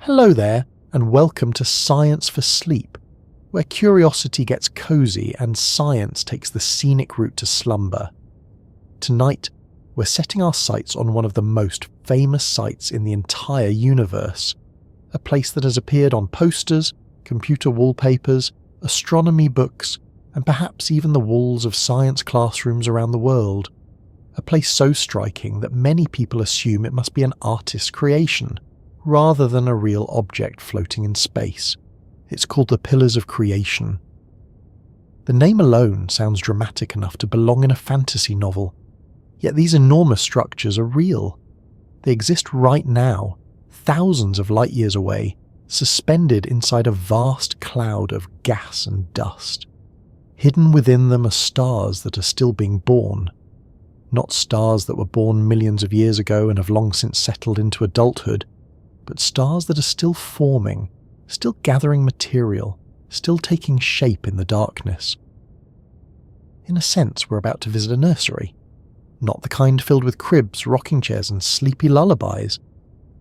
Hello there, and welcome to Science for Sleep, where curiosity gets cozy and science takes the scenic route to slumber. Tonight, we're setting our sights on one of the most famous sites in the entire universe, a place that has appeared on posters, computer wallpapers, astronomy books, and perhaps even the walls of science classrooms around the world. A place so striking that many people assume it must be an artist's creation, rather than a real object floating in space. It's called the Pillars of Creation. The name alone sounds dramatic enough to belong in a fantasy novel, yet these enormous structures are real. They exist right now, thousands of light years away, suspended inside a vast cloud of gas and dust. Hidden within them are stars that are still being born. Not stars that were born millions of years ago and have long since settled into adulthood, but stars that are still forming, still gathering material, still taking shape in the darkness. In a sense, we're about to visit a nursery. Not the kind filled with cribs, rocking chairs, and sleepy lullabies.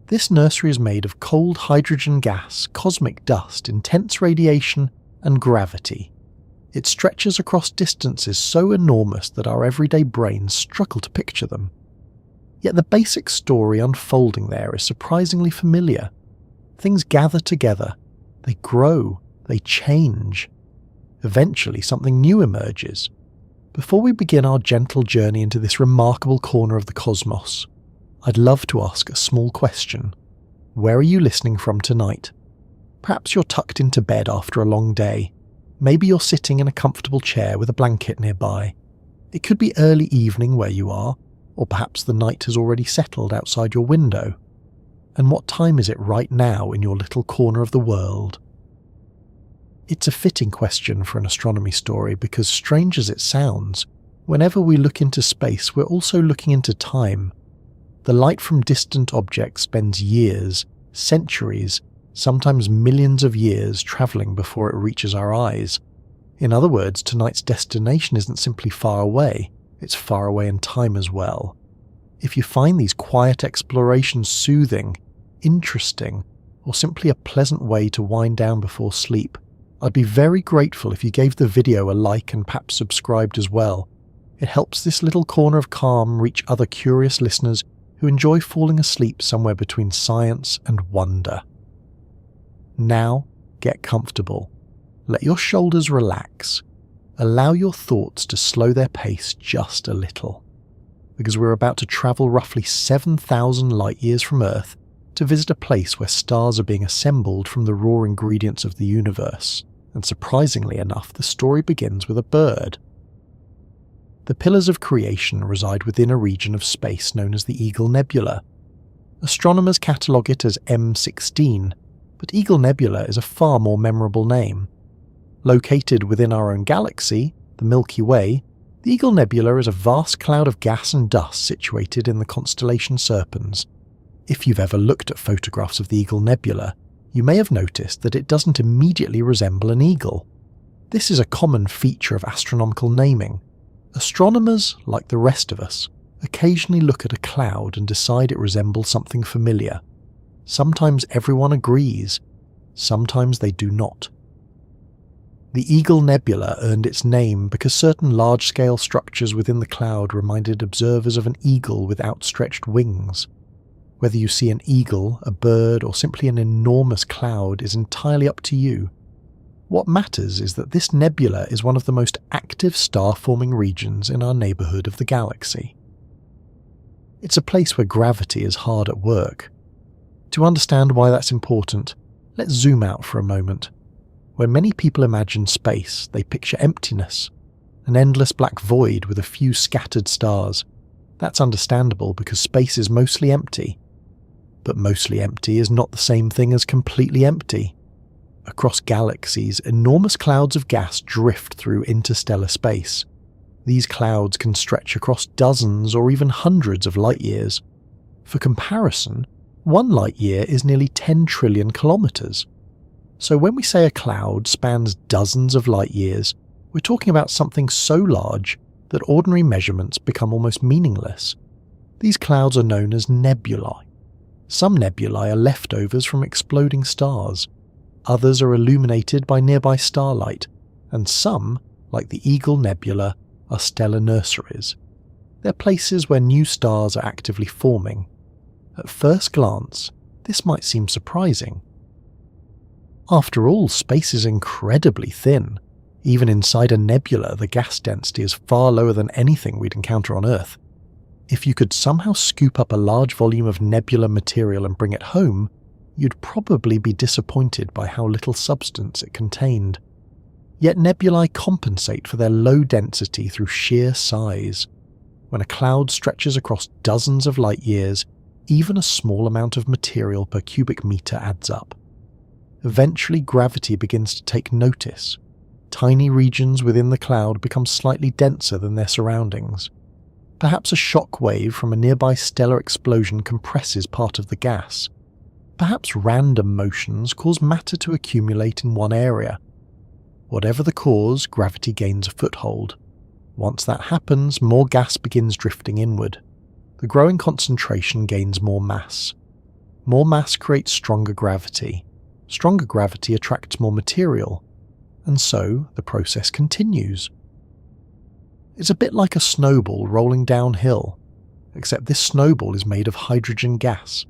This nursery is made of cold hydrogen gas, cosmic dust, intense radiation, and gravity. It stretches across distances so enormous that our everyday brains struggle to picture them. Yet the basic story unfolding there is surprisingly familiar. Things gather together, they grow, they change. Eventually something new emerges. Before we begin our gentle journey into this remarkable corner of the cosmos, I'd love to ask a small question. Where are you listening from tonight? Perhaps you're tucked into bed after a long day. Maybe you're sitting in a comfortable chair with a blanket nearby. It could be early evening where you are, or perhaps the night has already settled outside your window. And what time is it right now in your little corner of the world? It's a fitting question for an astronomy story because, strange as it sounds, whenever we look into space we're also looking into time. The light from distant objects spends years, centuries, sometimes millions of years travelling before it reaches our eyes. In other words, tonight's destination isn't simply far away, it's far away in time as well. If you find these quiet explorations soothing, interesting, or simply a pleasant way to wind down before sleep, I'd be very grateful if you gave the video a like and perhaps subscribed as well. It helps this little corner of calm reach other curious listeners who enjoy falling asleep somewhere between science and wonder. Now, get comfortable. Let your shoulders relax. Allow your thoughts to slow their pace just a little. Because we're about to travel roughly 7,000 light years from Earth to visit a place where stars are being assembled from the raw ingredients of the universe. And surprisingly enough, the story begins with a bird. The Pillars of Creation reside within a region of space known as the Eagle Nebula. Astronomers catalogue it as M16, but Eagle Nebula is a far more memorable name. Located within our own galaxy, the Milky Way, the Eagle Nebula is a vast cloud of gas and dust situated in the constellation Serpens. If you've ever looked at photographs of the Eagle Nebula, you may have noticed that it doesn't immediately resemble an eagle. This is a common feature of astronomical naming. Astronomers, like the rest of us, occasionally look at a cloud and decide it resembles something familiar. Sometimes everyone agrees, sometimes they do not. The Eagle Nebula earned its name because certain large-scale structures within the cloud reminded observers of an eagle with outstretched wings. Whether you see an eagle, a bird, or simply an enormous cloud is entirely up to you. What matters is that this nebula is one of the most active star-forming regions in our neighbourhood of the galaxy. It's a place where gravity is hard at work. To understand why that's important, let's zoom out for a moment. When many people imagine space, they picture emptiness, an endless black void with a few scattered stars. That's understandable because space is mostly empty. But mostly empty is not the same thing as completely empty. Across galaxies, enormous clouds of gas drift through interstellar space. These clouds can stretch across dozens or even hundreds of light years. For comparison, 1 light year is nearly 10 trillion kilometers. So when we say a cloud spans dozens of light years, we're talking about something so large that ordinary measurements become almost meaningless. These clouds are known as nebulae. Some nebulae are leftovers from exploding stars, others are illuminated by nearby starlight, and some, like the Eagle Nebula, are stellar nurseries. They're places where new stars are actively forming. At first glance, this might seem surprising. After all, space is incredibly thin. Even inside a nebula, the gas density is far lower than anything we'd encounter on Earth. If you could somehow scoop up a large volume of nebula material and bring it home, you'd probably be disappointed by how little substance it contained. Yet nebulae compensate for their low density through sheer size. When a cloud stretches across dozens of light years, even a small amount of material per cubic meter adds up. Eventually, gravity begins to take notice. Tiny regions within the cloud become slightly denser than their surroundings. Perhaps a shock wave from a nearby stellar explosion compresses part of the gas. Perhaps random motions cause matter to accumulate in one area. Whatever the cause, gravity gains a foothold. Once that happens, more gas begins drifting inward. The growing concentration gains more mass. More mass creates stronger gravity. Stronger gravity attracts more material. And so the process continues. It's a bit like a snowball rolling downhill, except this snowball is made of hydrogen gas,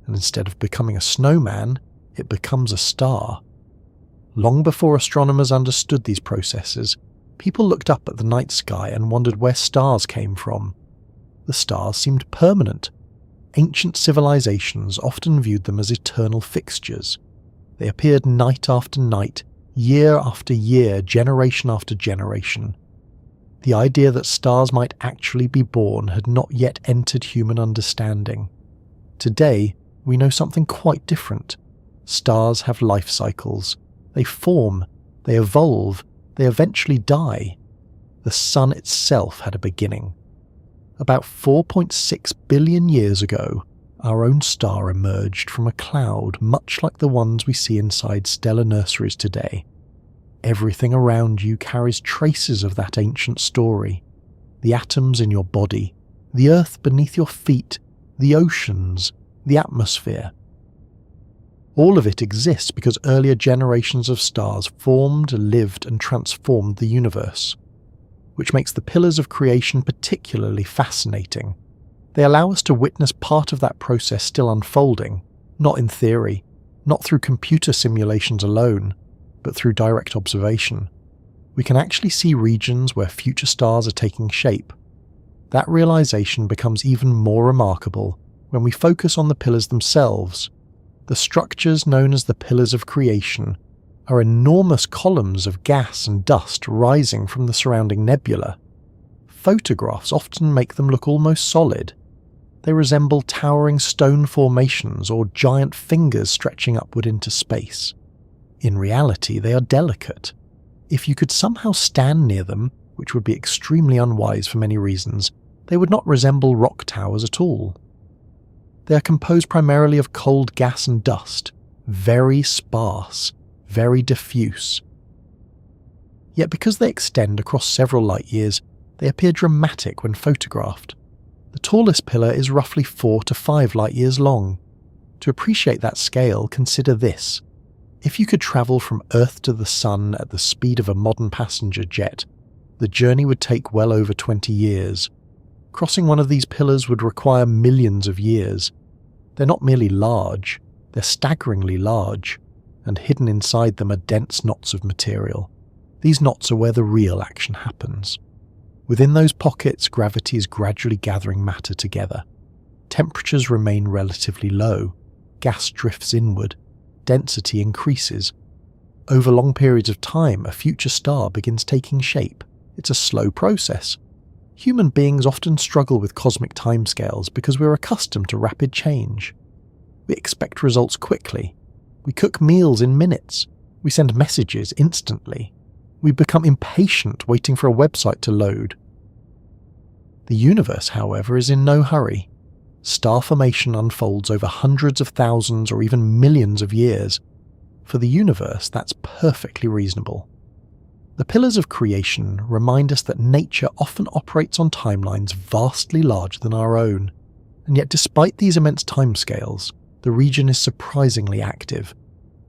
and instead of becoming a snowman, it becomes a star. Long before astronomers understood these processes, people looked up at the night sky and wondered where stars came from. The stars seemed permanent. Ancient civilizations often viewed them as eternal fixtures. They appeared night after night, year after year, generation after generation. The idea that stars might actually be born had not yet entered human understanding. Today, we know something quite different. Stars have life cycles. They form, they evolve, they eventually die. The sun itself had a beginning. About 4.6 billion years ago, our own star emerged from a cloud much like the ones we see inside stellar nurseries today. Everything around you carries traces of that ancient story. The atoms in your body, the earth beneath your feet, the oceans, the atmosphere. All of it exists because earlier generations of stars formed, lived, and transformed the universe, which makes the pillars of creation particularly fascinating. They allow us to witness part of that process still unfolding, not in theory, not through computer simulations alone, but through direct observation. We can actually see regions where future stars are taking shape. That realization becomes even more remarkable when we focus on the pillars themselves. The structures known as the pillars of creation are enormous columns of gas and dust rising from the surrounding nebula. Photographs often make them look almost solid. They resemble towering stone formations or giant fingers stretching upward into space. In reality, they are delicate. If you could somehow stand near them, which would be extremely unwise for many reasons, they would not resemble rock towers at all. They are composed primarily of cold gas and dust, very sparse, very diffuse. Yet because they extend across several light years, they appear dramatic when photographed. The tallest pillar is roughly 4 to 5 light years long. To appreciate that scale, consider this. If you could travel from Earth to the Sun at the speed of a modern passenger jet, the journey would take well over 20 years. Crossing one of these pillars would require millions of years. They're not merely large, they're staggeringly large, and hidden inside them are dense knots of material. These knots are where the real action happens. Within those pockets, gravity is gradually gathering matter together. Temperatures remain relatively low, gas drifts inward, density increases. Over long periods of time, a future star begins taking shape. It's a slow process. Human beings often struggle with cosmic timescales because we're accustomed to rapid change. We expect results quickly. We cook meals in minutes. We send messages instantly. We become impatient waiting for a website to load. The universe, however, is in no hurry. Star formation unfolds over hundreds of thousands or even millions of years. For the universe, that's perfectly reasonable. The pillars of creation remind us that nature often operates on timelines vastly larger than our own, and yet despite these immense timescales, The region is surprisingly active.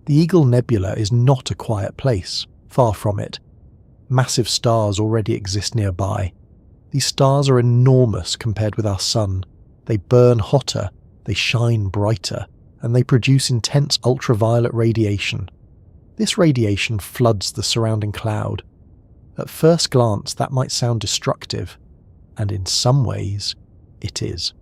The Eagle Nebula is not a quiet place, far from it. Massive stars already exist nearby. These stars are enormous compared with our Sun. They burn hotter, they shine brighter, and they produce intense ultraviolet radiation. This radiation floods the surrounding cloud. At first glance, that might sound destructive, and in some ways, it is.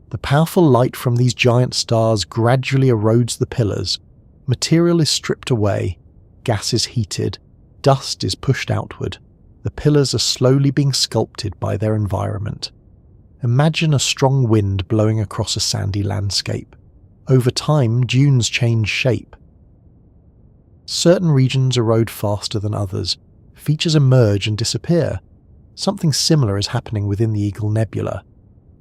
The powerful light from these giant stars gradually erodes the pillars. Material is stripped away, gas is heated, dust is pushed outward. The pillars are slowly being sculpted by their environment. Imagine a strong wind blowing across a sandy landscape. Over time, dunes change shape. Certain regions erode faster than others. Features emerge and disappear. Something similar is happening within the Eagle Nebula.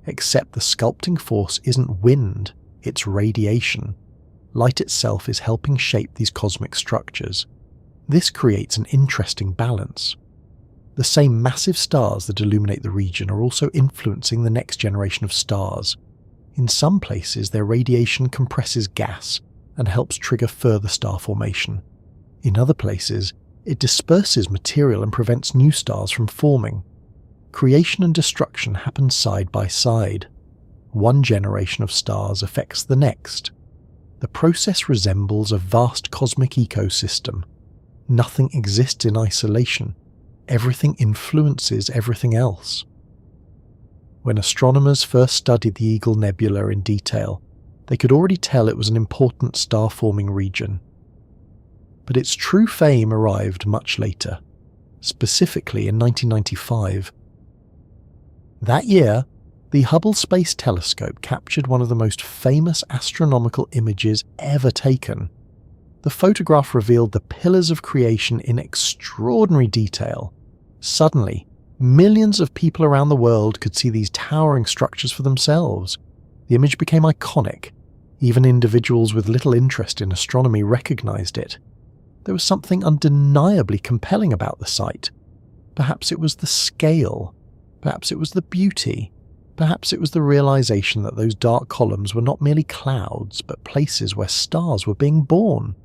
Except the sculpting force isn't wind, it's radiation. Light itself is helping shape these cosmic structures. This creates an interesting balance. The same massive stars that illuminate the region are also influencing the next generation of stars. In some places, their radiation compresses gas and helps trigger further star formation. In other places, it disperses material and prevents new stars from forming. Creation and destruction happen side by side. One generation of stars affects the next. The process resembles a vast cosmic ecosystem. Nothing exists in isolation. Everything influences everything else. When astronomers first studied the Eagle Nebula in detail, they could already tell it was an important star-forming region. But its true fame arrived much later, specifically in 1995. That year, the Hubble Space Telescope captured one of the most famous astronomical images ever taken. The photograph revealed the pillars of creation in extraordinary detail. Suddenly, millions of people around the world could see these towering structures for themselves. The image became iconic. Even individuals with little interest in astronomy recognized it. There was something undeniably compelling about the sight. Perhaps it was the scale. Perhaps it was the beauty. Perhaps it was the realization that those dark columns were not merely clouds, but places where stars were being born.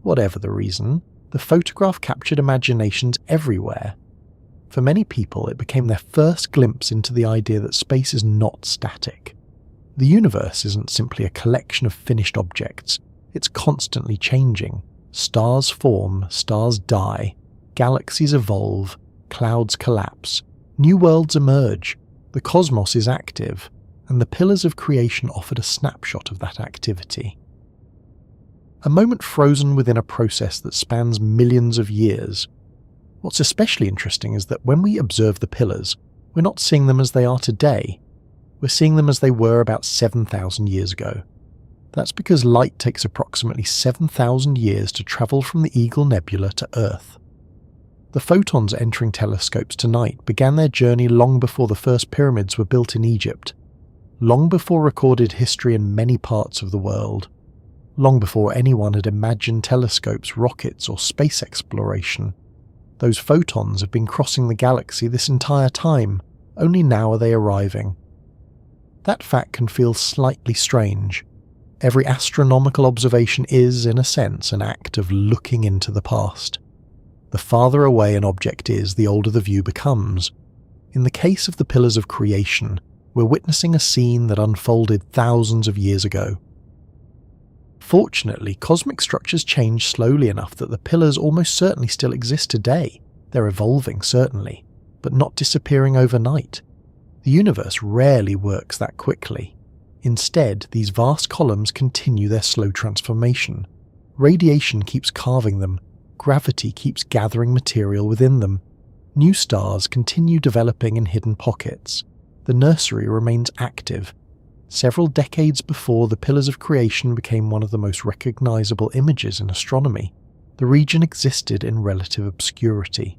Whatever the reason, the photograph captured imaginations everywhere. For many people, it became their first glimpse into the idea that space is not static. The universe isn't simply a collection of finished objects. It's constantly changing. Stars form, stars die, galaxies evolve, clouds collapse, new worlds emerge, the cosmos is active, and the pillars of creation offered a snapshot of that activity. A moment frozen within a process that spans millions of years. What's especially interesting is that when we observe the pillars, we're not seeing them as they are today. We're seeing them as they were about 7,000 years ago. That's because light takes approximately 7,000 years to travel from the Eagle Nebula to Earth. The photons entering telescopes tonight began their journey long before the first pyramids were built in Egypt, long before recorded history in many parts of the world, long before anyone had imagined telescopes, rockets, or space exploration. Those photons have been crossing the galaxy this entire time, only now are they arriving. That fact can feel slightly strange. Every astronomical observation is, in a sense, an act of looking into the past. The farther away an object is, the older the view becomes. In the case of the pillars of creation, we're witnessing a scene that unfolded thousands of years ago. Fortunately, cosmic structures change slowly enough that the pillars almost certainly still exist today. They're evolving, certainly, but not disappearing overnight. The universe rarely works that quickly. Instead, these vast columns continue their slow transformation. Radiation keeps carving them. Gravity keeps gathering material within them. New stars continue developing in hidden pockets. The nursery remains active. Several decades before the pillars of creation became one of the most recognizable images in astronomy, the region existed in relative obscurity.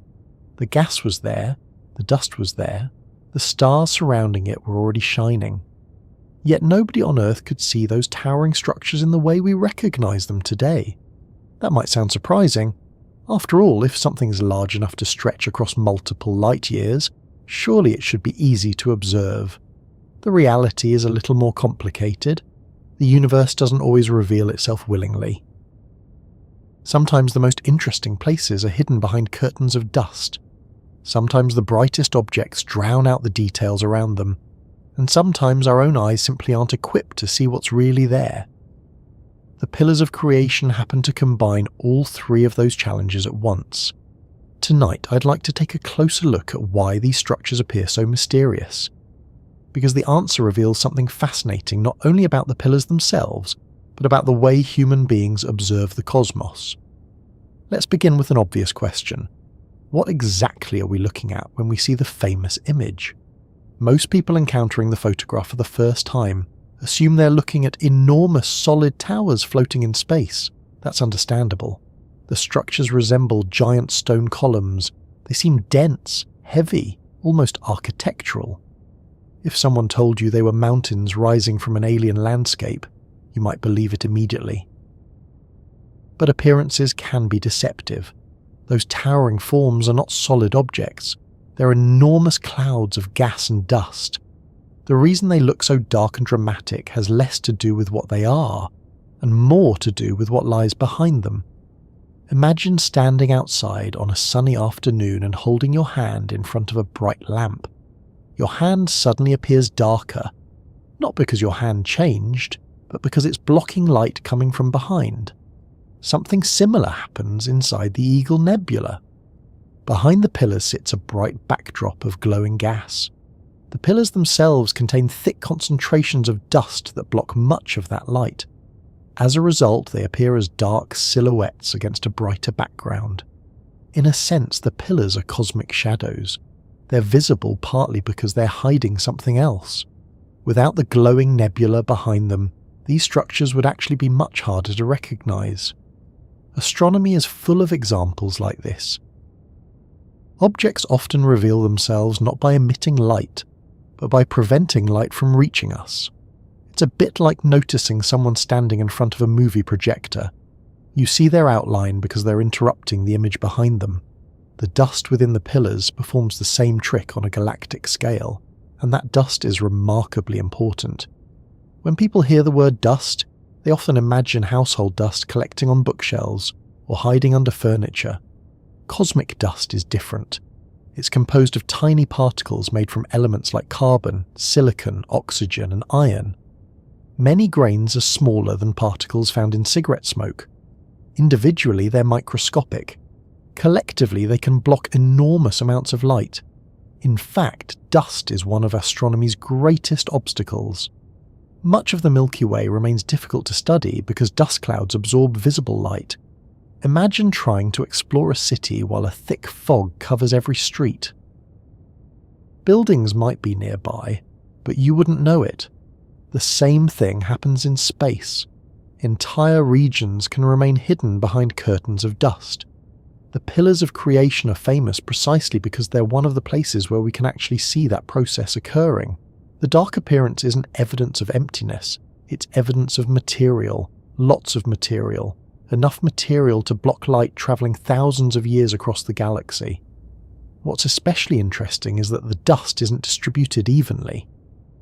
The gas was there, the dust was there, the stars surrounding it were already shining. Yet nobody on Earth could see those towering structures in the way we recognize them today. That might sound surprising. After all, if something's large enough to stretch across multiple light years, surely it should be easy to observe. The reality is a little more complicated. The universe doesn't always reveal itself willingly. Sometimes the most interesting places are hidden behind curtains of dust. Sometimes the brightest objects drown out the details around them, and sometimes our own eyes simply aren't equipped to see what's really there. The pillars of creation happen to combine all three of those challenges at once. Tonight, I'd like to take a closer look at why these structures appear so mysterious. Because the answer reveals something fascinating not only about the pillars themselves, but about the way human beings observe the cosmos. Let's begin with an obvious question. What exactly are we looking at when we see the famous image? Most people encountering the photograph for the first time assume they're looking at enormous solid towers floating in space. That's understandable. The structures resemble giant stone columns. They seem dense, heavy, almost architectural. If someone told you they were mountains rising from an alien landscape, you might believe it immediately. But appearances can be deceptive. Those towering forms are not solid objects. They're enormous clouds of gas and dust. The reason they look so dark and dramatic has less to do with what they are, and more to do with what lies behind them. Imagine standing outside on a sunny afternoon and holding your hand in front of a bright lamp. Your hand suddenly appears darker, not because your hand changed, but because it's blocking light coming from behind. Something similar happens inside the Eagle Nebula. Behind the pillars sits a bright backdrop of glowing gas. The pillars themselves contain thick concentrations of dust that block much of that light. As a result, they appear as dark silhouettes against a brighter background. In a sense, the pillars are cosmic shadows. They're visible partly because they're hiding something else. Without the glowing nebula behind them, these structures would actually be much harder to recognize. Astronomy is full of examples like this. Objects often reveal themselves not by emitting light, but by preventing light from reaching us. It's a bit like noticing someone standing in front of a movie projector. You see their outline because they're interrupting the image behind them. The dust within the pillars performs the same trick on a galactic scale, and that dust is remarkably important. When people hear the word dust, they often imagine household dust collecting on bookshelves or hiding under furniture. Cosmic dust is different. It's composed of tiny particles made from elements like carbon, silicon, oxygen, and iron. Many grains are smaller than particles found in cigarette smoke. Individually, they're microscopic. Collectively, they can block enormous amounts of light. In fact, dust is one of astronomy's greatest obstacles. Much of the Milky Way remains difficult to study because dust clouds absorb visible light. Imagine trying to explore a city while a thick fog covers every street. Buildings might be nearby, but you wouldn't know it. The same thing happens in space. Entire regions can remain hidden behind curtains of dust. The pillars of creation are famous precisely because they're one of the places where we can actually see that process occurring. The dark appearance isn't evidence of emptiness, it's evidence of material, lots of material, enough material to block light travelling thousands of years across the galaxy. What's especially interesting is that the dust isn't distributed evenly.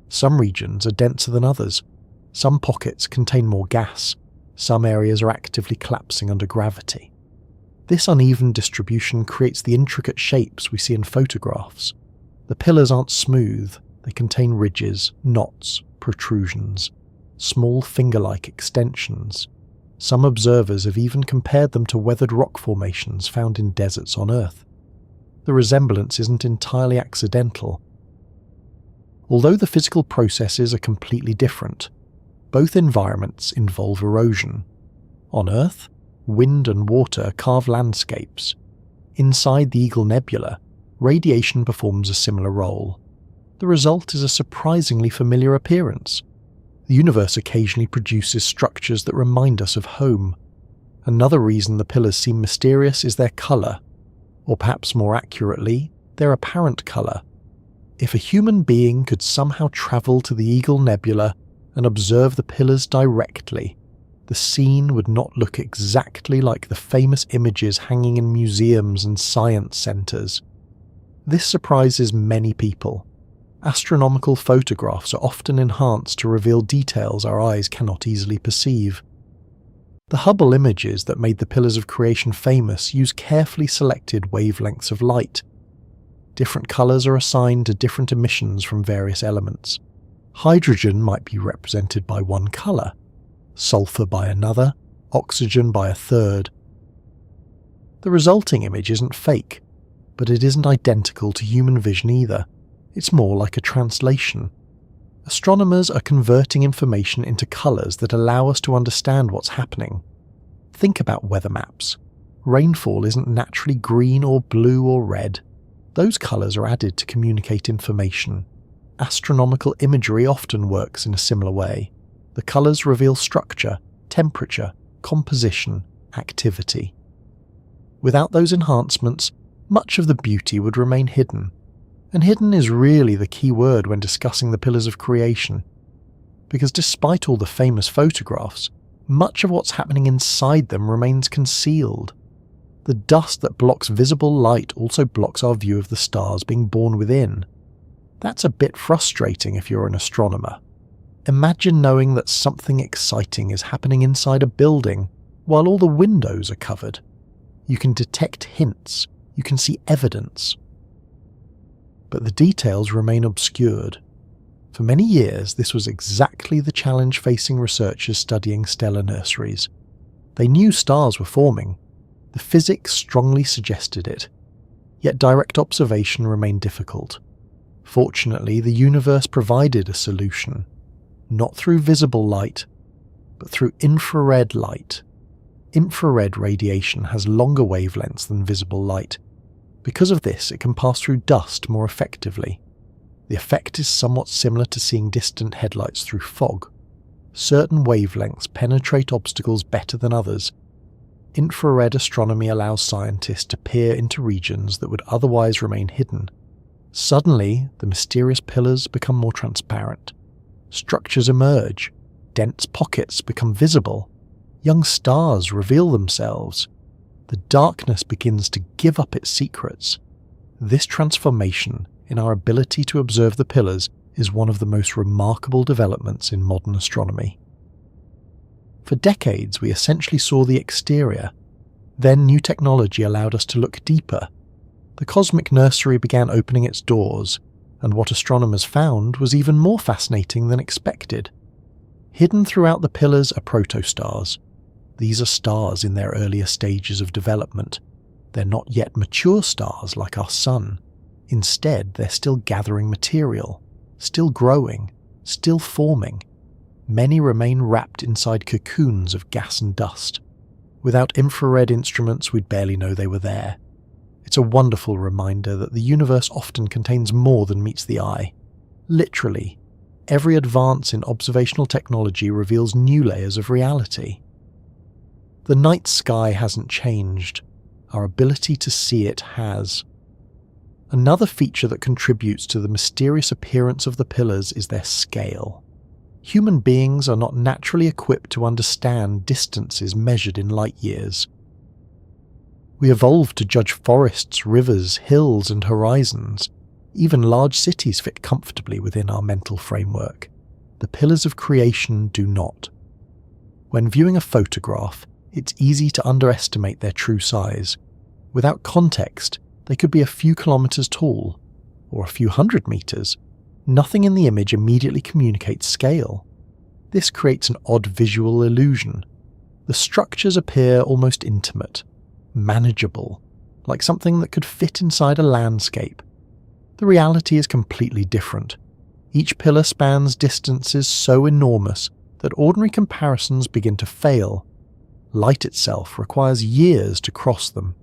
Some regions are denser than others. Some pockets contain more gas. Some areas are actively collapsing under gravity. This uneven distribution creates the intricate shapes we see in photographs. The pillars aren't smooth. They contain ridges, knots, protrusions, small finger-like extensions. Some observers have even compared them to weathered rock formations found in deserts on Earth. The resemblance isn't entirely accidental. Although the physical processes are completely different, both environments involve erosion. On Earth, wind and water carve landscapes. Inside the Eagle Nebula, radiation performs a similar role. The result is a surprisingly familiar appearance. The universe occasionally produces structures that remind us of home. Another reason the pillars seem mysterious is their colour, or perhaps more accurately, their apparent colour. If a human being could somehow travel to the Eagle Nebula and observe the pillars directly, the scene would not look exactly like the famous images hanging in museums and science centres. This surprises many people. Astronomical photographs are often enhanced to reveal details our eyes cannot easily perceive. The Hubble images that made the Pillars of Creation famous use carefully selected wavelengths of light. Different colours are assigned to different emissions from various elements. Hydrogen might be represented by one colour, sulfur by another, oxygen by a third. The resulting image isn't fake, but it isn't identical to human vision either. It's more like a translation. Astronomers are converting information into colours that allow us to understand what's happening. Think about weather maps. Rainfall isn't naturally green or blue or red. Those colours are added to communicate information. Astronomical imagery often works in a similar way. The colours reveal structure, temperature, composition, activity. Without those enhancements, much of the beauty would remain hidden. And hidden is really the key word when discussing the Pillars of Creation. Because despite all the famous photographs, much of what's happening inside them remains concealed. The dust that blocks visible light also blocks our view of the stars being born within. That's a bit frustrating if you're an astronomer. Imagine knowing that something exciting is happening inside a building while all the windows are covered. You can detect hints, you can see evidence. But the details remain obscured. For many years, this was exactly the challenge facing researchers studying stellar nurseries. They knew stars were forming. The physics strongly suggested it. Yet direct observation remained difficult. Fortunately, the universe provided a solution. Not through visible light, but through infrared light. Infrared radiation has longer wavelengths than visible light. Because of this, it can pass through dust more effectively. The effect is somewhat similar to seeing distant headlights through fog. Certain wavelengths penetrate obstacles better than others. Infrared astronomy allows scientists to peer into regions that would otherwise remain hidden. Suddenly, the mysterious pillars become more transparent. Structures emerge. Dense pockets become visible. Young stars reveal themselves. The darkness begins to give up its secrets. This transformation in our ability to observe the pillars is one of the most remarkable developments in modern astronomy. For decades, we essentially saw the exterior. Then new technology allowed us to look deeper. The cosmic nursery began opening its doors, and what astronomers found was even more fascinating than expected. Hidden throughout the pillars are protostars. These are stars in their earlier stages of development. They're not yet mature stars like our Sun. Instead, they're still gathering material, still growing, still forming. Many remain wrapped inside cocoons of gas and dust. Without infrared instruments, we'd barely know they were there. It's a wonderful reminder that the universe often contains more than meets the eye. Literally, every advance in observational technology reveals new layers of reality. The night sky hasn't changed. Our ability to see it has. Another feature that contributes to the mysterious appearance of the pillars is their scale. Human beings are not naturally equipped to understand distances measured in light years. We evolved to judge forests, rivers, hills, and horizons. Even large cities fit comfortably within our mental framework. The Pillars of Creation do not. When viewing a photograph, it's easy to underestimate their true size. Without context, they could be a few kilometers tall, or a few hundred meters. Nothing in the image immediately communicates scale. This creates an odd visual illusion. The structures appear almost intimate, manageable, like something that could fit inside a landscape. The reality is completely different. Each pillar spans distances so enormous that ordinary comparisons begin to fail. Light itself requires years to cross them.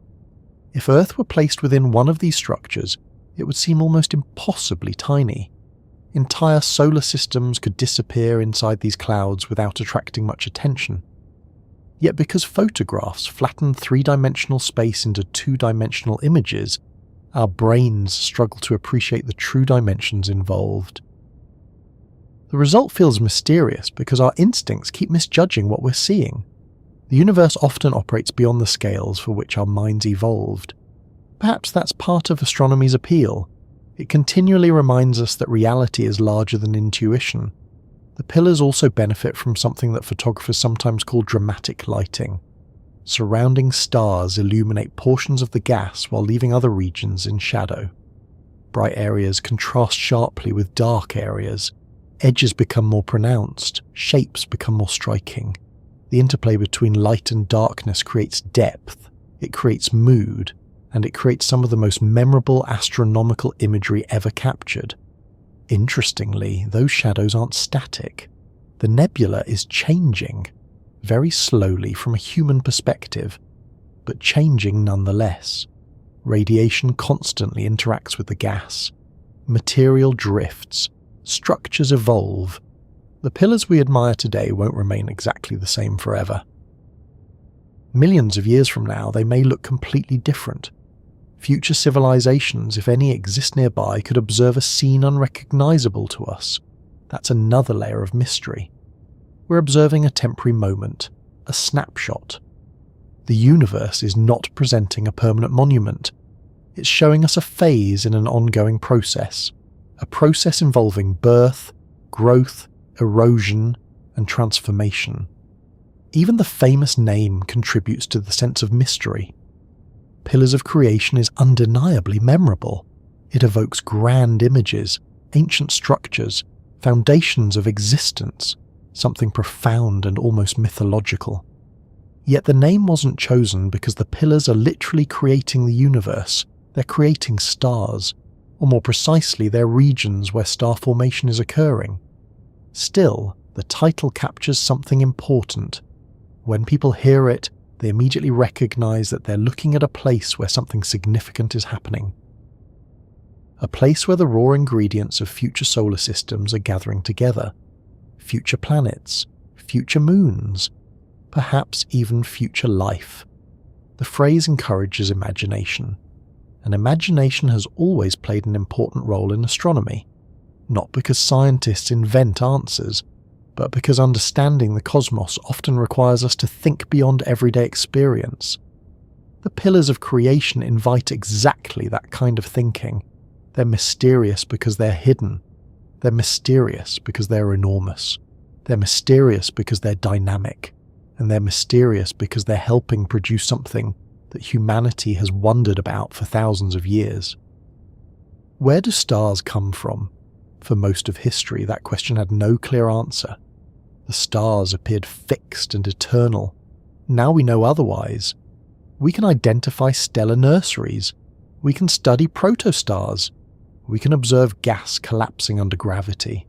If Earth were placed within one of these structures, it would seem almost impossibly tiny. Entire solar systems could disappear inside these clouds without attracting much attention. Yet because photographs flatten three-dimensional space into two-dimensional images, our brains struggle to appreciate the true dimensions involved. The result feels mysterious because our instincts keep misjudging what we're seeing. The universe often operates beyond the scales for which our minds evolved. Perhaps that's part of astronomy's appeal. It continually reminds us that reality is larger than intuition. The pillars also benefit from something that photographers sometimes call dramatic lighting. Surrounding stars illuminate portions of the gas while leaving other regions in shadow. Bright areas contrast sharply with dark areas. Edges become more pronounced, shapes become more striking. The interplay between light and darkness creates depth, it creates mood, and it creates some of the most memorable astronomical imagery ever captured. Interestingly, those shadows aren't static. The nebula is changing, very slowly from a human perspective, but changing nonetheless. Radiation constantly interacts with the gas. Material drifts. Structures evolve. The pillars we admire today won't remain exactly the same forever. Millions of years from now, they may look completely different. Future civilizations, if any exist nearby, could observe a scene unrecognizable to us. That's another layer of mystery. We're observing a temporary moment, a snapshot. The universe is not presenting a permanent monument. It's showing us a phase in an ongoing process, a process involving birth, growth, erosion, and transformation. Even the famous name contributes to the sense of mystery. Pillars of Creation is undeniably memorable. It evokes grand images, ancient structures, foundations of existence, something profound and almost mythological. Yet the name wasn't chosen because the pillars are literally creating the universe. They're creating stars, or more precisely, they're regions where star formation is occurring. Still, the title captures something important. When people hear it, they immediately recognize that they're looking at a place where something significant is happening. A place where the raw ingredients of future solar systems are gathering together. Future planets, future moons, perhaps even future life. The phrase encourages imagination, and imagination has always played an important role in astronomy, not because scientists invent answers, but because understanding the cosmos often requires us to think beyond everyday experience. The pillars of creation invite exactly that kind of thinking. They're mysterious because they're hidden. They're mysterious because they're enormous. They're mysterious because they're dynamic. And they're mysterious because they're helping produce something that humanity has wondered about for thousands of years. Where do stars come from? For most of history, that question had no clear answer. The stars appeared fixed and eternal. Now we know otherwise. We can identify stellar nurseries. We can study protostars. We can observe gas collapsing under gravity.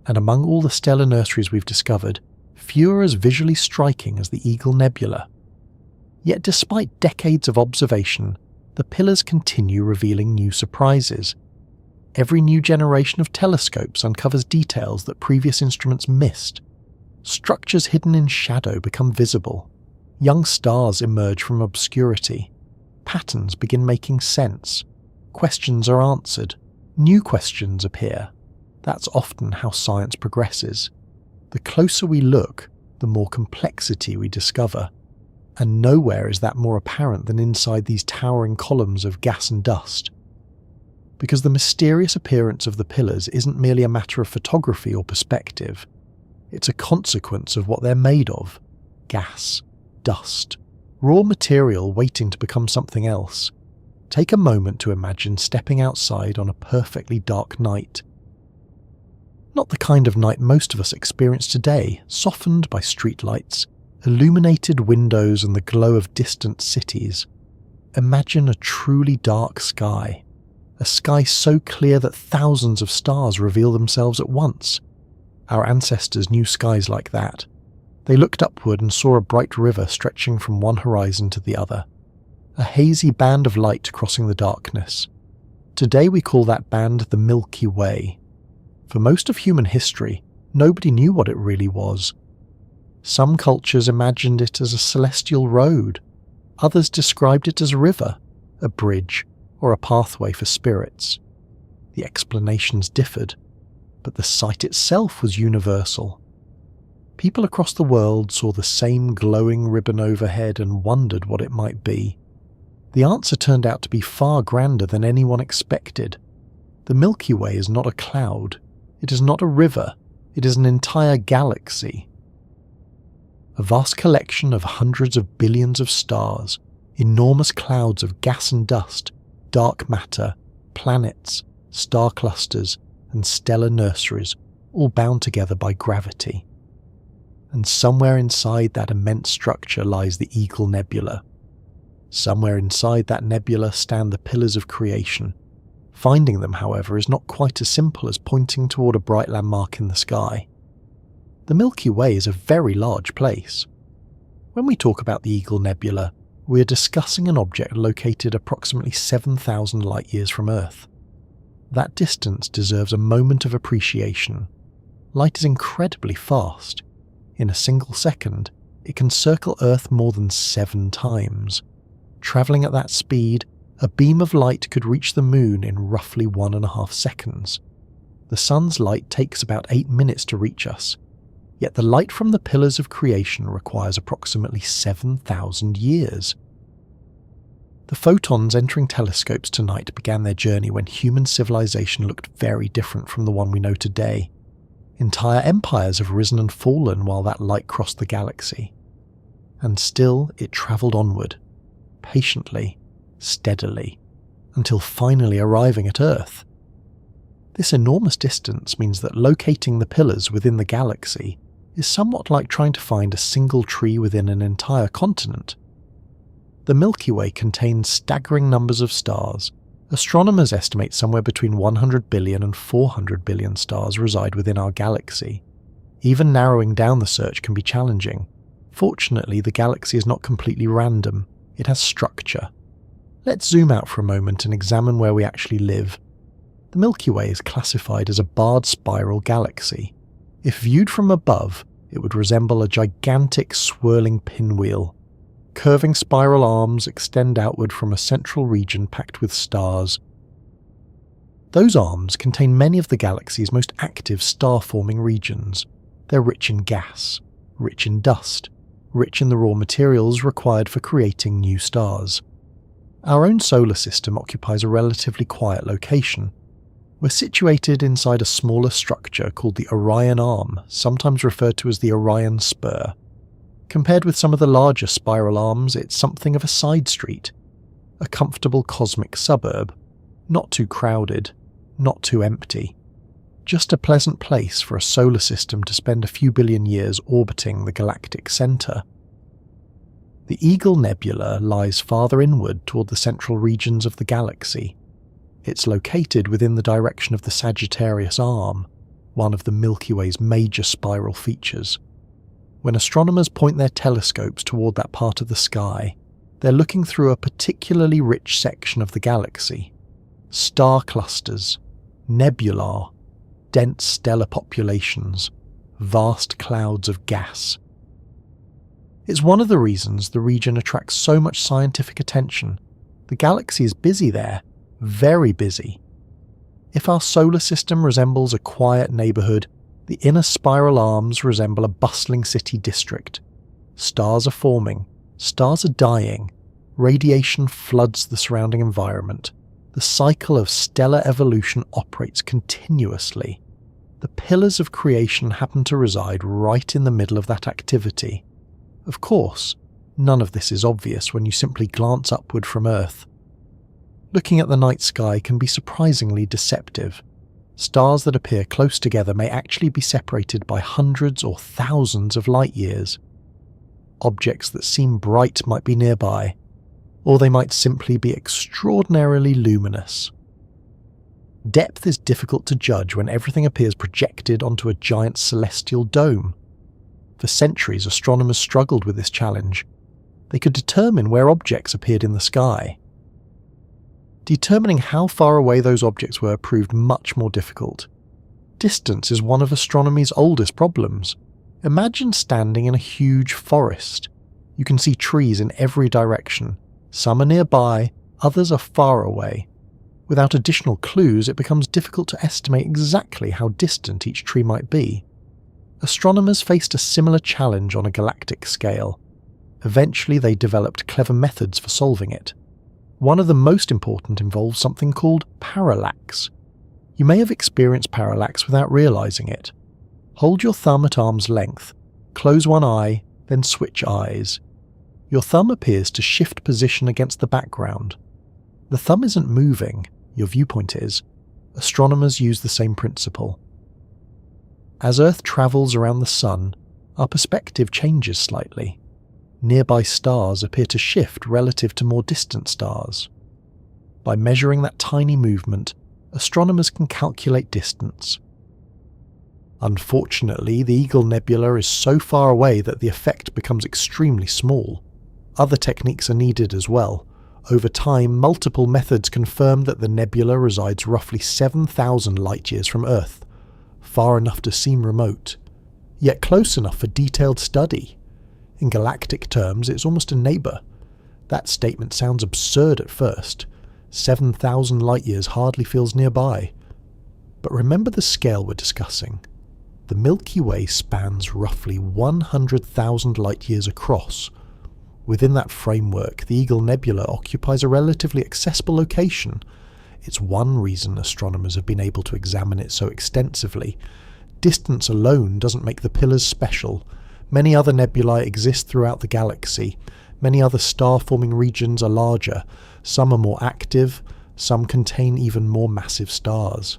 And among all the stellar nurseries we've discovered, few are as visually striking as the Eagle Nebula. Yet despite decades of observation, the pillars continue revealing new surprises. Every new generation of telescopes uncovers details that previous instruments missed. Structures hidden in shadow become visible. Young stars emerge from obscurity. Patterns begin making sense. Questions are answered. New questions appear. That's often how science progresses. The closer we look, the more complexity we discover. And nowhere is that more apparent than inside these towering columns of gas and dust. Because the mysterious appearance of the pillars isn't merely a matter of photography or perspective. It's a consequence of what they're made of. Gas, dust, raw material waiting to become something else. Take a moment to imagine stepping outside on a perfectly dark night. Not the kind of night most of us experience today, softened by streetlights, illuminated windows and the glow of distant cities. Imagine a truly dark sky. A sky so clear that thousands of stars reveal themselves at once. Our ancestors knew skies like that. They looked upward and saw a bright river stretching from one horizon to the other. A hazy band of light crossing the darkness. Today we call that band the Milky Way. For most of human history, nobody knew what it really was. Some cultures imagined it as a celestial road. Others described it as a river, a bridge, or a pathway for spirits. The explanations differed, but the sight itself was universal. People across the world saw the same glowing ribbon overhead and wondered what it might be. The answer turned out to be far grander than anyone expected. The Milky Way is not a cloud. It is not a river. It is an entire galaxy. A vast collection of hundreds of billions of stars, enormous clouds of gas and dust, dark matter, planets, star clusters, and stellar nurseries, all bound together by gravity. And somewhere inside that immense structure lies the Eagle Nebula. Somewhere inside that nebula stand the pillars of creation. Finding them, however, is not quite as simple as pointing toward a bright landmark in the sky. The Milky Way is a very large place. When we talk about the Eagle Nebula, we are discussing an object located approximately 7,000 light-years from Earth. That distance deserves a moment of appreciation. Light is incredibly fast. In a single second, it can circle Earth more than 7 times. Travelling at that speed, a beam of light could reach the Moon in roughly 1.5 seconds. The Sun's light takes about 8 minutes to reach us, yet the light from the pillars of creation requires approximately 7,000 years. The photons entering telescopes tonight began their journey when human civilization looked very different from the one we know today. Entire empires have risen and fallen while that light crossed the galaxy. And still it travelled onward, patiently, steadily, until finally arriving at Earth. This enormous distance means that locating the pillars within the galaxy is somewhat like trying to find a single tree within an entire continent. The Milky Way contains staggering numbers of stars. Astronomers estimate somewhere between 100 billion and 400 billion stars reside within our galaxy. Even narrowing down the search can be challenging. Fortunately, the galaxy is not completely random. It has structure. Let's zoom out for a moment and examine where we actually live. The Milky Way is classified as a barred spiral galaxy. If viewed from above, it would resemble a gigantic swirling pinwheel. Curving spiral arms extend outward from a central region packed with stars. Those arms contain many of the galaxy's most active star-forming regions. They're rich in gas, rich in dust, rich in the raw materials required for creating new stars. Our own solar system occupies a relatively quiet location. We're situated inside a smaller structure called the Orion Arm, sometimes referred to as the Orion Spur. Compared with some of the larger spiral arms, it's something of a side street, a comfortable cosmic suburb, not too crowded, not too empty, just a pleasant place for a solar system to spend a few billion years orbiting the galactic centre. The Eagle Nebula lies farther inward toward the central regions of the galaxy. It's located within the direction of the Sagittarius Arm, one of the Milky Way's major spiral features. When astronomers point their telescopes toward that part of the sky, they're looking through a particularly rich section of the galaxy. Star clusters, nebulae, dense stellar populations, vast clouds of gas. It's one of the reasons the region attracts so much scientific attention. The galaxy is busy there, very busy. If our solar system resembles a quiet neighbourhood, the inner spiral arms resemble a bustling city district. Stars are forming, stars are dying, radiation floods the surrounding environment. The cycle of stellar evolution operates continuously. The pillars of creation happen to reside right in the middle of that activity. Of course, none of this is obvious when you simply glance upward from Earth. Looking at the night sky can be surprisingly deceptive. Stars that appear close together may actually be separated by hundreds or thousands of light years. Objects that seem bright might be nearby, or they might simply be extraordinarily luminous. Depth is difficult to judge when everything appears projected onto a giant celestial dome. For centuries, astronomers struggled with this challenge. They could determine where objects appeared in the sky. Determining how far away those objects were proved much more difficult. Distance is one of astronomy's oldest problems. Imagine standing in a huge forest. You can see trees in every direction. Some are nearby, others are far away. Without additional clues, it becomes difficult to estimate exactly how distant each tree might be. Astronomers faced a similar challenge on a galactic scale. Eventually, they developed clever methods for solving it. One of the most important involves something called parallax. You may have experienced parallax without realizing it. Hold your thumb at arm's length, close one eye, then switch eyes. Your thumb appears to shift position against the background. The thumb isn't moving, your viewpoint is. Astronomers use the same principle. As Earth travels around the Sun, our perspective changes slightly. Nearby stars appear to shift relative to more distant stars. By measuring that tiny movement, astronomers can calculate distance. Unfortunately, the Eagle Nebula is so far away that the effect becomes extremely small. Other techniques are needed as well. Over time, multiple methods confirm that the nebula resides roughly 7,000 light-years from Earth, far enough to seem remote, yet close enough for detailed study. In galactic terms, it's almost a neighbour. That statement sounds absurd at first. 7,000 light-years hardly feels nearby. But remember the scale we're discussing. The Milky Way spans roughly 100,000 light-years across. Within that framework, the Eagle Nebula occupies a relatively accessible location. It's one reason astronomers have been able to examine it so extensively. Distance alone doesn't make the pillars special. Many other nebulae exist throughout the galaxy. Many other star-forming regions are larger. Some are more active, some contain even more massive stars.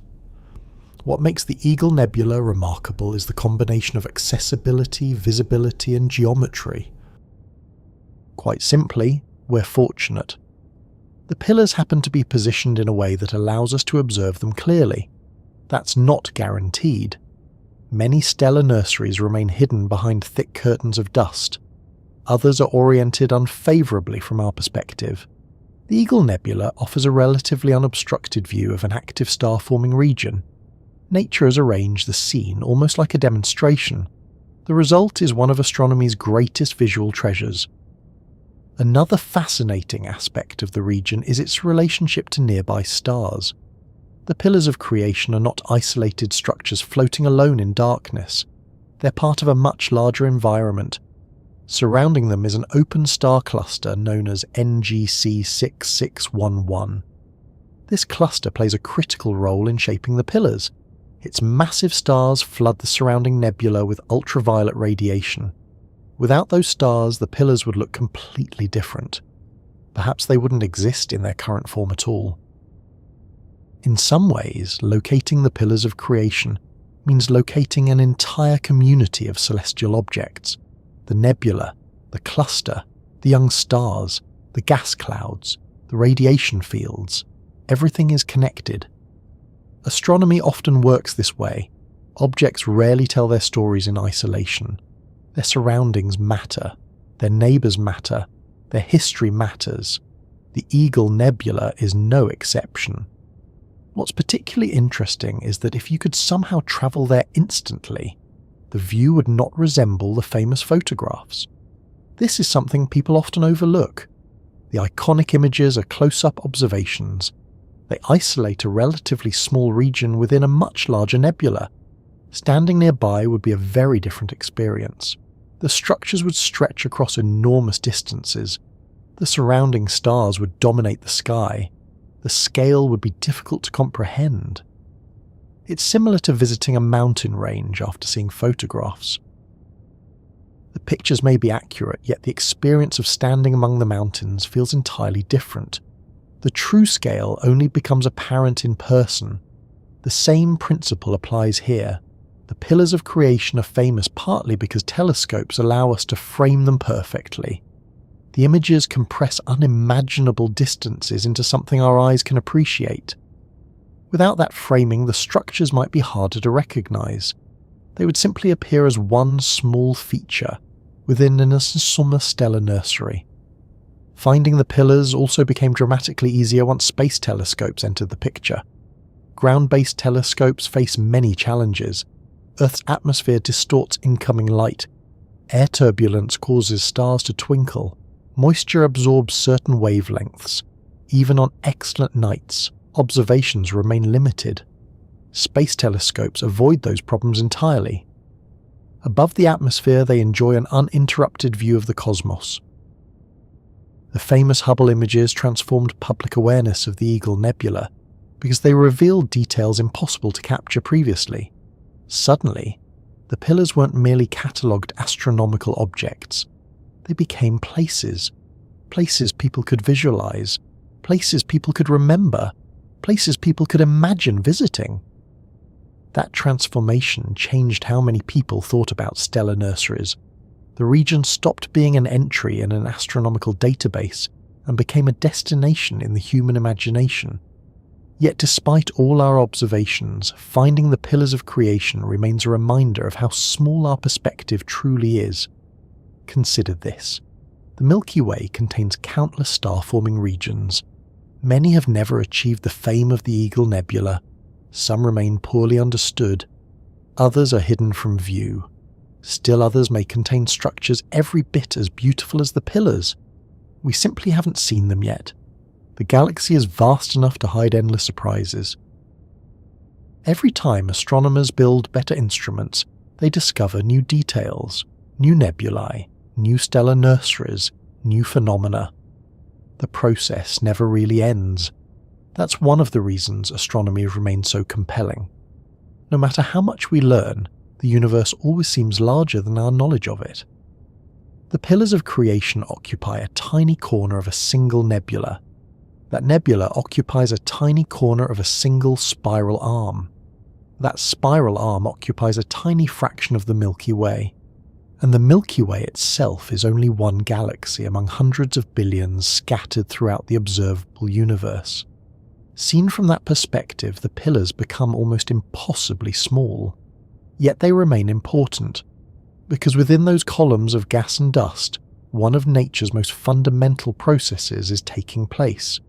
What makes the Eagle Nebula remarkable is the combination of accessibility, visibility, and geometry. Quite simply, we're fortunate. The pillars happen to be positioned in a way that allows us to observe them clearly. That's not guaranteed. Many stellar nurseries remain hidden behind thick curtains of dust. Others are oriented unfavourably from our perspective. The Eagle Nebula offers a relatively unobstructed view of an active star-forming region. Nature has arranged the scene almost like a demonstration. The result is one of astronomy's greatest visual treasures. Another fascinating aspect of the region is its relationship to nearby stars. The pillars of creation are not isolated structures floating alone in darkness. They're part of a much larger environment. Surrounding them is an open star cluster known as NGC 6611. This cluster plays a critical role in shaping the pillars. Its massive stars flood the surrounding nebula with ultraviolet radiation. Without those stars, the pillars would look completely different. Perhaps they wouldn't exist in their current form at all. In some ways, locating the pillars of creation means locating an entire community of celestial objects. The nebula, the cluster, the young stars, the gas clouds, the radiation fields. Everything is connected. Astronomy often works this way. Objects rarely tell their stories in isolation. Their surroundings matter. Their neighbours matter. Their history matters. The Eagle Nebula is no exception. What's particularly interesting is that if you could somehow travel there instantly, the view would not resemble the famous photographs. This is something people often overlook. The iconic images are close-up observations. They isolate a relatively small region within a much larger nebula. Standing nearby would be a very different experience. The structures would stretch across enormous distances. The surrounding stars would dominate the sky. The scale would be difficult to comprehend. It's similar to visiting a mountain range after seeing photographs. The pictures may be accurate, yet the experience of standing among the mountains feels entirely different. The true scale only becomes apparent in person. The same principle applies here. The pillars of creation are famous partly because telescopes allow us to frame them perfectly. The images compress unimaginable distances into something our eyes can appreciate. Without that framing, the structures might be harder to recognize. They would simply appear as one small feature within an enormous stellar nursery. Finding the pillars also became dramatically easier once space telescopes entered the picture. Ground-based telescopes face many challenges. Earth's atmosphere distorts incoming light. Air turbulence causes stars to twinkle. Moisture absorbs certain wavelengths. Even on excellent nights, observations remain limited. Space telescopes avoid those problems entirely. Above the atmosphere, they enjoy an uninterrupted view of the cosmos. The famous Hubble images transformed public awareness of the Eagle Nebula because they revealed details impossible to capture previously. Suddenly, the pillars weren't merely catalogued astronomical objects. They became places. Places people could visualize. Places people could remember. Places people could imagine visiting. That transformation changed how many people thought about stellar nurseries. The region stopped being an entry in an astronomical database and became a destination in the human imagination. Yet despite all our observations, finding the pillars of creation remains a reminder of how small our perspective truly is. Consider this. The Milky Way contains countless star-forming regions. Many have never achieved the fame of the Eagle Nebula. Some remain poorly understood. Others are hidden from view. Still others may contain structures every bit as beautiful as the pillars. We simply haven't seen them yet. The galaxy is vast enough to hide endless surprises. Every time astronomers build better instruments, they discover new details, new nebulae, new stellar nurseries, new phenomena. The process never really ends. That's one of the reasons astronomy remains so compelling. No matter how much we learn, the universe always seems larger than our knowledge of it. The pillars of creation occupy a tiny corner of a single nebula. That nebula occupies a tiny corner of a single spiral arm. That spiral arm occupies a tiny fraction of the Milky Way. And the Milky Way itself is only one galaxy among hundreds of billions scattered throughout the observable universe. Seen from that perspective, the pillars become almost impossibly small. Yet they remain important, because within those columns of gas and dust, one of nature's most fundamental processes is taking place.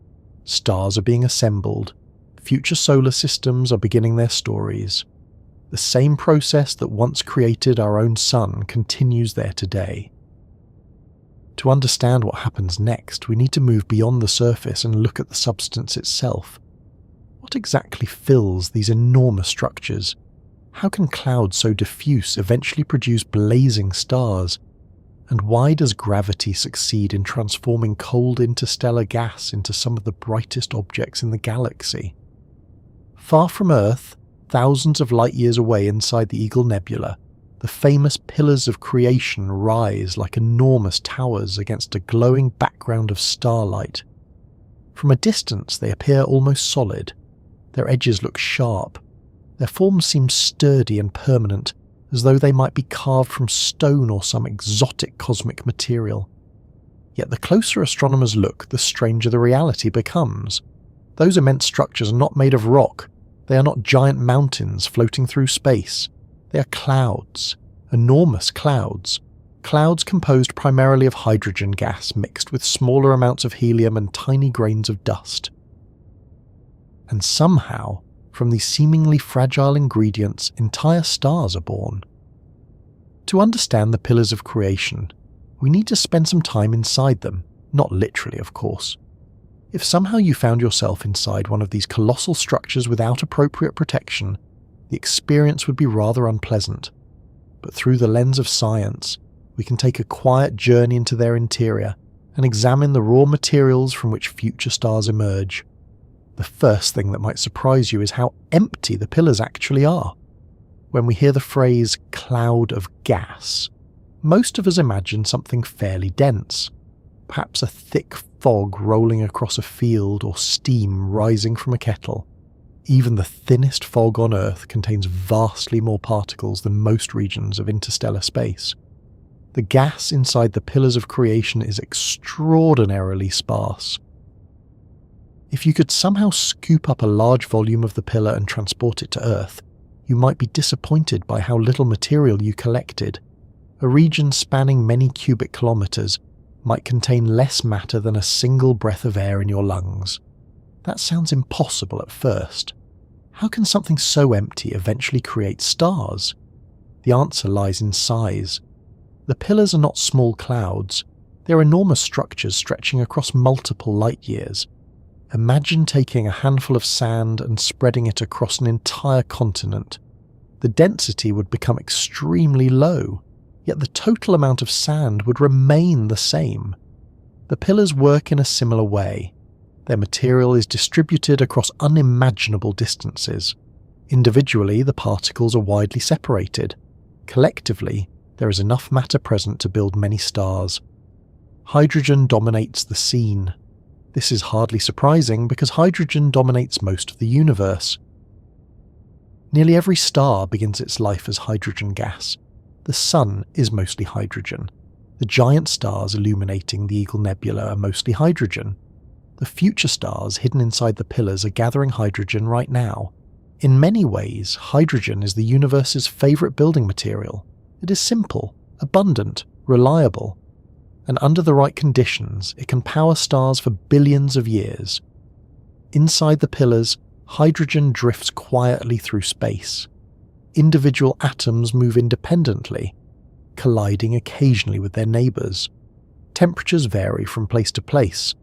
Stars are being assembled. Future solar systems are beginning their stories. The same process that once created our own sun continues there today. To understand what happens next, we need to move beyond the surface and look at the substance itself. What exactly fills these enormous structures? How can clouds so diffuse eventually produce blazing stars? And why does gravity succeed in transforming cold interstellar gas into some of the brightest objects in the galaxy? Far from Earth, thousands of light years away inside the Eagle Nebula, the famous pillars of creation rise like enormous towers against a glowing background of starlight. From a distance they appear almost solid. Their edges look sharp. Their forms seem sturdy and permanent, as though they might be carved from stone or some exotic cosmic material. Yet the closer astronomers look, the stranger the reality becomes. Those immense structures are not made of rock. They are not giant mountains floating through space. They are clouds, enormous clouds. Clouds composed primarily of hydrogen gas mixed with smaller amounts of helium and tiny grains of dust. And somehow, from these seemingly fragile ingredients, entire stars are born. To understand the pillars of creation, we need to spend some time inside them, not literally, of course. If somehow you found yourself inside one of these colossal structures without appropriate protection, the experience would be rather unpleasant. But through the lens of science, we can take a quiet journey into their interior and examine the raw materials from which future stars emerge. The first thing that might surprise you is how empty the pillars actually are. When we hear the phrase cloud of gas, most of us imagine something fairly dense, perhaps a thick fog rolling across a field or steam rising from a kettle. Even the thinnest fog on Earth contains vastly more particles than most regions of interstellar space. The gas inside the pillars of creation is extraordinarily sparse. If you could somehow scoop up a large volume of the pillar and transport it to Earth, you might be disappointed by how little material you collected. A region spanning many cubic kilometers might contain less matter than a single breath of air in your lungs. That sounds impossible at first. How can something so empty eventually create stars? The answer lies in size. The pillars are not small clouds. They're enormous structures stretching across multiple light years. Imagine taking a handful of sand and spreading it across an entire continent. The density would become extremely low, yet the total amount of sand would remain the same. The pillars work in a similar way. Their material is distributed across unimaginable distances. Individually, the particles are widely separated. Collectively, there is enough matter present to build many stars. Hydrogen dominates the scene. This is hardly surprising because hydrogen dominates most of the universe. Nearly every star begins its life as hydrogen gas. The Sun is mostly hydrogen. The giant stars illuminating the Eagle Nebula are mostly hydrogen. The future stars hidden inside the pillars are gathering hydrogen right now. In many ways, hydrogen is the universe's favourite building material. It is simple, abundant, reliable, and under the right conditions, it can power stars for billions of years. Inside the pillars, hydrogen drifts quietly through space. Individual atoms move independently, colliding occasionally with their neighbours. Temperatures vary from place to place,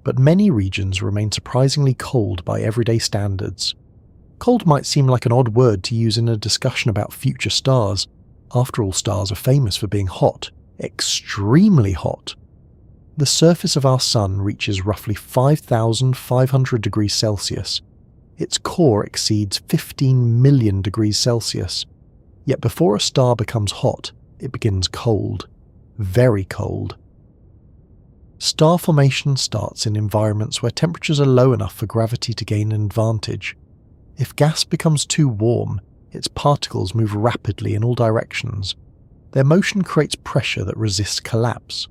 but many regions remain surprisingly cold by everyday standards. Cold might seem like an odd word to use in a discussion about future stars. After all, stars are famous for being hot, extremely hot. The surface of our Sun reaches roughly 5,500 degrees Celsius. Its core exceeds 15 million degrees Celsius. Yet before a star becomes hot, it begins cold. Very cold. Star formation starts in environments where temperatures are low enough for gravity to gain an advantage. If gas becomes too warm, its particles move rapidly in all directions. Their motion creates pressure that resists collapse.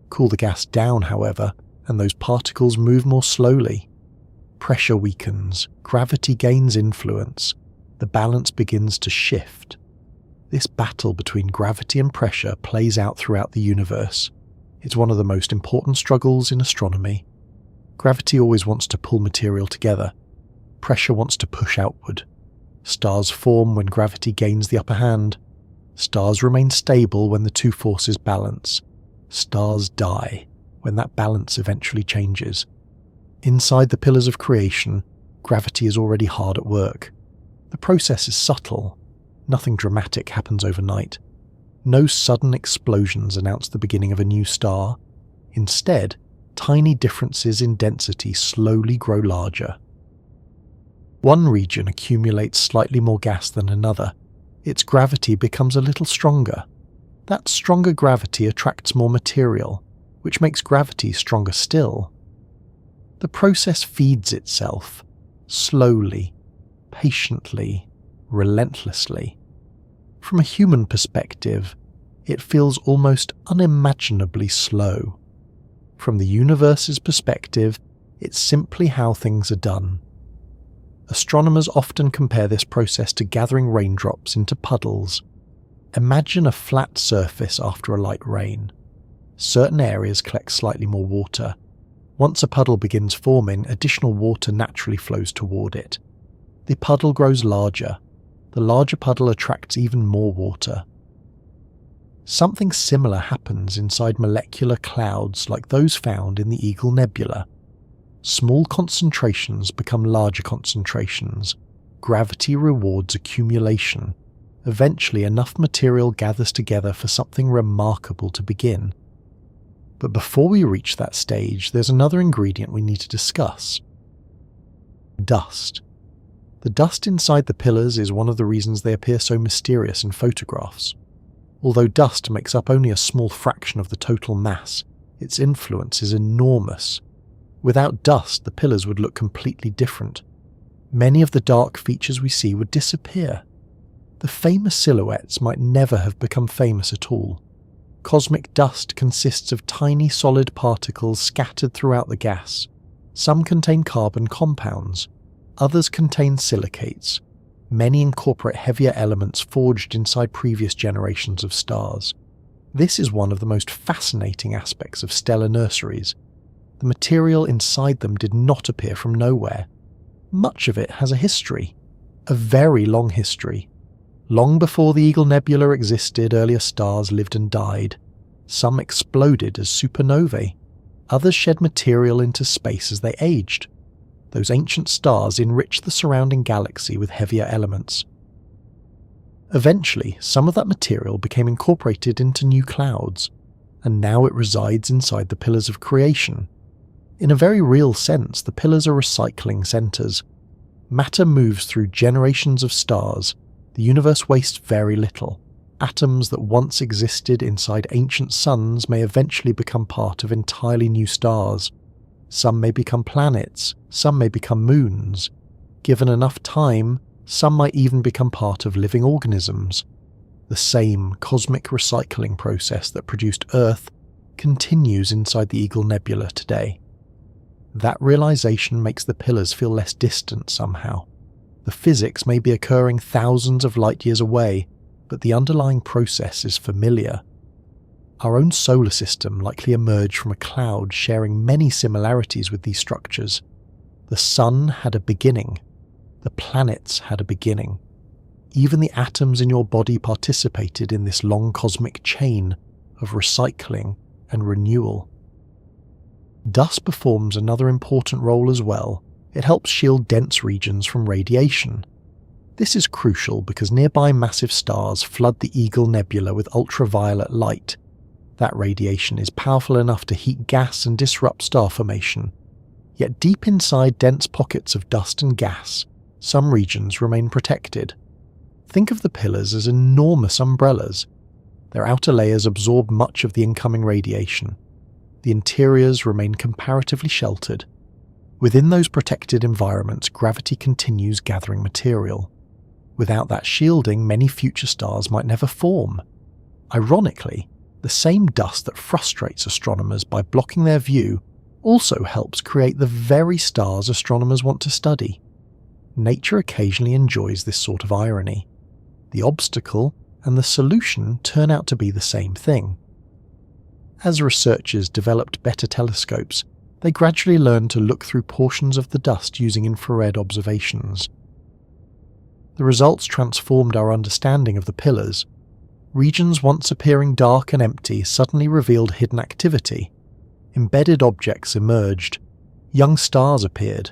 Cool the gas down, however, and those particles move more slowly. Pressure weakens, gravity gains influence, the balance begins to shift. This battle between gravity and pressure plays out throughout the universe. It's one of the most important struggles in astronomy. Gravity always wants to pull material together. Pressure wants to push outward. Stars form when gravity gains the upper hand. Stars remain stable when the two forces balance. Stars die when that balance eventually changes. Inside the pillars of creation, gravity is already hard at work. The process is subtle. Nothing dramatic happens overnight. No sudden explosions announce the beginning of a new star. Instead, tiny differences in density slowly grow larger. One region accumulates slightly more gas than another. Its gravity becomes a little stronger. That stronger gravity attracts more material, which makes gravity stronger still. The process feeds itself, slowly, patiently, relentlessly. From a human perspective, it feels almost unimaginably slow. From the universe's perspective, it's simply how things are done. Astronomers often compare this process to gathering raindrops into puddles. Imagine a flat surface after a light rain. Certain areas collect slightly more water. Once a puddle begins forming, additional water naturally flows toward it. The puddle grows larger. The larger puddle attracts even more water. Something similar happens inside molecular clouds like those found in the Eagle Nebula. Small concentrations become larger concentrations. Gravity rewards accumulation. Eventually, enough material gathers together for something remarkable to begin. But before we reach that stage, there's another ingredient we need to discuss. Dust. The dust inside the pillars is one of the reasons they appear so mysterious in photographs. Although dust makes up only a small fraction of the total mass, its influence is enormous. Without dust, the pillars would look completely different. Many of the dark features we see would disappear. The famous silhouettes might never have become famous at all. Cosmic dust consists of tiny solid particles scattered throughout the gas. Some contain carbon compounds. Others contain silicates. Many incorporate heavier elements forged inside previous generations of stars. This is one of the most fascinating aspects of stellar nurseries. The material inside them did not appear from nowhere. Much of it has a history. A very long history. Long before the Eagle Nebula existed, earlier stars lived and died. Some exploded as supernovae. Others shed material into space as they aged. Those ancient stars enriched the surrounding galaxy with heavier elements. Eventually, some of that material became incorporated into new clouds. and now it resides inside the pillars of creation. In a very real sense, the pillars are recycling centers. Matter moves through generations of stars. The universe wastes very little. Atoms that once existed inside ancient suns may eventually become part of entirely new stars. Some may become planets, some may become moons. Given enough time, some might even become part of living organisms. The same cosmic recycling process that produced Earth continues inside the Eagle Nebula today. That realization makes the pillars feel less distant somehow. The physics may be occurring thousands of light years away, but the underlying process is familiar. Our own solar system likely emerged from a cloud sharing many similarities with these structures. The sun had a beginning. The planets had a beginning. Even the atoms in your body participated in this long cosmic chain of recycling and renewal. Dust performs another important role as well. It helps shield dense regions from radiation. This is crucial because nearby massive stars flood the Eagle Nebula with ultraviolet light. That radiation is powerful enough to heat gas and disrupt star formation. Yet deep inside dense pockets of dust and gas, some regions remain protected. Think of the pillars as enormous umbrellas. Their outer layers absorb much of the incoming radiation. The interiors remain comparatively sheltered. Within those protected environments, gravity continues gathering material. Without that shielding, many future stars might never form. Ironically, the same dust that frustrates astronomers by blocking their view also helps create the very stars astronomers want to study. Nature occasionally enjoys this sort of irony. The obstacle and the solution turn out to be the same thing. As researchers developed better telescopes, they gradually learned to look through portions of the dust using infrared observations. The results transformed our understanding of the pillars. Regions once appearing dark and empty suddenly revealed hidden activity. Embedded objects emerged. Young stars appeared.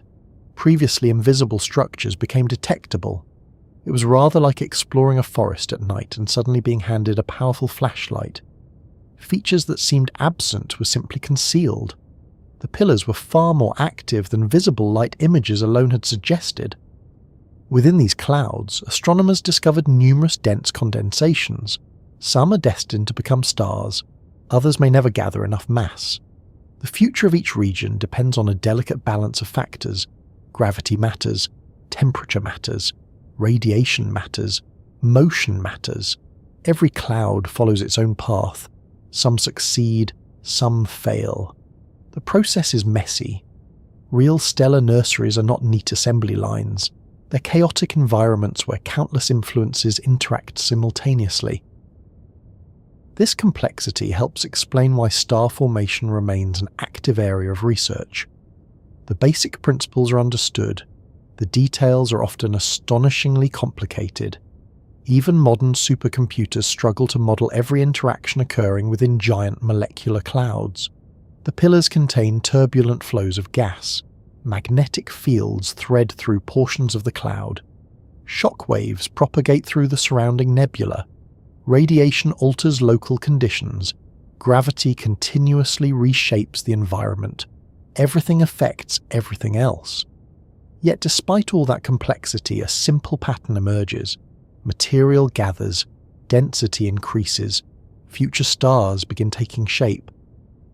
Previously invisible structures became detectable. It was rather like exploring a forest at night and suddenly being handed a powerful flashlight. Features that seemed absent were simply concealed. The pillars were far more active than visible light images alone had suggested. Within these clouds, astronomers discovered numerous dense condensations. Some are destined to become stars, others may never gather enough mass. The future of each region depends on a delicate balance of factors. Gravity matters, temperature matters, radiation matters, motion matters. Every cloud follows its own path. Some succeed, some fail. The process is messy. Real stellar nurseries are not neat assembly lines. They're chaotic environments where countless influences interact simultaneously. This complexity helps explain why star formation remains an active area of research. The basic principles are understood. The details are often astonishingly complicated. Even modern supercomputers struggle to model every interaction occurring within giant molecular clouds. The pillars contain turbulent flows of gas. Magnetic fields thread through portions of the cloud. Shock waves propagate through the surrounding nebula. Radiation alters local conditions. Gravity continuously reshapes the environment. Everything affects everything else. Yet despite all that complexity, a simple pattern emerges. Material gathers, density increases, future stars begin taking shape.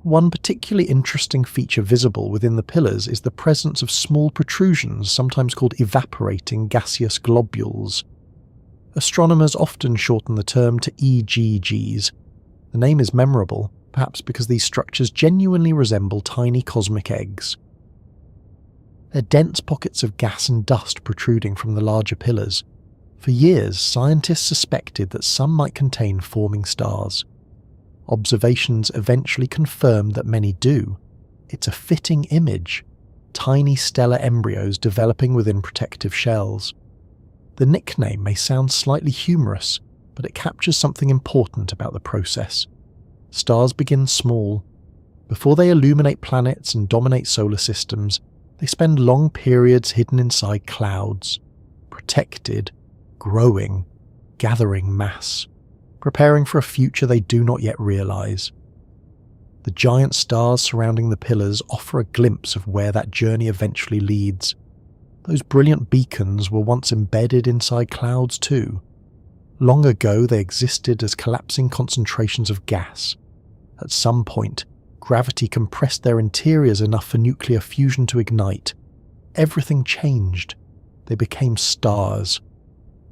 One particularly interesting feature visible within the pillars is the presence of small protrusions, sometimes called evaporating gaseous globules. Astronomers often shorten the term to EGGs. The name is memorable, perhaps because these structures genuinely resemble tiny cosmic eggs. They're dense pockets of gas and dust protruding from the larger pillars. For years, scientists suspected that some might contain forming stars. Observations eventually confirmed that many do. It's a fitting image, tiny stellar embryos developing within protective shells. The nickname may sound slightly humorous, but it captures something important about the process. Stars begin small. Before they illuminate planets and dominate solar systems, they spend long periods hidden inside clouds, protected, growing, gathering mass, preparing for a future they do not yet realize. The giant stars surrounding the pillars offer a glimpse of where that journey eventually leads. Those brilliant beacons were once embedded inside clouds too. Long ago they existed as collapsing concentrations of gas. At some point, gravity compressed their interiors enough for nuclear fusion to ignite. Everything changed. They became stars.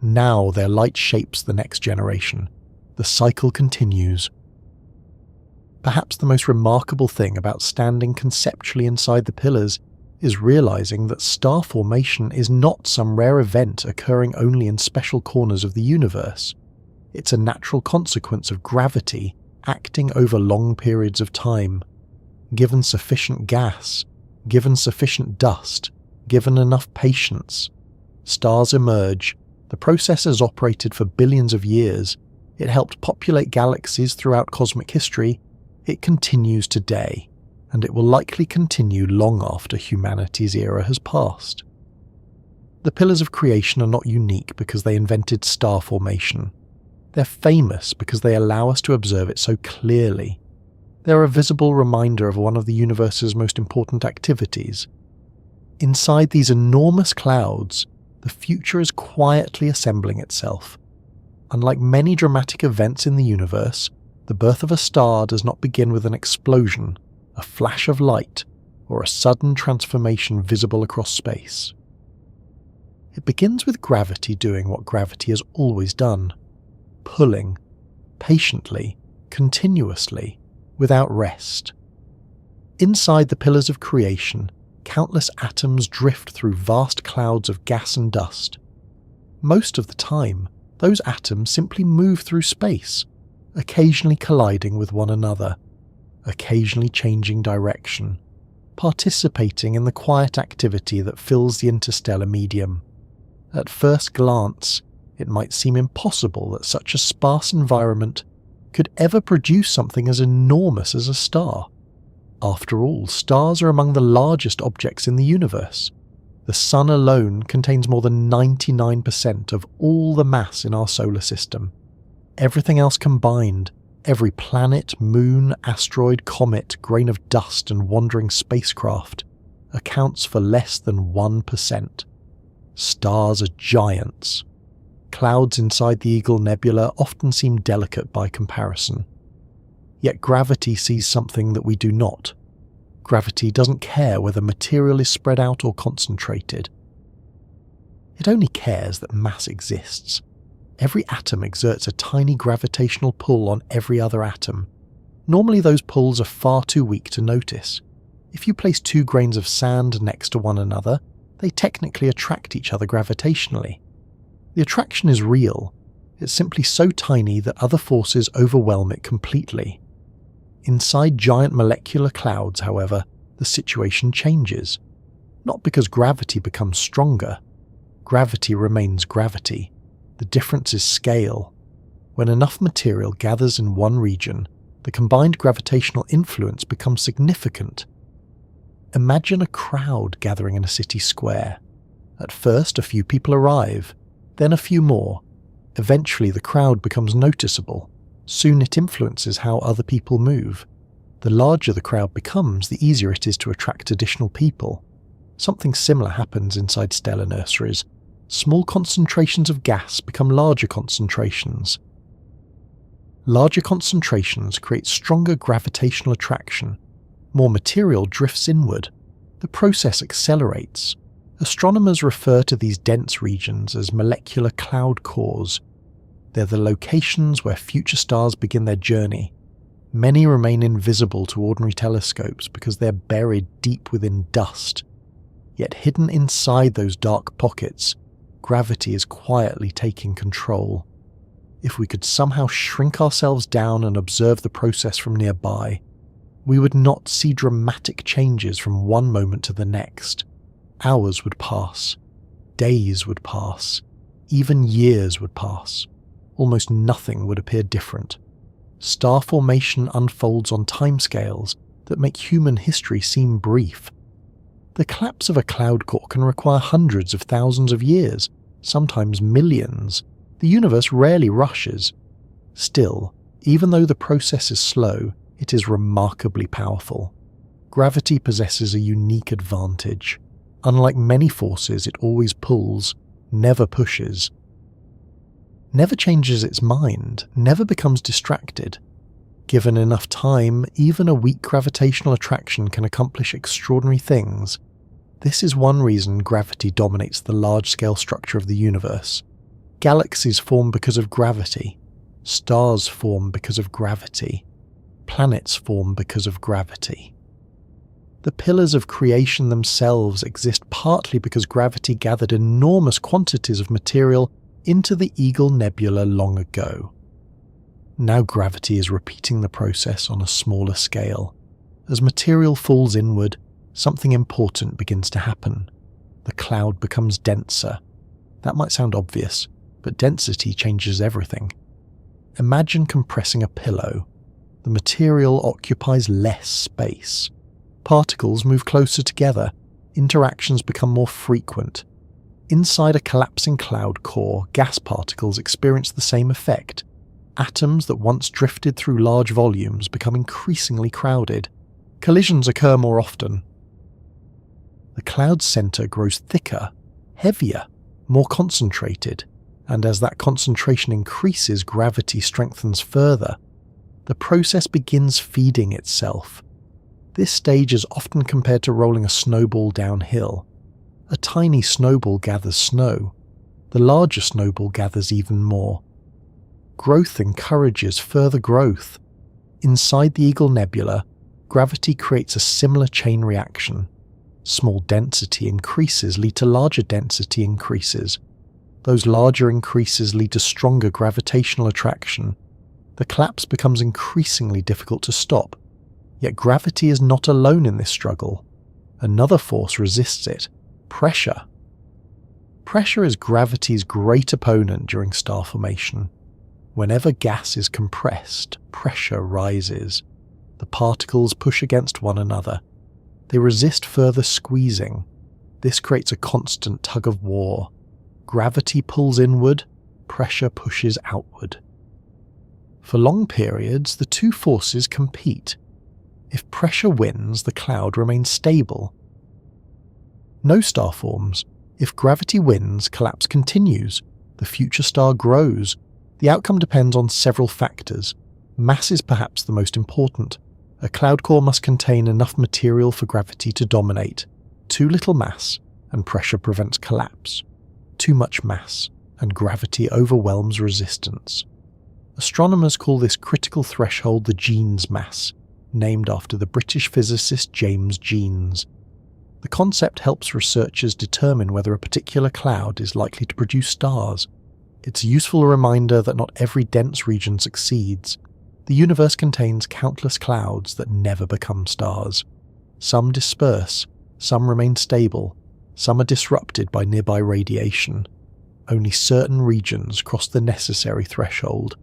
Now their light shapes the next generation. The cycle continues. Perhaps the most remarkable thing about standing conceptually inside the pillars is realizing that star formation is not some rare event occurring only in special corners of the universe. It's a natural consequence of gravity acting over long periods of time. Given sufficient gas, given sufficient dust, given enough patience, stars emerge. The process has operated for billions of years. It helped populate galaxies throughout cosmic history. It continues today, and it will likely continue long after humanity's era has passed. The pillars of creation are not unique because they invented star formation. They're famous because they allow us to observe it so clearly. They're a visible reminder of one of the universe's most important activities. Inside these enormous clouds, the future is quietly assembling itself. Unlike many dramatic events in the universe, the birth of a star does not begin with an explosion, a flash of light, or a sudden transformation visible across space. It begins with gravity doing what gravity has always done, pulling, patiently, continuously, without rest. Inside the pillars of creation, countless atoms drift through vast clouds of gas and dust. Most of the time, those atoms simply move through space, occasionally colliding with one another, occasionally changing direction, participating in the quiet activity that fills the interstellar medium. At first glance, it might seem impossible that such a sparse environment could ever produce something as enormous as a star. After all, stars are among the largest objects in the universe. The Sun alone contains more than 99% of all the mass in our solar system. Everything else combined, every planet, moon, asteroid, comet, grain of dust and wandering spacecraft, accounts for less than 1%. Stars are giants. Clouds inside the Eagle Nebula often seem delicate by comparison. Yet gravity sees something that we do not. Gravity doesn't care whether material is spread out or concentrated. It only cares that mass exists. Every atom exerts a tiny gravitational pull on every other atom. Normally those pulls are far too weak to notice. If you place 2 grains of sand next to one another, they technically attract each other gravitationally. The attraction is real. It's simply so tiny that other forces overwhelm it completely. Inside giant molecular clouds, however, the situation changes. Not because gravity becomes stronger. Gravity remains gravity. The difference is scale. When enough material gathers in one region, the combined gravitational influence becomes significant. Imagine a crowd gathering in a city square. At first, a few people arrive, then a few more. Eventually, the crowd becomes noticeable. Soon it influences how other people move. The larger the crowd becomes, the easier it is to attract additional people. Something similar happens inside stellar nurseries. Small concentrations of gas become larger concentrations. Larger concentrations create stronger gravitational attraction. More material drifts inward. The process accelerates. Astronomers refer to these dense regions as molecular cloud cores. They're the locations where future stars begin their journey. Many remain invisible to ordinary telescopes because they're buried deep within dust. Yet hidden inside those dark pockets, gravity is quietly taking control. If we could somehow shrink ourselves down and observe the process from nearby, we would not see dramatic changes from one moment to the next. Hours would pass, days would pass, even years would pass. Almost nothing would appear different. Star formation unfolds on timescales that make human history seem brief. The collapse of a cloud core can require hundreds of thousands of years, sometimes millions. The universe rarely rushes. Still, even though the process is slow, It is remarkably powerful. Gravity possesses a unique advantage. Unlike many forces, it always pulls, never pushes. Never changes its mind, never becomes distracted. Given enough time, even a weak gravitational attraction can accomplish extraordinary things. This is one reason gravity dominates the large-scale structure of the universe. Galaxies form because of gravity. Stars form because of gravity. Planets form because of gravity. The pillars of creation themselves exist partly because gravity gathered enormous quantities of material into the Eagle Nebula long ago. Now gravity is repeating the process on a smaller scale. As material falls inward, something important begins to happen. The cloud becomes denser. That might sound obvious, but density changes everything. Imagine compressing a pillow. The material occupies less space. Particles move closer together. Interactions become more frequent. Inside a collapsing cloud core, gas particles experience the same effect. Atoms that once drifted through large volumes become increasingly crowded. Collisions occur more often. The cloud's center grows thicker, heavier, more concentrated, and as that concentration increases, gravity strengthens further. The process begins feeding itself. This stage is often compared to rolling a snowball downhill. A tiny snowball gathers snow. The larger snowball gathers even more. Growth encourages further growth. Inside the Eagle Nebula, gravity creates a similar chain reaction. Small density increases lead to larger density increases. Those larger increases lead to stronger gravitational attraction. The collapse becomes increasingly difficult to stop. Yet gravity is not alone in this struggle. Another force resists it: pressure. Pressure is gravity's great opponent during star formation. Whenever gas is compressed, pressure rises. The particles push against one another. They resist further squeezing. This creates a constant tug of war. Gravity pulls inward, pressure pushes outward. For long periods, the two forces compete. If pressure wins, the cloud remains stable. No star forms. If gravity wins, collapse continues. The future star grows. The outcome depends on several factors. Mass is perhaps the most important. A cloud core must contain enough material for gravity to dominate. Too little mass, and pressure prevents collapse. Too much mass, and gravity overwhelms resistance. Astronomers call this critical threshold the Jeans mass, named after the British physicist James Jeans. The concept helps researchers determine whether a particular cloud is likely to produce stars. It's a useful reminder that not every dense region succeeds. The universe contains countless clouds that never become stars. Some disperse, some remain stable, some are disrupted by nearby radiation. Only certain regions cross the necessary threshold.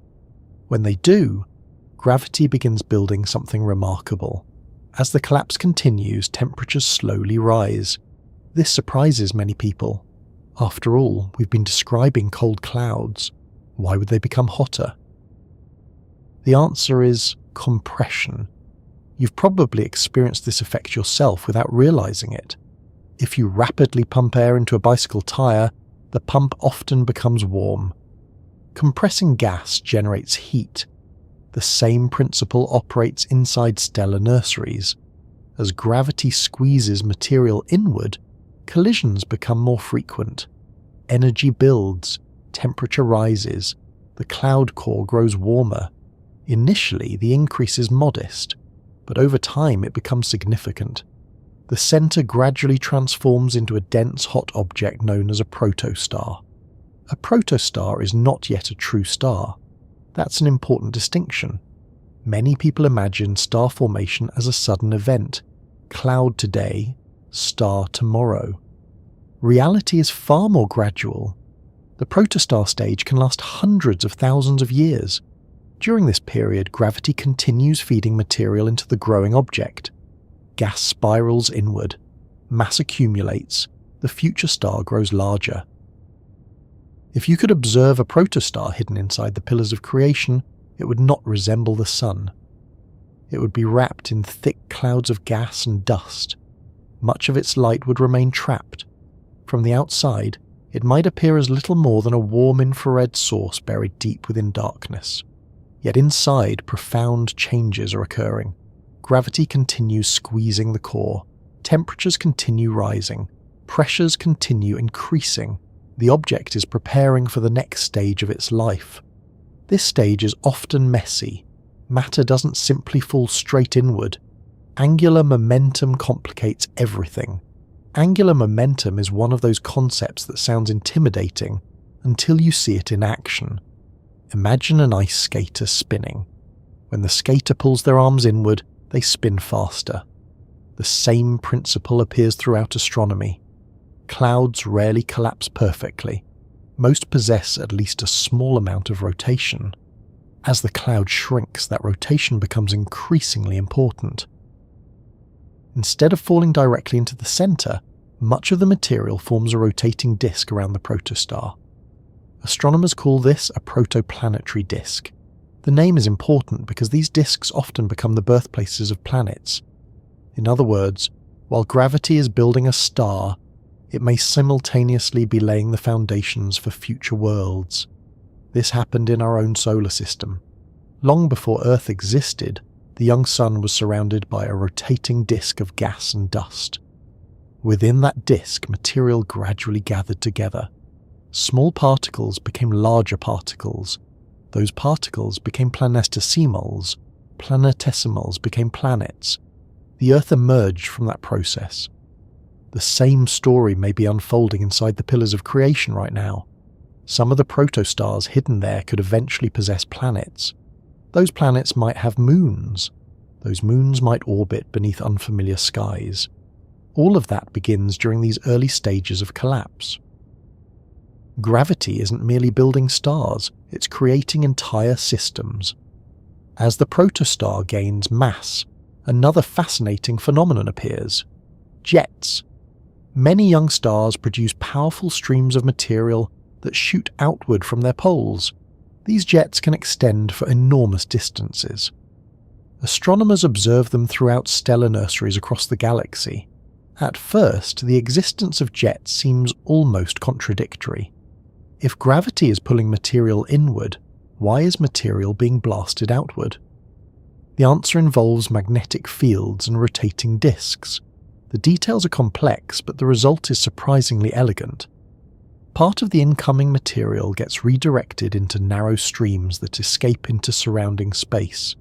When they do, gravity begins building something remarkable. As the collapse continues, temperatures slowly rise. This surprises many people. After all, we've been describing cold clouds. Why would they become hotter? The answer is compression. You've probably experienced this effect yourself without realizing it. If you rapidly pump air into a bicycle tire, the pump often becomes warm. Compressing gas generates heat. The same principle operates inside stellar nurseries. As gravity squeezes material inward, collisions become more frequent. Energy builds, temperature rises, the cloud core grows warmer. Initially, the increase is modest, but over time it becomes significant. The center gradually transforms into a dense hot object known as a protostar. A protostar is not yet a true star. That's an important distinction. Many people imagine star formation as a sudden event. Cloud today, star tomorrow. Reality is far more gradual. The protostar stage can last hundreds of thousands of years. During this period, gravity continues feeding material into the growing object. Gas spirals inward. Mass accumulates. The future star grows larger. If you could observe a protostar hidden inside the pillars of creation, it would not resemble the sun. It would be wrapped in thick clouds of gas and dust. Much of its light would remain trapped. From the outside, it might appear as little more than a warm infrared source buried deep within darkness. Yet inside, profound changes are occurring. Gravity continues squeezing the core. Temperatures continue rising. Pressures continue increasing. The object is preparing for the next stage of its life. This stage is often messy. Matter doesn't simply fall straight inward. Angular momentum complicates everything. Angular momentum is one of those concepts that sounds intimidating until you see it in action. Imagine an ice skater spinning. When the skater pulls their arms inward, they spin faster. The same principle appears throughout astronomy. Clouds rarely collapse perfectly. Most possess at least a small amount of rotation. As the cloud shrinks, that rotation becomes increasingly important. Instead of falling directly into the center, much of the material forms a rotating disk around the protostar. Astronomers call this a protoplanetary disk. The name is important because these disks often become the birthplaces of planets. In other words, while gravity is building a star, it may simultaneously be laying the foundations for future worlds. This happened in our own solar system. Long before Earth existed, the young sun was surrounded by a rotating disk of gas and dust. Within that disk, material gradually gathered together. Small particles became larger particles. Those particles became planetesimals. Planetesimals became planets. The Earth emerged from that process. The same story may be unfolding inside the pillars of creation right now. Some of the protostars hidden there could eventually possess planets. Those planets might have moons. Those moons might orbit beneath unfamiliar skies. All of that begins during these early stages of collapse. Gravity isn't merely building stars, it's creating entire systems. As the protostar gains mass, another fascinating phenomenon appears: jets. Many young stars produce powerful streams of material that shoot outward from their poles. These jets can extend for enormous distances. Astronomers observe them throughout stellar nurseries across the galaxy. At first, the existence of jets seems almost contradictory. If gravity is pulling material inward, why is material being blasted outward? The answer involves magnetic fields and rotating disks. The details are complex, but the result is surprisingly elegant. Part of the incoming material gets redirected into narrow streams that escape into surrounding space.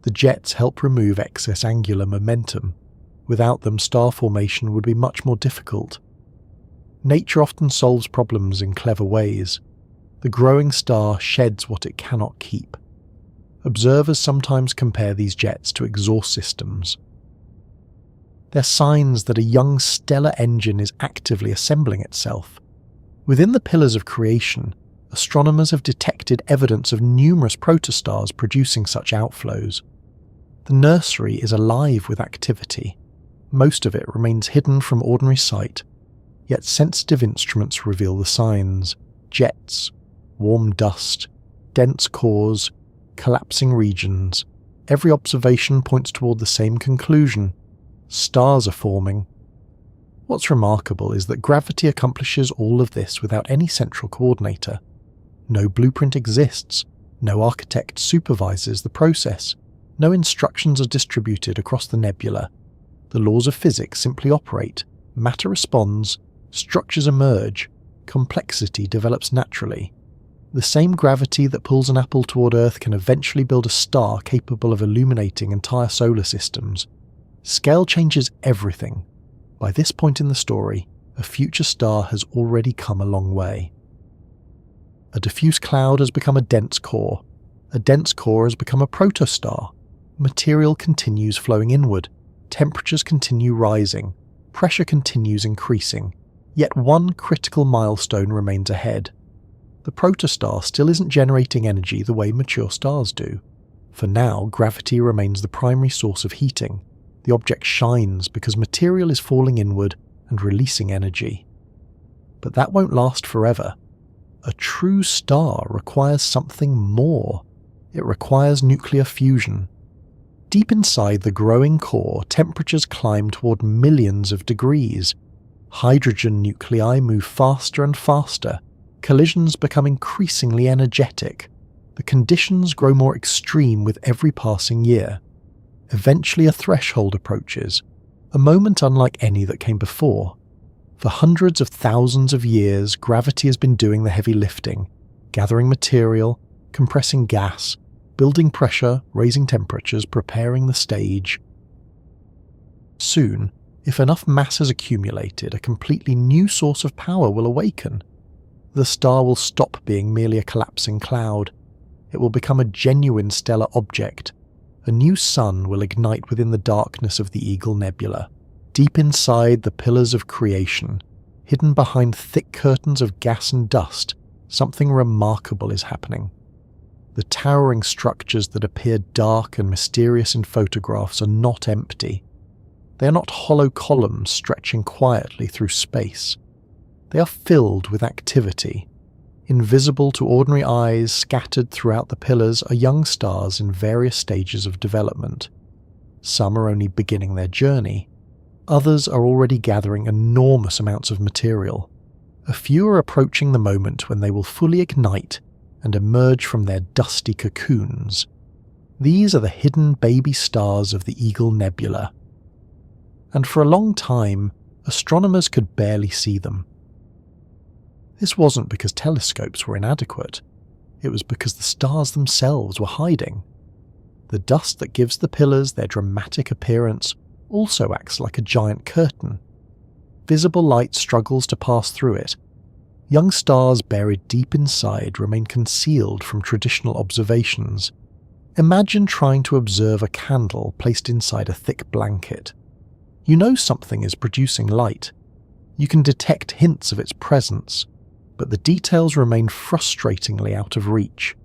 The jets help remove excess angular momentum. Without them, star formation would be much more difficult. Nature often solves problems in clever ways. The growing star sheds what it cannot keep. Observers sometimes compare these jets to exhaust systems. They're signs that a young stellar engine is actively assembling itself. Within the pillars of creation, astronomers have detected evidence of numerous protostars producing such outflows. The nursery is alive with activity. Most of it remains hidden from ordinary sight, yet sensitive instruments reveal the signs: jets, warm dust, dense cores, collapsing regions. Every observation points toward the same conclusion: stars are forming. What's remarkable is that gravity accomplishes all of this without any central coordinator. No blueprint exists, no architect supervises the process, no instructions are distributed across the nebula. The laws of physics simply operate, matter responds, structures emerge, complexity develops naturally. The same gravity that pulls an apple toward Earth can eventually build a star capable of illuminating entire solar systems. Scale changes everything. By this point in the story, a future star has already come a long way. A diffuse cloud has become a dense core. A dense core has become a protostar. Material continues flowing inward. Temperatures continue rising. Pressure continues increasing. Yet one critical milestone remains ahead. The protostar still isn't generating energy the way mature stars do. For now, gravity remains the primary source of heating. The object shines because material is falling inward and releasing energy. But that won't last forever. A true star requires something more. It requires nuclear fusion. Deep inside the growing core, temperatures climb toward millions of degrees. Hydrogen nuclei move faster and faster. Collisions become increasingly energetic. The conditions grow more extreme with every passing year. Eventually a threshold approaches, a moment unlike any that came before. For hundreds of thousands of years, gravity has been doing the heavy lifting, gathering material, compressing gas, building pressure, raising temperatures, preparing the stage. Soon, if enough mass has accumulated, a completely new source of power will awaken. The star will stop being merely a collapsing cloud. It will become a genuine stellar object. A new sun will ignite within the darkness of the Eagle Nebula. Deep inside the pillars of creation, hidden behind thick curtains of gas and dust, something remarkable is happening. The towering structures that appear dark and mysterious in photographs are not empty. They are not hollow columns stretching quietly through space. They are filled with activity. Invisible to ordinary eyes, scattered throughout the pillars, are young stars in various stages of development. Some are only beginning their journey. Others are already gathering enormous amounts of material. A few are approaching the moment when they will fully ignite and emerge from their dusty cocoons. These are the hidden baby stars of the Eagle Nebula. And for a long time, astronomers could barely see them. This wasn't because telescopes were inadequate. It was because the stars themselves were hiding. The dust that gives the pillars their dramatic appearance also acts like a giant curtain. Visible light struggles to pass through it. Young stars buried deep inside remain concealed from traditional observations. Imagine trying to observe a candle placed inside a thick blanket. You know something is producing light. You can detect hints of its presence, but the details remain frustratingly out of reach.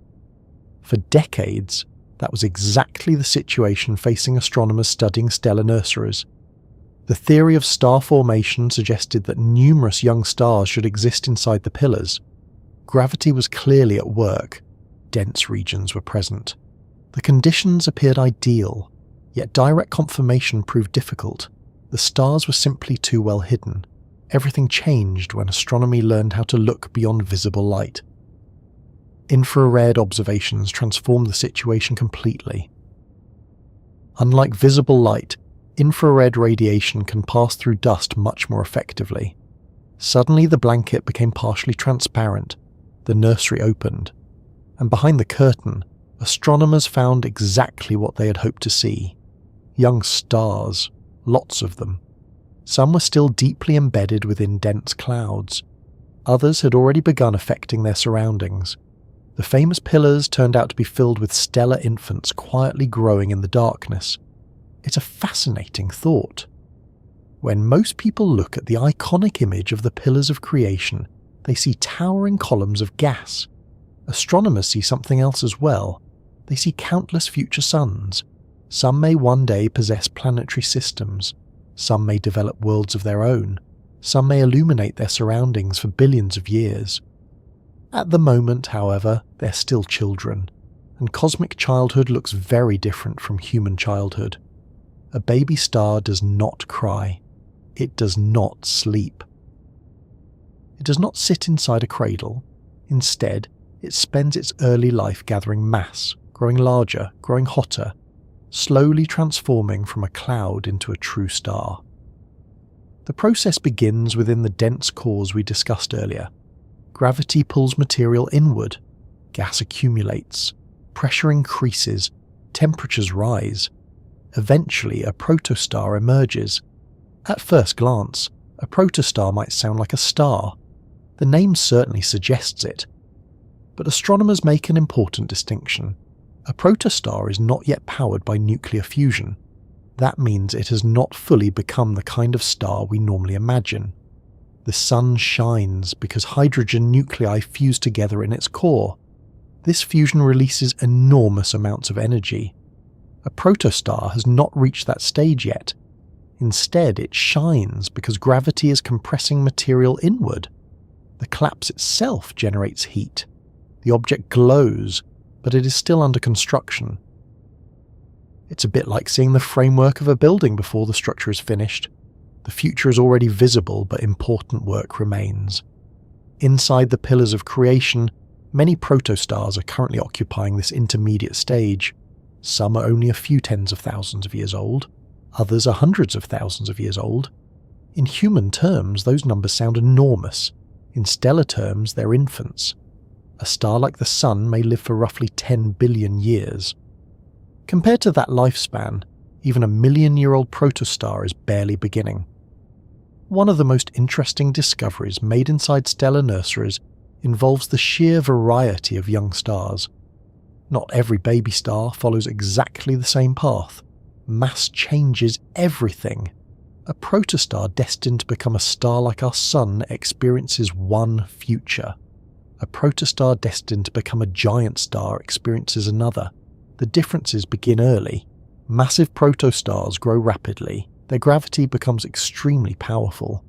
For decades, that was exactly the situation facing astronomers studying stellar nurseries. The theory of star formation suggested that numerous young stars should exist inside the pillars. Gravity was clearly at work. Dense regions were present. The conditions appeared ideal, yet direct confirmation proved difficult. The stars were simply too well hidden. Everything changed when astronomy learned how to look beyond visible light. Infrared observations transformed the situation completely. Unlike visible light, infrared radiation can pass through dust much more effectively. Suddenly the blanket became partially transparent, the nursery opened, and behind the curtain, astronomers found exactly what they had hoped to see. Young stars, lots of them. Some were still deeply embedded within dense clouds. Others had already begun affecting their surroundings. The famous pillars turned out to be filled with stellar infants quietly growing in the darkness. It's a fascinating thought. When most people look at the iconic image of the pillars of creation, they see towering columns of gas. Astronomers see something else as well. They see countless future suns. Some may one day possess planetary systems. Some may develop worlds of their own. Some may illuminate their surroundings for billions of years. At the moment, however, they're still children, and cosmic childhood looks very different from human childhood. A baby star does not cry. It does not sleep. It does not sit inside a cradle. Instead, it spends its early life gathering mass, growing larger, growing hotter, slowly transforming from a cloud into a true star. The process begins within the dense cores we discussed earlier. Gravity pulls material inward, gas accumulates, pressure increases, temperatures rise. Eventually, a protostar emerges. At first glance, a protostar might sound like a star. The name certainly suggests it. But astronomers make an important distinction. A protostar is not yet powered by nuclear fusion. That means it has not fully become the kind of star we normally imagine. The sun shines because hydrogen nuclei fuse together in its core. This fusion releases enormous amounts of energy. A protostar has not reached that stage yet. Instead, it shines because gravity is compressing material inward. The collapse itself generates heat. The object glows, but it is still under construction. It's a bit like seeing the framework of a building before the structure is finished. The future is already visible, but important work remains. Inside the pillars of creation, many protostars are currently occupying this intermediate stage. Some are only a few tens of thousands of years old, others are hundreds of thousands of years old. In human terms, those numbers sound enormous. In stellar terms, they're infants. A star like the Sun may live for roughly 10 billion years. Compared to that lifespan, even a million-year-old protostar is barely beginning. One of the most interesting discoveries made inside stellar nurseries involves the sheer variety of young stars. Not every baby star follows exactly the same path. Mass changes everything. A protostar destined to become a star like our Sun experiences one future. A protostar destined to become a giant star experiences another. The differences begin early. Massive protostars grow rapidly. Their gravity becomes extremely powerful.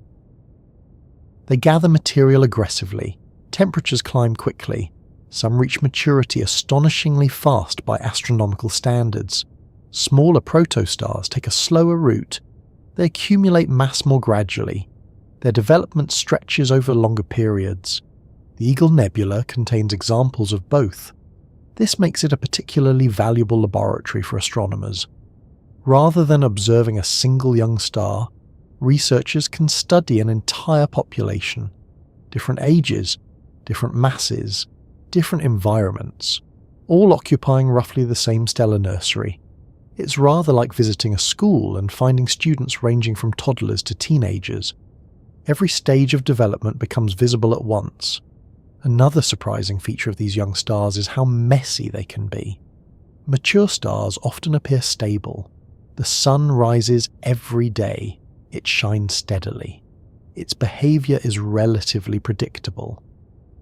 They gather material aggressively. Temperatures climb quickly. Some reach maturity astonishingly fast by astronomical standards. Smaller protostars take a slower route. They accumulate mass more gradually. Their development stretches over longer periods. The Eagle Nebula contains examples of both. This makes it a particularly valuable laboratory for astronomers. Rather than observing a single young star, researchers can study an entire population, different ages, different masses, different environments, all occupying roughly the same stellar nursery. It's rather like visiting a school and finding students ranging from toddlers to teenagers. Every stage of development becomes visible at once. Another surprising feature of these young stars is how messy they can be. Mature stars often appear stable. The sun rises every day. It shines steadily. Its behavior is relatively predictable.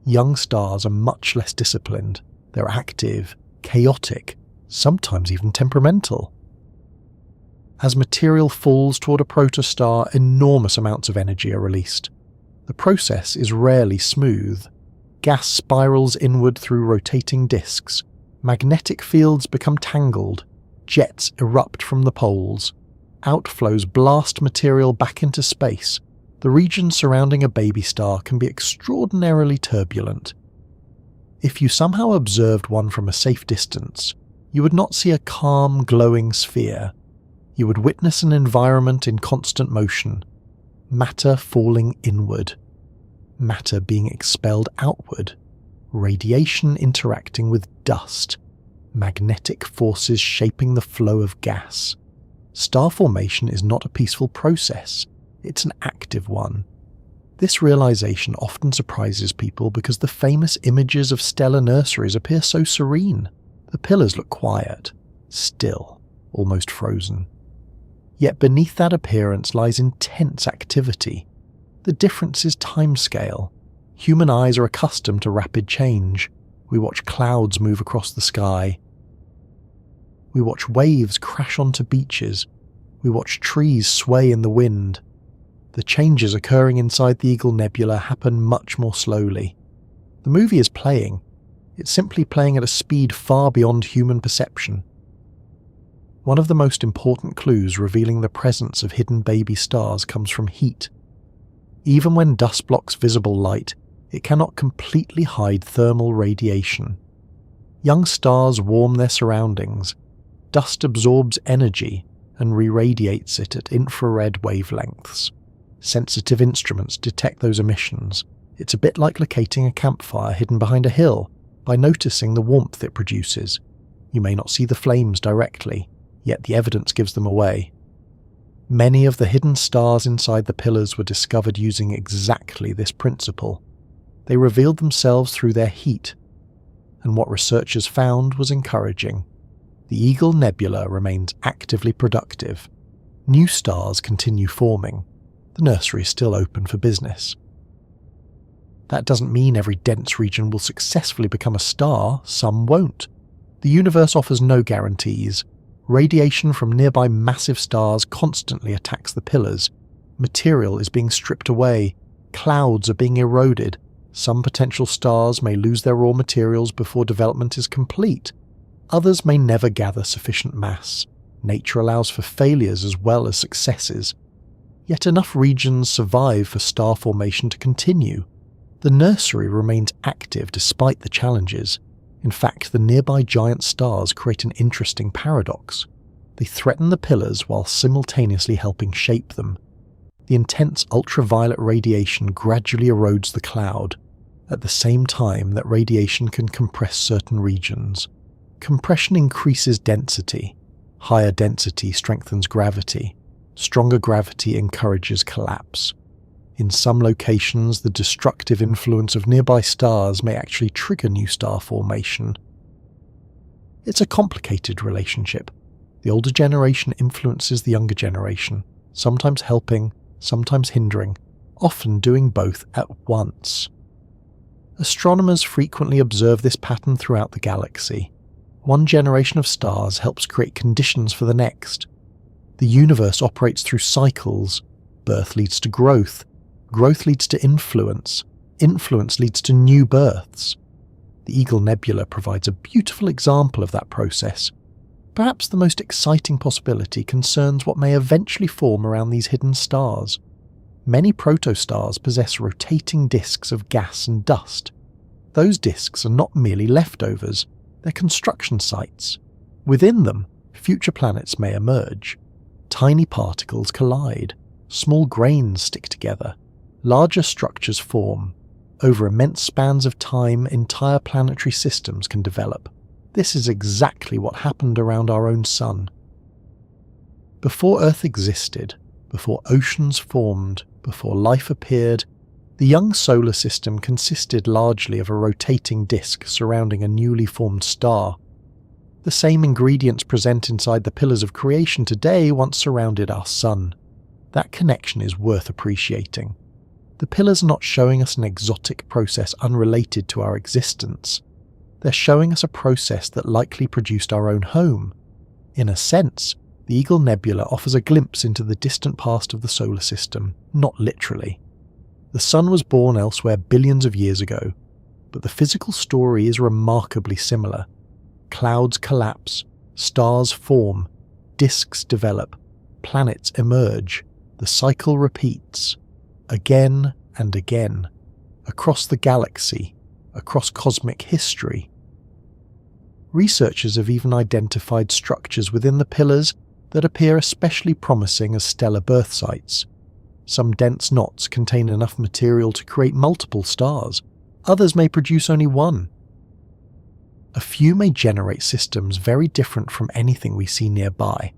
Young stars are much less disciplined. They're active, chaotic, sometimes even temperamental. As material falls toward a protostar, enormous amounts of energy are released. The process is rarely smooth. Gas spirals inward through rotating disks. Magnetic fields become tangled. Jets erupt from the poles. Outflows blast material back into space. The region surrounding a baby star can be extraordinarily turbulent. If you somehow observed one from a safe distance, you would not see a calm, glowing sphere. You would witness an environment in constant motion. Matter falling inward. Matter being expelled outward. Radiation interacting with dust. Magnetic forces shaping the flow of gas. Star formation is not a peaceful process. It's an active one. This realization often surprises people because the famous images of stellar nurseries appear so serene. The pillars look quiet, still, almost frozen. Yet beneath that appearance lies intense activity. The difference is timescale. Human eyes are accustomed to rapid change. We watch clouds move across the sky. We watch waves crash onto beaches. We watch trees sway in the wind. The changes occurring inside the Eagle Nebula happen much more slowly. The movie is playing. It's simply playing at a speed far beyond human perception. One of the most important clues revealing the presence of hidden baby stars comes from heat. Even when dust blocks visible light, it cannot completely hide thermal radiation. Young stars warm their surroundings. Dust absorbs energy and re-radiates it at infrared wavelengths. Sensitive instruments detect those emissions. It's a bit like locating a campfire hidden behind a hill by noticing the warmth it produces. You may not see the flames directly, yet the evidence gives them away. Many of the hidden stars inside the pillars were discovered using exactly this principle. They revealed themselves through their heat, and what researchers found was encouraging. The Eagle Nebula remains actively productive. New stars continue forming. The nursery is still open for business. That doesn't mean every dense region will successfully become a star, some won't. The universe offers no guarantees. Radiation from nearby massive stars constantly attacks the pillars. Material is being stripped away. Clouds are being eroded. Some potential stars may lose their raw materials before development is complete. Others may never gather sufficient mass. Nature allows for failures as well as successes. Yet enough regions survive for star formation to continue. The nursery remains active despite the challenges. In fact, the nearby giant stars create an interesting paradox. They threaten the pillars while simultaneously helping shape them. The intense ultraviolet radiation gradually erodes the cloud, at the same time that radiation can compress certain regions. Compression increases density. Higher density strengthens gravity. Stronger gravity encourages collapse. In some locations, the destructive influence of nearby stars may actually trigger new star formation. It's a complicated relationship. The older generation influences the younger generation, sometimes helping, sometimes hindering, often doing both at once. Astronomers frequently observe this pattern throughout the galaxy. One generation of stars helps create conditions for the next. The universe operates through cycles. Birth leads to growth. Growth leads to influence. Influence leads to new births. The Eagle Nebula provides a beautiful example of that process. Perhaps the most exciting possibility concerns what may eventually form around these hidden stars. Many protostars possess rotating disks of gas and dust. Those disks are not merely leftovers, they're construction sites. Within them, future planets may emerge. Tiny particles collide. Small grains stick together. Larger structures form. Over immense spans of time, entire planetary systems can develop. This is exactly what happened around our own sun. Before Earth existed, before oceans formed, before life appeared, the young solar system consisted largely of a rotating disk surrounding a newly formed star. The same ingredients present inside the pillars of creation today once surrounded our sun. That connection is worth appreciating. The pillars are not showing us an exotic process unrelated to our existence. They're showing us a process that likely produced our own home. In a sense, the Eagle Nebula offers a glimpse into the distant past of the solar system, not literally. The sun was born elsewhere billions of years ago, but the physical story is remarkably similar. Clouds collapse, stars form, disks develop, planets emerge. The cycle repeats, again and again, across the galaxy, across cosmic history. Researchers have even identified structures within the pillars that appear especially promising as stellar birth sites. Some dense knots contain enough material to create multiple stars. Others may produce only one. A few may generate systems very different from anything we see nearby.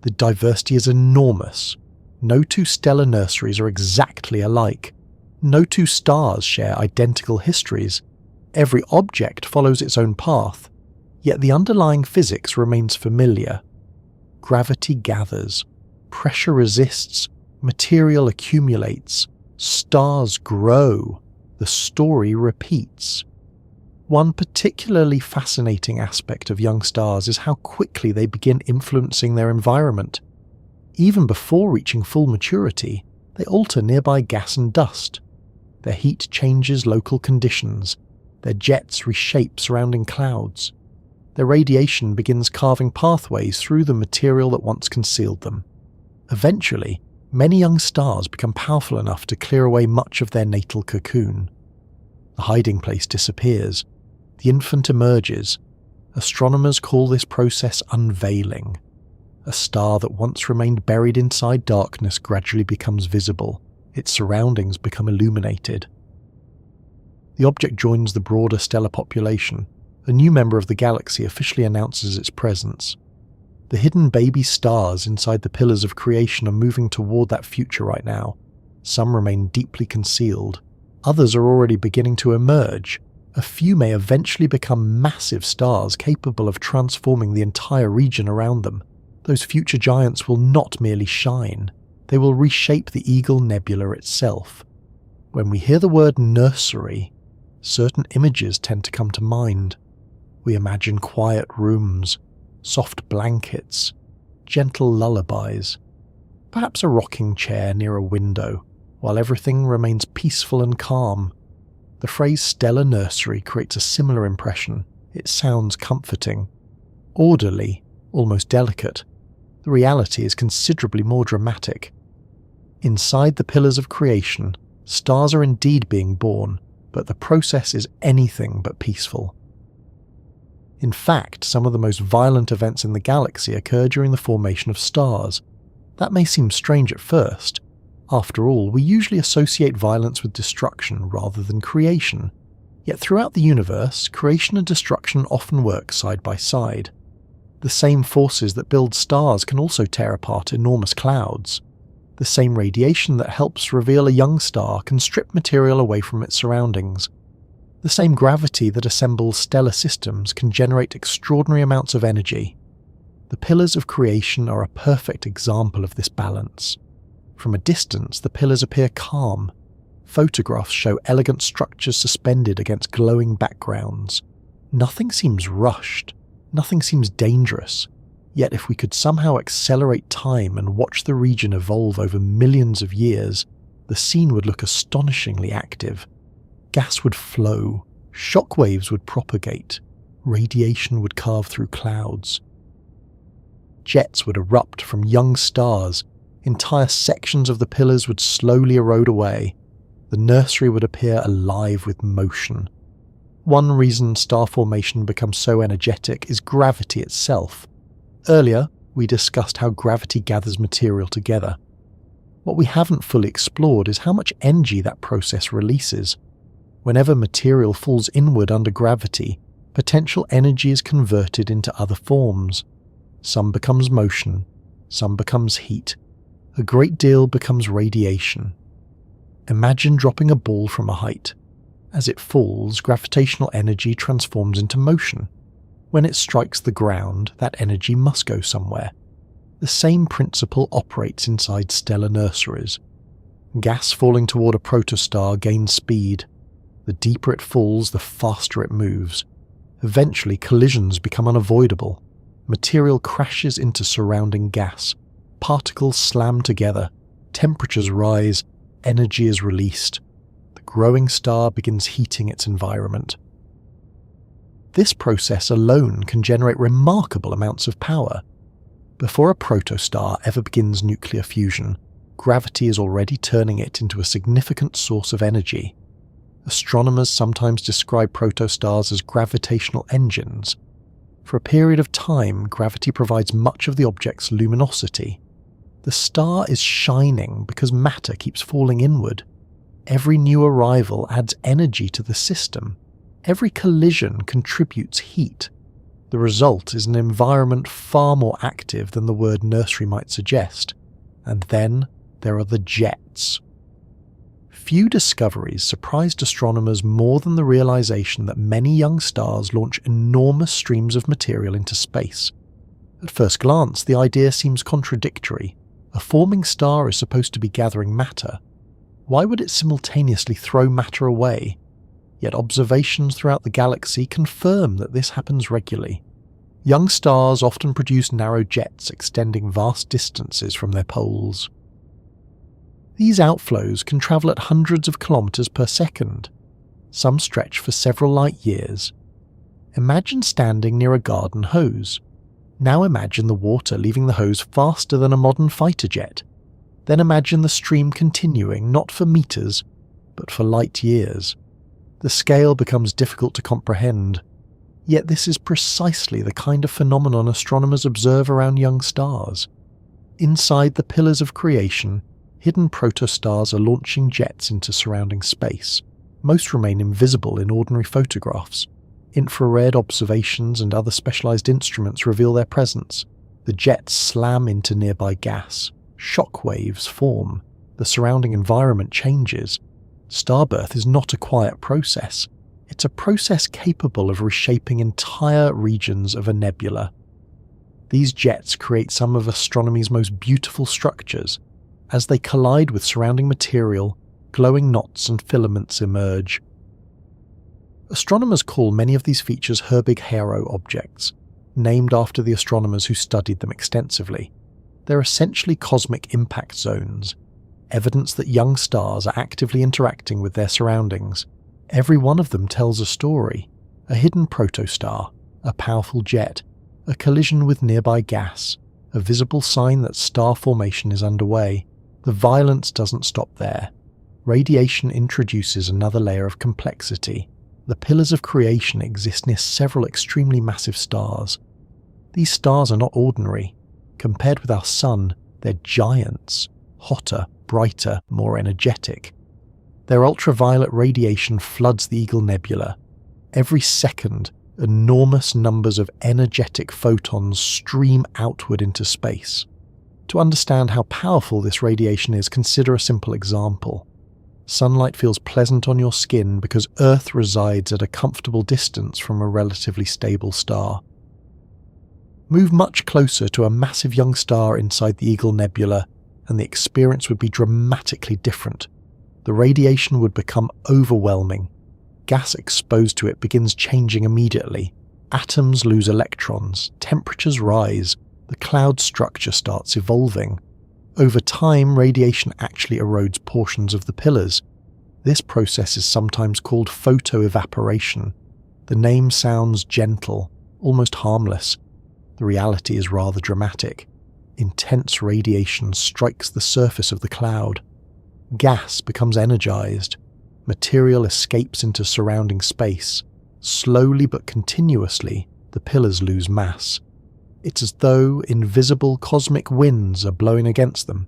The diversity is enormous. No two stellar nurseries are exactly alike. No two stars share identical histories. Every object follows its own path, yet the underlying physics remains familiar. Gravity gathers, pressure resists, material accumulates, stars grow, the story repeats. One particularly fascinating aspect of young stars is how quickly they begin influencing their environment. Even before reaching full maturity, they alter nearby gas and dust. Their heat changes local conditions. Their jets reshape surrounding clouds. Their radiation begins carving pathways through the material that once concealed them. Eventually, many young stars become powerful enough to clear away much of their natal cocoon. The hiding place disappears. The infant emerges. Astronomers call this process unveiling. A star that once remained buried inside darkness gradually becomes visible. Its surroundings become illuminated. The object joins the broader stellar population. A new member of the galaxy officially announces its presence. The hidden baby stars inside the pillars of creation are moving toward that future right now. Some remain deeply concealed. Others are already beginning to emerge. A few may eventually become massive stars capable of transforming the entire region around them. Those future giants will not merely shine, they will reshape the Eagle Nebula itself. When we hear the word nursery, certain images tend to come to mind. We imagine quiet rooms, soft blankets, gentle lullabies, perhaps a rocking chair near a window, while everything remains peaceful and calm. The phrase stellar nursery creates a similar impression. It sounds comforting, orderly, almost delicate. the reality is considerably more dramatic. Inside the pillars of creation, stars are indeed being born, but the process is anything but peaceful. In fact, some of the most violent events in the galaxy occur during the formation of stars. That may seem strange at first. After all, we usually associate violence with destruction rather than creation. Yet throughout the universe, creation and destruction often work side by side. The same forces that build stars can also tear apart enormous clouds. The same radiation that helps reveal a young star can strip material away from its surroundings. The same gravity that assembles stellar systems can generate extraordinary amounts of energy. The pillars of creation are a perfect example of this balance. From a distance, the pillars appear calm. Photographs show elegant structures suspended against glowing backgrounds. Nothing seems rushed. Nothing seems dangerous. Yet if we could somehow accelerate time and watch the region evolve over millions of years, the scene would look astonishingly active. Gas would flow, shock waves would propagate, radiation would carve through clouds. Jets would erupt from young stars, entire sections of the pillars would slowly erode away, the nursery would appear alive with motion. One reason star formation becomes so energetic is gravity itself. Earlier, we discussed how gravity gathers material together. What we haven't fully explored is how much energy that process releases. Whenever material falls inward under gravity, potential energy is converted into other forms. Some becomes motion, some becomes heat. A great deal becomes radiation. Imagine dropping a ball from a height. As it falls, gravitational energy transforms into motion. When it strikes the ground, that energy must go somewhere. The same principle operates inside stellar nurseries. Gas falling toward a protostar gains speed. The deeper it falls, the faster it moves. Eventually, collisions become unavoidable. Material crashes into surrounding gas. Particles slam together. Temperatures rise. Energy is released. The growing star begins heating its environment. This process alone can generate remarkable amounts of power. Before a protostar ever begins nuclear fusion, gravity is already turning it into a significant source of energy. Astronomers sometimes describe protostars as gravitational engines. For a period of time, gravity provides much of the object's luminosity. The star is shining because matter keeps falling inward. Every new arrival adds energy to the system. Every collision contributes heat. The result is an environment far more active than the word nursery might suggest. And then there are the jets. Few discoveries surprised astronomers more than the realization that many young stars launch enormous streams of material into space. At first glance, the idea seems contradictory. A forming star is supposed to be gathering matter. Why would it simultaneously throw matter away? Yet observations throughout the galaxy confirm that this happens regularly. Young stars often produce narrow jets extending vast distances from their poles. These outflows can travel at hundreds of kilometers per second. Some stretch for several light years. Imagine standing near a garden hose. Now imagine the water leaving the hose faster than a modern fighter jet. Then imagine the stream continuing not for meters, but for light years. The scale becomes difficult to comprehend. Yet this is precisely the kind of phenomenon astronomers observe around young stars. Inside the pillars of creation, hidden protostars are launching jets into surrounding space. Most remain invisible in ordinary photographs. Infrared observations and other specialized instruments reveal their presence. The jets slam into nearby gas. Shock waves form. The surrounding environment changes. Starbirth is not a quiet process. It's a process capable of reshaping entire regions of a nebula. These jets create some of astronomy's most beautiful structures. As they collide with surrounding material, glowing knots and filaments emerge. Astronomers call many of these features Herbig-Haro objects, named after the astronomers who studied them extensively. They're essentially cosmic impact zones, evidence that young stars are actively interacting with their surroundings. Every one of them tells a story: a hidden protostar, a powerful jet, a collision with nearby gas, a visible sign that star formation is underway. The violence doesn't stop there. Radiation introduces another layer of complexity. The pillars of creation exist near several extremely massive stars. These stars are not ordinary. Compared with our Sun, they're giants, hotter, brighter, more energetic. Their ultraviolet radiation floods the Eagle Nebula. Every second, enormous numbers of energetic photons stream outward into space. To understand how powerful this radiation is, consider a simple example. Sunlight feels pleasant on your skin because Earth resides at a comfortable distance from a relatively stable star. Move much closer to a massive young star inside the Eagle Nebula, and the experience would be dramatically different. The radiation would become overwhelming. Gas exposed to it begins changing immediately. Atoms lose electrons, temperatures rise, the cloud structure starts evolving. Over time, radiation actually erodes portions of the pillars. This process is sometimes called photoevaporation. The name sounds gentle, almost harmless. The reality is rather dramatic. Intense radiation strikes the surface of the cloud. Gas becomes energized. Material escapes into surrounding space. Slowly but continuously, the pillars lose mass. It's as though invisible cosmic winds are blowing against them.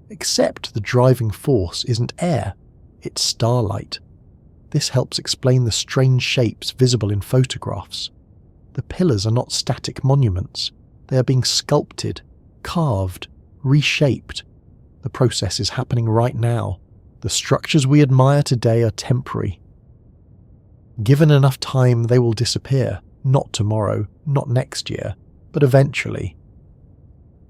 Except the driving force isn't air, it's starlight. This helps explain the strange shapes visible in photographs. The pillars are not static monuments. They are being sculpted, carved, reshaped. The process is happening right now. The structures we admire today are temporary. Given enough time, they will disappear. Not tomorrow, not next year, but eventually.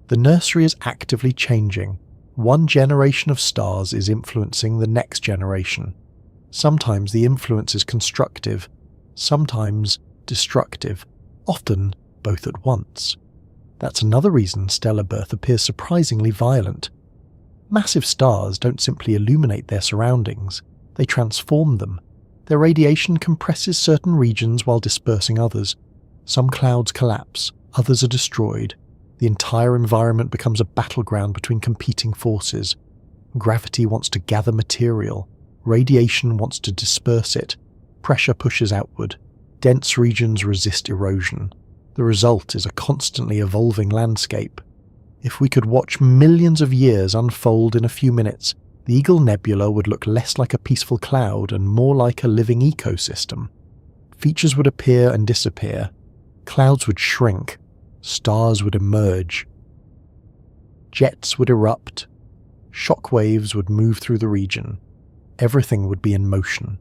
The nursery is actively changing. One generation of stars is influencing the next generation. Sometimes the influence is constructive, sometimes destructive, often both at once. That's another reason stellar birth appears surprisingly violent. Massive stars don't simply illuminate their surroundings, they transform them. Their radiation compresses certain regions while dispersing others. Some clouds collapse, others are destroyed. The entire environment becomes a battleground between competing forces. Gravity wants to gather material. Radiation wants to disperse it. Pressure pushes outward. Dense regions resist erosion. The result is a constantly evolving landscape. If we could watch millions of years unfold in a few minutes, the Eagle Nebula would look less like a peaceful cloud and more like a living ecosystem. Features would appear and disappear. Clouds would shrink. Stars would emerge. Jets would erupt. Shock waves would move through the region. Everything would be in motion.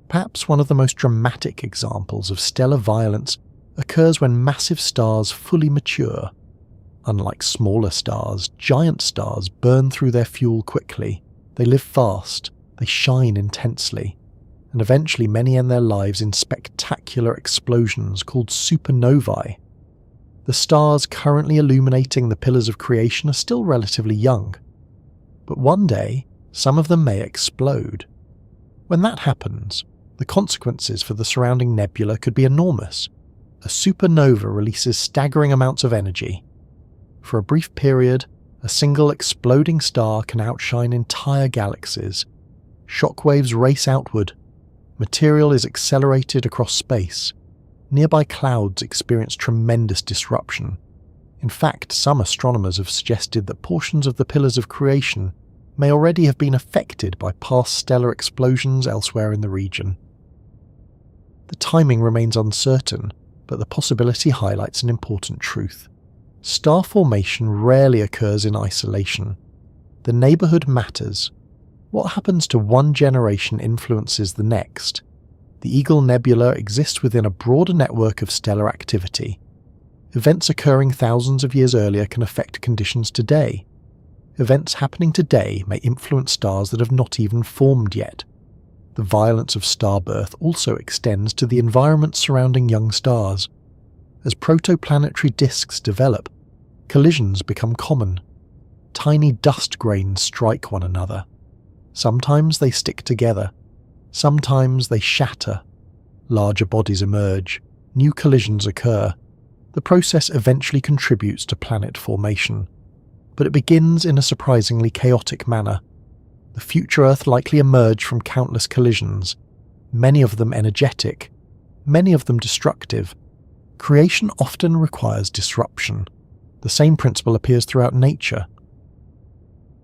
Perhaps one of the most dramatic examples of stellar violence occurs when massive stars fully mature. Unlike smaller stars, giant stars burn through their fuel quickly. They live fast, they shine intensely, and eventually many end their lives in spectacular explosions called supernovae. The stars currently illuminating the pillars of creation are still relatively young, but one day some of them may explode. When that happens, the consequences for the surrounding nebula could be enormous. A supernova releases staggering amounts of energy. For a brief period, a single exploding star can outshine entire galaxies. Shockwaves race outward. Material is accelerated across space. Nearby clouds experience tremendous disruption. In fact, some astronomers have suggested that portions of the pillars of creation may already have been affected by past stellar explosions elsewhere in the region. The timing remains uncertain, but the possibility highlights an important truth. Star formation rarely occurs in isolation. The neighborhood matters. What happens to one generation influences the next. The Eagle Nebula exists within a broader network of stellar activity. Events occurring thousands of years earlier can affect conditions today. Events happening today may influence stars that have not even formed yet. The violence of starbirth also extends to the environment surrounding young stars. As protoplanetary disks develop, collisions become common. Tiny dust grains strike one another. Sometimes they stick together. Sometimes they shatter. Larger bodies emerge. New collisions occur. The process eventually contributes to planet formation, but it begins in a surprisingly chaotic manner. The future Earth likely emerged from countless collisions, many of them energetic, many of them destructive. Creation often requires disruption. The same principle appears throughout nature.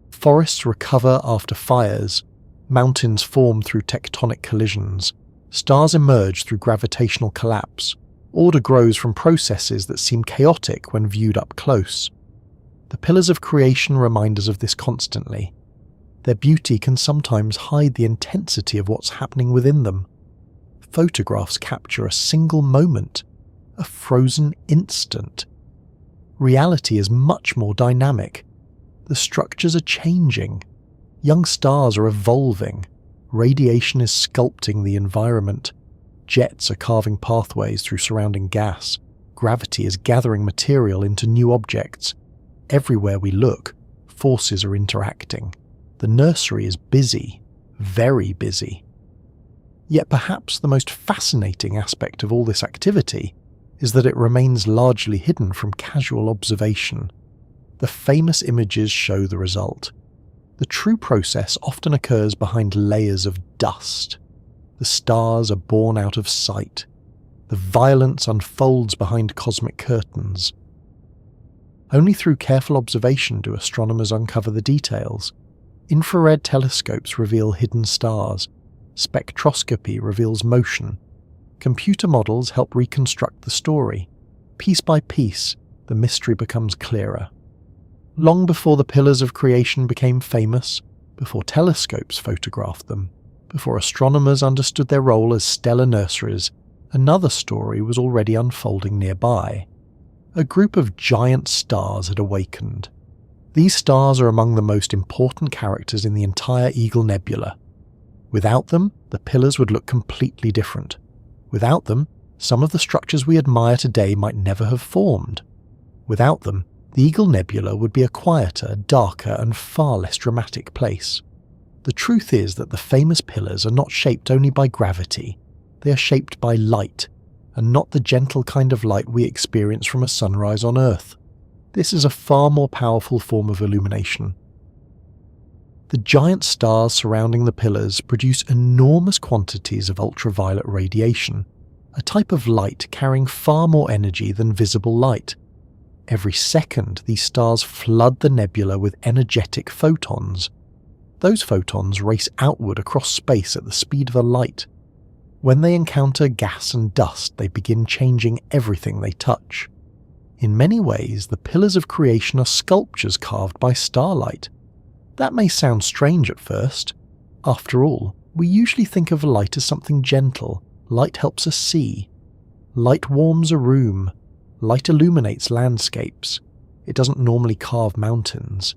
Forests recover after fires, mountains form through tectonic collisions, stars emerge through gravitational collapse. Order grows from processes that seem chaotic when viewed up close. The pillars of creation remind us of this constantly. Their beauty can sometimes hide the intensity of what's happening within them. Photographs capture a single moment, a frozen instant. Reality is much more dynamic. The structures are changing. Young stars are evolving. Radiation is sculpting the environment. Jets are carving pathways through surrounding gas. Gravity is gathering material into new objects. Everywhere we look, forces are interacting. The nursery is busy, very busy. Yet perhaps the most fascinating aspect of all this activity is that it remains largely hidden from casual observation. The famous images show the result. The true process often occurs behind layers of dust. The stars are born out of sight. The violence unfolds behind cosmic curtains. Only through careful observation do astronomers uncover the details. Infrared telescopes reveal hidden stars. Spectroscopy reveals motion. Computer models help reconstruct the story. Piece by piece, the mystery becomes clearer. Long before the pillars of creation became famous, before telescopes photographed them, before astronomers understood their role as stellar nurseries, another story was already unfolding nearby. A group of giant stars had awakened. These stars are among the most important characters in the entire Eagle Nebula. Without them, the pillars would look completely different. Without them, some of the structures we admire today might never have formed. Without them, the Eagle Nebula would be a quieter, darker, and far less dramatic place. The truth is that the famous pillars are not shaped only by gravity. They are shaped by light, and not the gentle kind of light we experience from a sunrise on Earth. This is a far more powerful form of illumination. The giant stars surrounding the pillars produce enormous quantities of ultraviolet radiation, a type of light carrying far more energy than visible light. Every second, these stars flood the nebula with energetic photons. Those photons race outward across space at the speed of a light. When they encounter gas and dust, they begin changing everything they touch. In many ways, the pillars of creation are sculptures carved by starlight. That may sound strange at first. After all, we usually think of light as something gentle. Light helps us see. Light warms a room. Light illuminates landscapes. It doesn't normally carve mountains.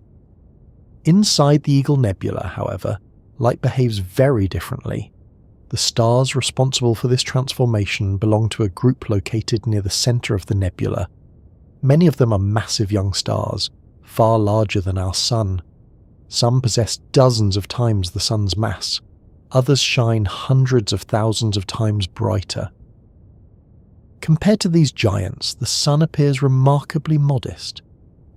Inside the Eagle Nebula, however, light behaves very differently. The stars responsible for this transformation belong to a group located near the center of the nebula. Many of them are massive young stars, far larger than our Sun. Some possess dozens of times the Sun's mass. Others shine hundreds of thousands of times brighter. Compared to these giants, the Sun appears remarkably modest.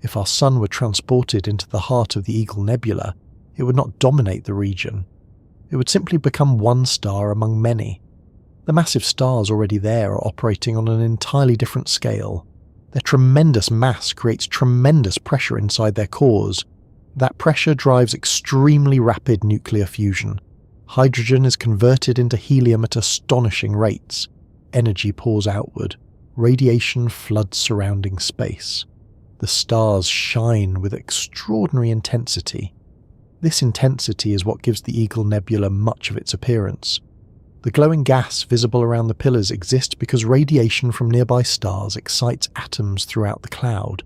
If our Sun were transported into the heart of the Eagle Nebula, it would not dominate the region. It would simply become one star among many. The massive stars already there are operating on an entirely different scale. Their tremendous mass creates tremendous pressure inside their cores. That pressure drives extremely rapid nuclear fusion. Hydrogen is converted into helium at astonishing rates. Energy pours outward. Radiation floods surrounding space. The stars shine with extraordinary intensity. This intensity is what gives the Eagle Nebula much of its appearance. The glowing gas visible around the pillars exists because radiation from nearby stars excites atoms throughout the cloud.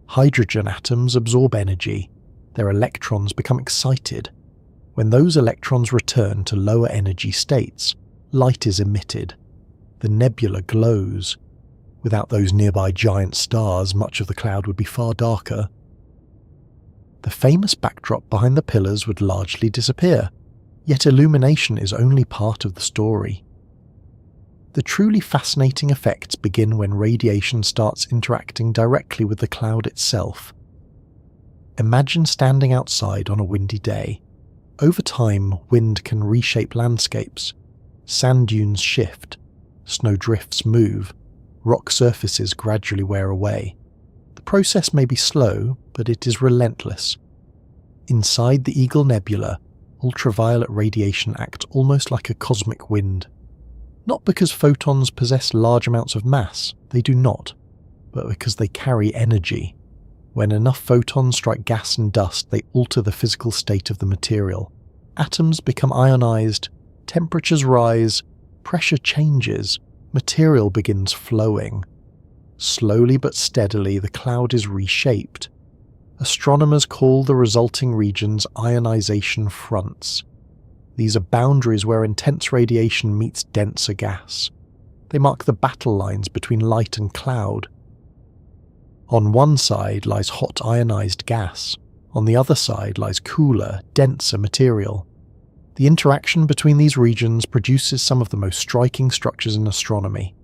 Hydrogen atoms absorb energy. Their electrons become excited. When those electrons return to lower energy states, light is emitted. The nebula glows. Without those nearby giant stars, much of the cloud would be far darker. The famous backdrop behind the pillars would largely disappear, yet illumination is only part of the story. The truly fascinating effects begin when radiation starts interacting directly with the cloud itself. Imagine standing outside on a windy day. Over time, wind can reshape landscapes. Sand dunes shift, snowdrifts move, rock surfaces gradually wear away. The process may be slow, but it is relentless. Inside the Eagle Nebula, ultraviolet radiation acts almost like a cosmic wind. Not because photons possess large amounts of mass, they do not, but because they carry energy. When enough photons strike gas and dust, they alter the physical state of the material. Atoms become ionized, temperatures rise, pressure changes, material begins flowing. Slowly but steadily, the cloud is reshaped. Astronomers call the resulting regions ionization fronts. These are boundaries where intense radiation meets denser gas. They mark the battle lines between light and cloud. On one side lies hot ionized gas. On the other side lies cooler, denser material. The interaction between these regions produces some of the most striking structures in astronomy.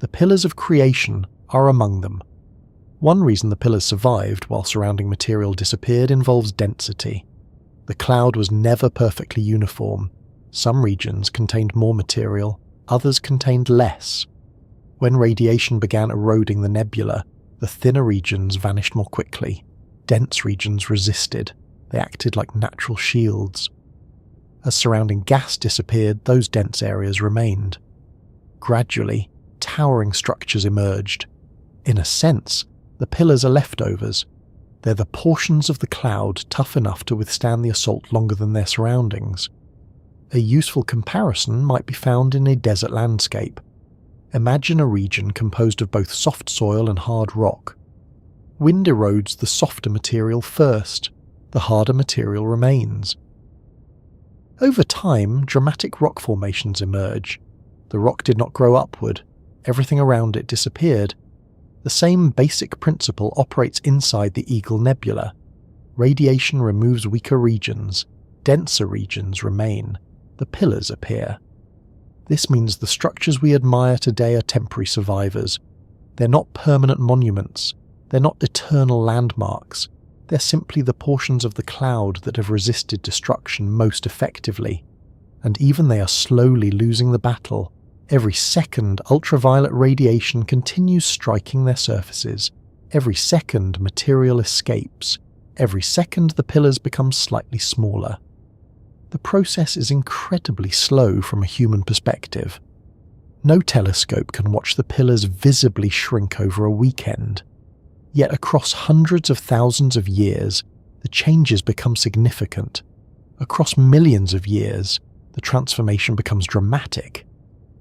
The pillars of creation are among them. One reason the pillars survived while surrounding material disappeared involves density. The cloud was never perfectly uniform. Some regions contained more material, others contained less. When radiation began eroding the nebula, the thinner regions vanished more quickly. Dense regions resisted. They acted like natural shields. As surrounding gas disappeared, those dense areas remained. Gradually, towering structures emerged. In a sense, the pillars are leftovers. They're the portions of the cloud tough enough to withstand the assault longer than their surroundings. A useful comparison might be found in a desert landscape. Imagine a region composed of both soft soil and hard rock. Wind erodes the softer material first. The harder material remains. Over time, dramatic rock formations emerge. The rock did not grow upward. Everything around it disappeared. The same basic principle operates inside the Eagle Nebula. Radiation removes weaker regions. Denser regions remain. The pillars appear. This means the structures we admire today are temporary survivors. They're not permanent monuments. They're not eternal landmarks. They're simply the portions of the cloud that have resisted destruction most effectively. And even they are slowly losing the battle. Every second, ultraviolet radiation continues striking their surfaces. Every second, material escapes. Every second, the pillars become slightly smaller. The process is incredibly slow from a human perspective. No telescope can watch the pillars visibly shrink over a weekend. Yet across hundreds of thousands of years, the changes become significant. Across millions of years, the transformation becomes dramatic.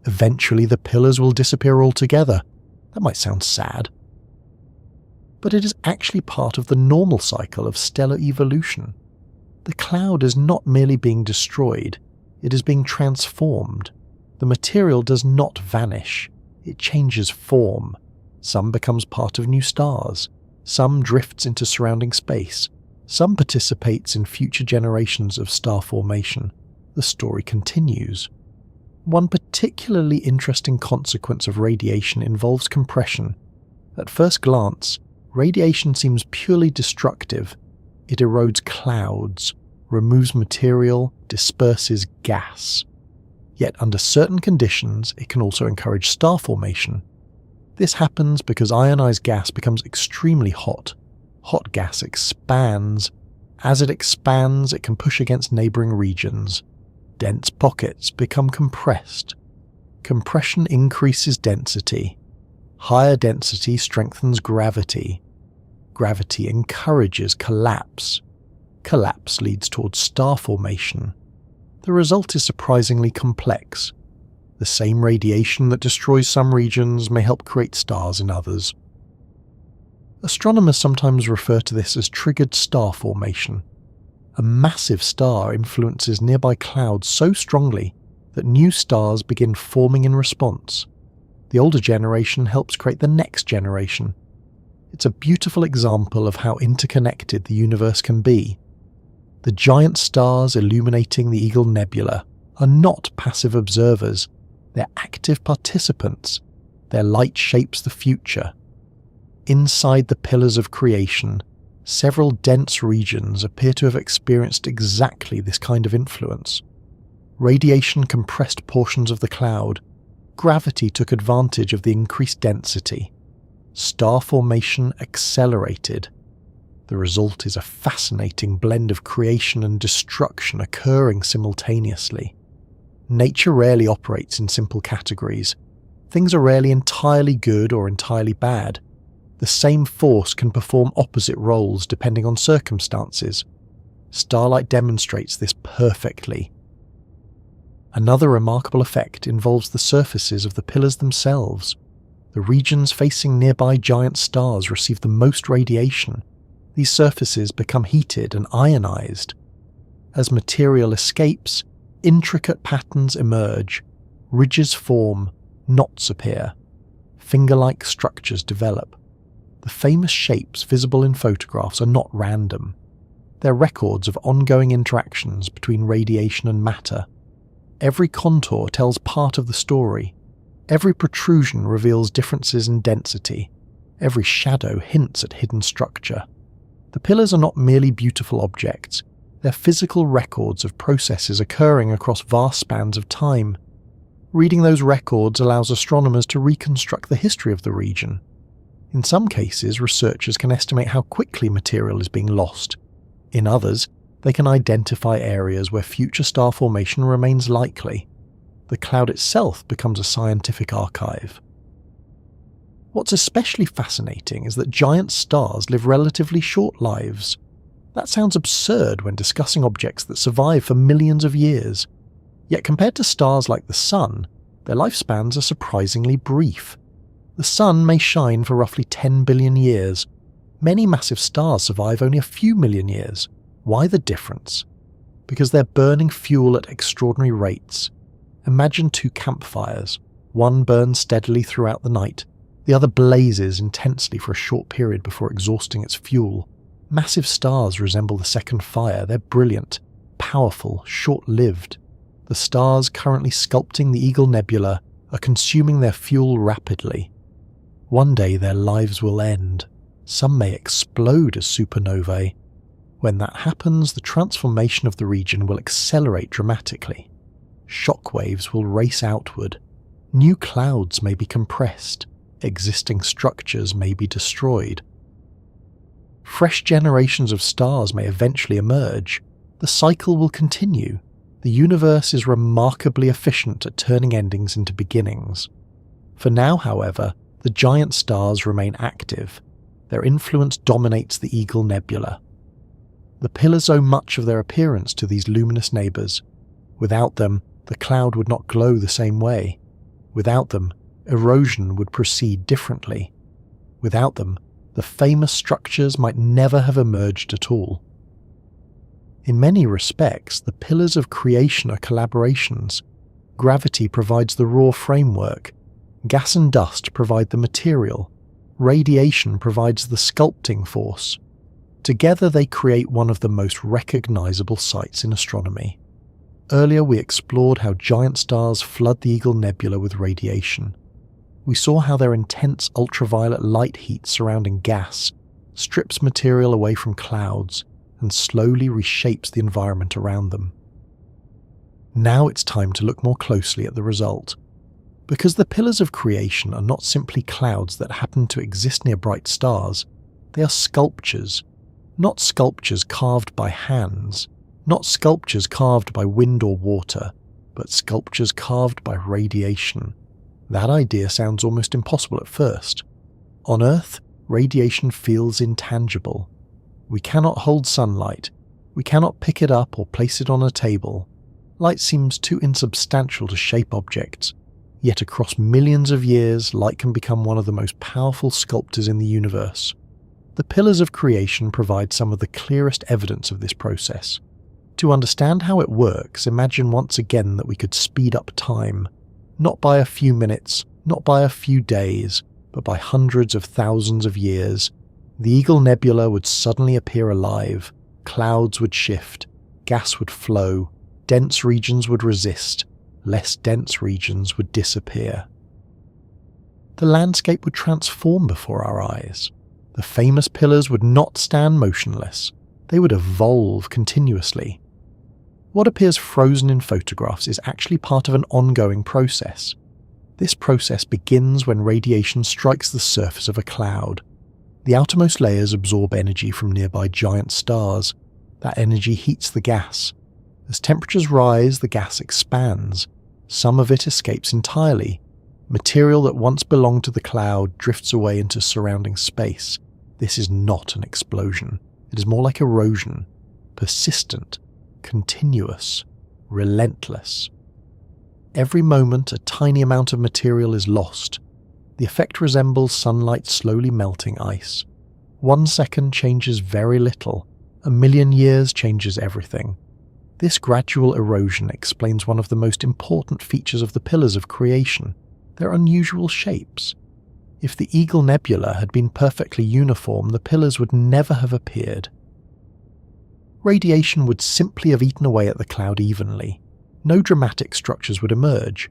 Eventually, the pillars will disappear altogether. That might sound sad. But it is actually part of the normal cycle of stellar evolution. The cloud is not merely being destroyed, it is being transformed. The material does not vanish, it changes form. Some becomes part of new stars, some drifts into surrounding space, some participates in future generations of star formation. The story continues. One particularly interesting consequence of radiation involves compression. At first glance, radiation seems purely destructive. It erodes clouds, removes material, disperses gas. Yet under certain conditions, it can also encourage star formation. This happens because ionized gas becomes extremely hot. Hot gas expands. As it expands, it can push against neighboring regions. Dense pockets become compressed. Compression increases density. Higher density strengthens gravity. Gravity encourages collapse. Collapse leads towards star formation. The result is surprisingly complex. The same radiation that destroys some regions may help create stars in others. Astronomers sometimes refer to this as triggered star formation. A massive star influences nearby clouds so strongly that new stars begin forming in response. The older generation helps create the next generation. It's a beautiful example of how interconnected the universe can be. The giant stars illuminating the Eagle Nebula are not passive observers. They're active participants. Their light shapes the future. Inside the pillars of creation, several dense regions appear to have experienced exactly this kind of influence. Radiation compressed portions of the cloud. Gravity took advantage of the increased density. Star formation accelerated. The result is a fascinating blend of creation and destruction occurring simultaneously. Nature rarely operates in simple categories. Things are rarely entirely good or entirely bad. The same force can perform opposite roles depending on circumstances. Starlight demonstrates this perfectly. Another remarkable effect involves the surfaces of the pillars themselves. The regions facing nearby giant stars receive the most radiation. These surfaces become heated and ionized. As material escapes, intricate patterns emerge, ridges form, knots appear, finger-like structures develop. The famous shapes visible in photographs are not random. They're records of ongoing interactions between radiation and matter. Every contour tells part of the story. Every protrusion reveals differences in density. Every shadow hints at hidden structure. The pillars are not merely beautiful objects. They're physical records of processes occurring across vast spans of time. Reading those records allows astronomers to reconstruct the history of the region. In some cases, researchers can estimate how quickly material is being lost. In others, they can identify areas where future star formation remains likely. The cloud itself becomes a scientific archive. What's especially fascinating is that giant stars live relatively short lives. That sounds absurd when discussing objects that survive for millions of years. Yet compared to stars like the Sun, their lifespans are surprisingly brief. The Sun may shine for roughly 10 billion years. Many massive stars survive only a few million years. Why the difference? Because they're burning fuel at extraordinary rates. Imagine two campfires. One burns steadily throughout the night. The other blazes intensely for a short period before exhausting its fuel. Massive stars resemble the second fire. They're brilliant, powerful, short-lived. The stars currently sculpting the Eagle Nebula are consuming their fuel rapidly. One day their lives will end. Some may explode as supernovae. When that happens, the transformation of the region will accelerate dramatically. Shock waves will race outward. New clouds may be compressed. Existing structures may be destroyed. Fresh generations of stars may eventually emerge. The cycle will continue. The universe is remarkably efficient at turning endings into beginnings. For now, however, the giant stars remain active. Their influence dominates the Eagle Nebula. The pillars owe much of their appearance to these luminous neighbours. Without them, the cloud would not glow the same way. Without them, erosion would proceed differently. Without them, the famous structures might never have emerged at all. In many respects, the pillars of creation are collaborations. Gravity provides the raw framework. Gas and dust provide the material. Radiation provides the sculpting force. Together they create one of the most recognizable sights in astronomy. Earlier we explored how giant stars flood the Eagle Nebula with radiation. We saw how their intense ultraviolet light heat surrounding gas strips material away from clouds and slowly reshapes the environment around them. Now it's time to look more closely at the result. Because the pillars of creation are not simply clouds that happen to exist near bright stars, they are sculptures. Not sculptures carved by hands, not sculptures carved by wind or water, but sculptures carved by radiation. That idea sounds almost impossible at first. On Earth, radiation feels intangible. We cannot hold sunlight. We cannot pick it up or place it on a table. Light seems too insubstantial to shape objects. Yet across millions of years, light can become one of the most powerful sculptors in the universe. The pillars of creation provide some of the clearest evidence of this process. To understand how it works, imagine once again that we could speed up time. Not by a few minutes, not by a few days, but by hundreds of thousands of years. The Eagle Nebula would suddenly appear alive. Clouds would shift. Gas would flow. Dense regions would resist. less dense regions would disappear. The landscape would transform before our eyes. The famous pillars would not stand motionless. They would evolve continuously. What appears frozen in photographs is actually part of an ongoing process. This process begins when radiation strikes the surface of a cloud. The outermost layers absorb energy from nearby giant stars. That energy heats the gas. As temperatures rise, the gas expands. Some of it escapes entirely. Material that once belonged to the cloud drifts away into surrounding space. This is not an explosion. It is more like erosion. Persistent, continuous, relentless. Every moment, a tiny amount of material is lost. The effect resembles sunlight slowly melting ice. 1 second changes very little. 1,000,000 years changes everything. This gradual erosion explains one of the most important features of the pillars of creation, their unusual shapes. If the Eagle Nebula had been perfectly uniform, the pillars would never have appeared. Radiation would simply have eaten away at the cloud evenly. No dramatic structures would emerge.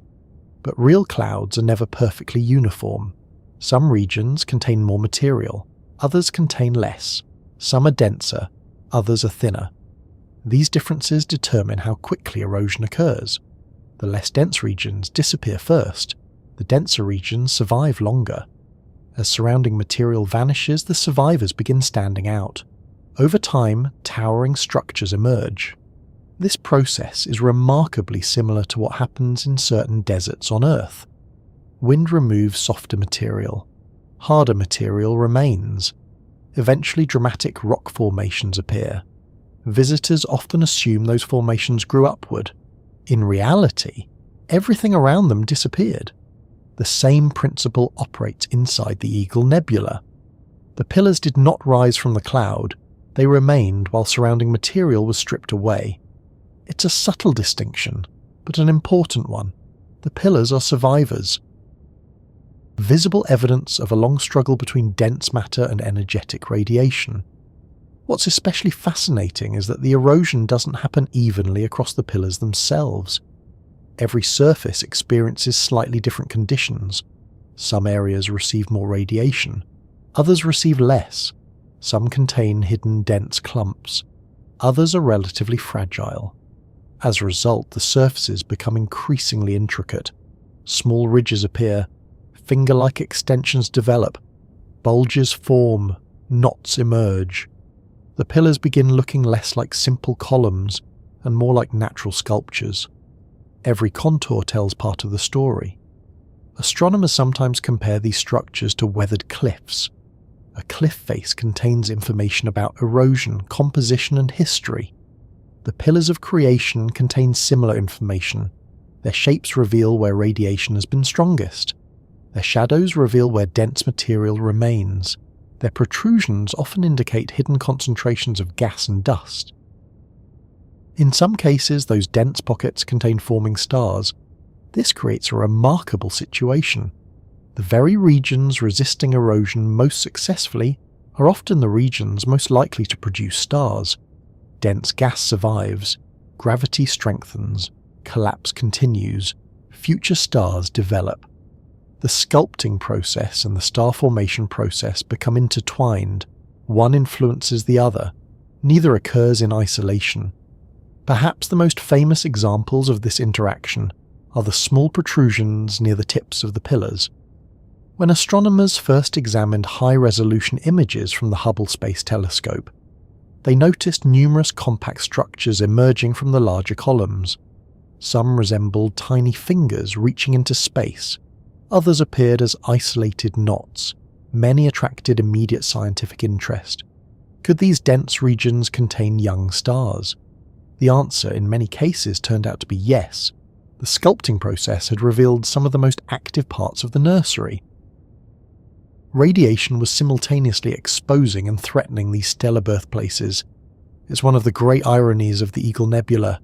But real clouds are never perfectly uniform. Some regions contain more material, others contain less. Some are denser, others are thinner. These differences determine how quickly erosion occurs. The less dense regions disappear first. The denser regions survive longer. As surrounding material vanishes, the survivors begin standing out. Over time, towering structures emerge. This process is remarkably similar to what happens in certain deserts on Earth. Wind removes softer material. Harder material remains. Eventually, dramatic rock formations appear. Visitors often assume those formations grew upward. In reality, everything around them disappeared. The same principle operates inside the Eagle Nebula. The pillars did not rise from the cloud. They remained while surrounding material was stripped away. It's a subtle distinction, but an important one. The pillars are survivors. Visible evidence of a long struggle between dense matter and energetic radiation. What's especially fascinating is that the erosion doesn't happen evenly across the pillars themselves. Every surface experiences slightly different conditions. Some areas receive more radiation, others receive less. Some contain hidden dense clumps, others are relatively fragile. As a result, the surfaces become increasingly intricate. Small ridges appear, finger-like extensions develop, bulges form, knots emerge. The pillars begin looking less like simple columns and more like natural sculptures. Every contour tells part of the story. Astronomers sometimes compare these structures to weathered cliffs. A cliff face contains information about erosion, composition, and history. The pillars of creation contain similar information. Their shapes reveal where radiation has been strongest. Their shadows reveal where dense material remains. Their protrusions often indicate hidden concentrations of gas and dust. In some cases, those dense pockets contain forming stars. This creates a remarkable situation. The very regions resisting erosion most successfully are often the regions most likely to produce stars. Dense gas survives, gravity strengthens, collapse continues, future stars develop. The sculpting process and the star formation process become intertwined. One influences the other. Neither occurs in isolation. Perhaps the most famous examples of this interaction are the small protrusions near the tips of the pillars. When astronomers first examined high-resolution images from the Hubble Space Telescope, they noticed numerous compact structures emerging from the larger columns. Some resembled tiny fingers reaching into space. Others appeared as isolated knots. Many attracted immediate scientific interest. Could these dense regions contain young stars? The answer in many cases turned out to be yes. The sculpting process had revealed some of the most active parts of the nursery. Radiation was simultaneously exposing and threatening these stellar birthplaces. It's one of the great ironies of the Eagle Nebula.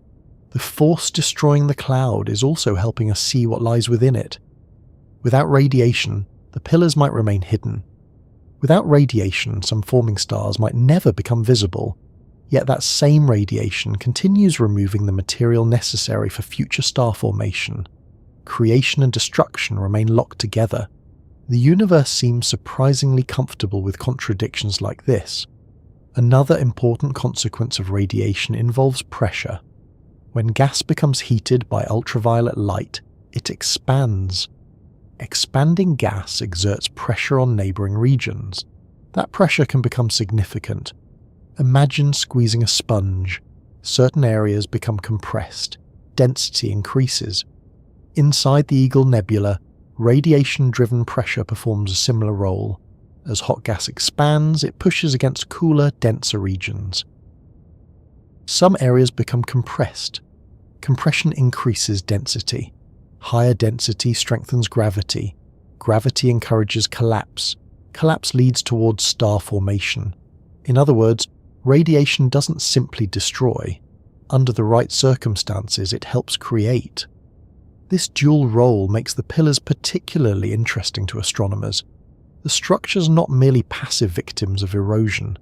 The force destroying the cloud is also helping us see what lies within it. Without radiation, the pillars might remain hidden. Without radiation, some forming stars might never become visible. Yet that same radiation continues removing the material necessary for future star formation. Creation and destruction remain locked together. The universe seems surprisingly comfortable with contradictions like this. Another important consequence of radiation involves pressure. When gas becomes heated by ultraviolet light, it expands. Expanding gas exerts pressure on neighbouring regions. That pressure can become significant. Imagine squeezing a sponge. Certain areas become compressed. Density increases. Inside the Eagle Nebula, radiation-driven pressure performs a similar role. As hot gas expands, it pushes against cooler, denser regions. Some areas become compressed. Compression increases density. Higher density strengthens gravity. Gravity encourages collapse. Collapse leads towards star formation. In other words, radiation doesn't simply destroy. Under the right circumstances, it helps create. This dual role makes the pillars particularly interesting to astronomers. The structures are not merely passive victims of erosion.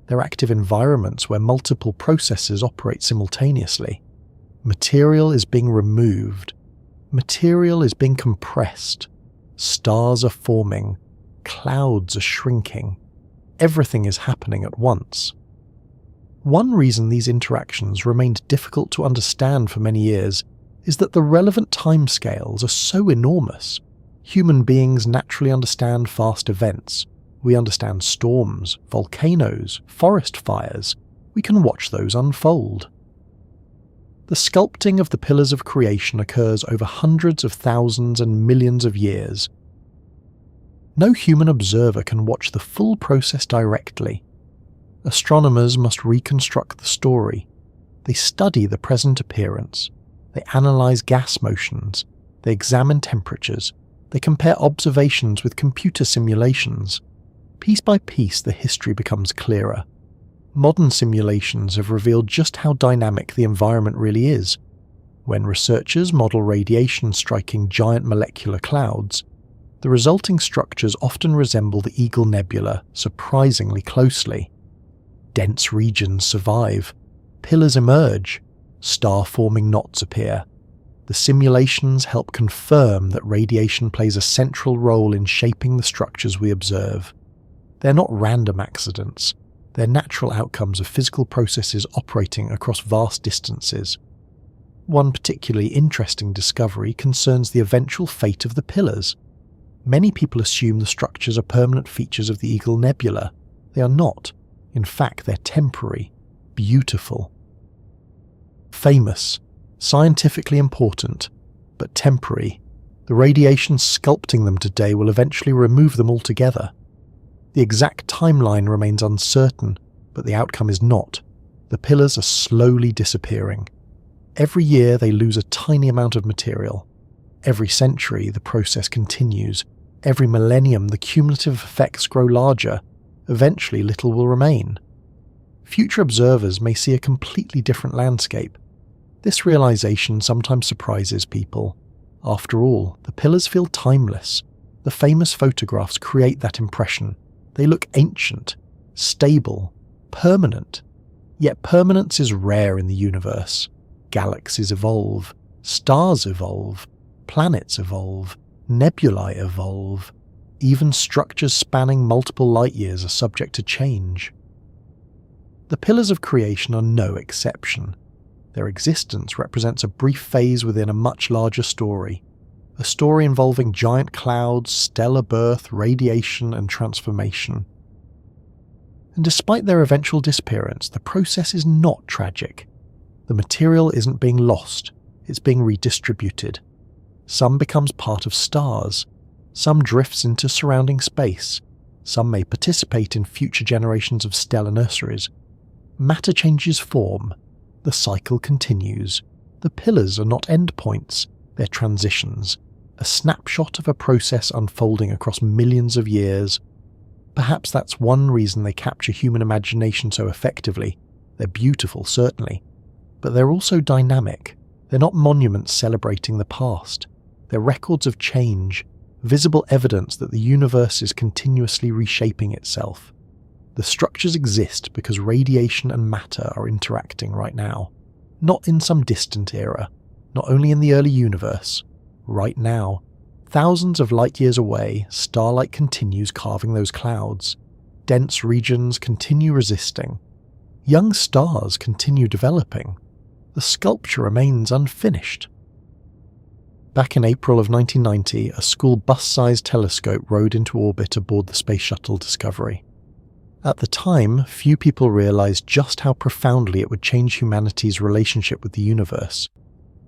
They're active environments where multiple processes operate simultaneously. Material is being removed. Material is being compressed. Stars are forming. Clouds are shrinking. Everything is happening at once. One reason these interactions remained difficult to understand for many years is that the relevant timescales are so enormous. Human beings naturally understand fast events. We understand storms, volcanoes, forest fires. We can watch those unfold. The sculpting of the pillars of creation occurs over hundreds of thousands and millions of years. No human observer can watch the full process directly. Astronomers must reconstruct the story. They study the present appearance. They analyze gas motions. They examine temperatures. They compare observations with computer simulations. Piece by piece, the history becomes clearer. Modern simulations have revealed just how dynamic the environment really is. When researchers model radiation striking giant molecular clouds, the resulting structures often resemble the Eagle Nebula surprisingly closely. Dense regions survive. Pillars emerge. Star-forming knots appear. The simulations help confirm that radiation plays a central role in shaping the structures we observe. They're not random accidents. They're natural outcomes of physical processes operating across vast distances. One particularly interesting discovery concerns the eventual fate of the pillars. Many people assume the structures are permanent features of the Eagle Nebula. They are not. In fact, they're temporary, beautiful, famous, scientifically important, but temporary. The radiation sculpting them today will eventually remove them altogether. The exact timeline remains uncertain, but the outcome is not. The pillars are slowly disappearing. Every year they lose a tiny amount of material. Every century the process continues. Every millennium the cumulative effects grow larger. Eventually little will remain. Future observers may see a completely different landscape. This realization sometimes surprises people. After all, the pillars feel timeless. The famous photographs create that impression. They look ancient, stable, permanent. Yet permanence is rare in the universe. Galaxies evolve, stars evolve, planets evolve, nebulae evolve. Even structures spanning multiple light years are subject to change. The pillars of creation are no exception. Their existence represents a brief phase within a much larger story. A story involving giant clouds, stellar birth, radiation, and transformation. And despite their eventual disappearance, the process is not tragic. The material isn't being lost, it's being redistributed. Some becomes part of stars, some drifts into surrounding space, some may participate in future generations of stellar nurseries. Matter changes form, the cycle continues. The pillars are not endpoints, they're transitions. A snapshot of a process unfolding across millions of years. Perhaps that's one reason they capture human imagination so effectively. They're beautiful, certainly. But they're also dynamic. They're not monuments celebrating the past. They're records of change, visible evidence that the universe is continuously reshaping itself. The structures exist because radiation and matter are interacting right now. Not in some distant era, not only in the early universe. Right now, thousands of light years away, starlight continues carving those clouds. Dense regions continue resisting. Young stars continue developing. The sculpture remains unfinished. Back in April of 1990, a school bus-sized telescope rode into orbit aboard the Space Shuttle Discovery. At the time, few people realized just how profoundly it would change humanity's relationship with the universe.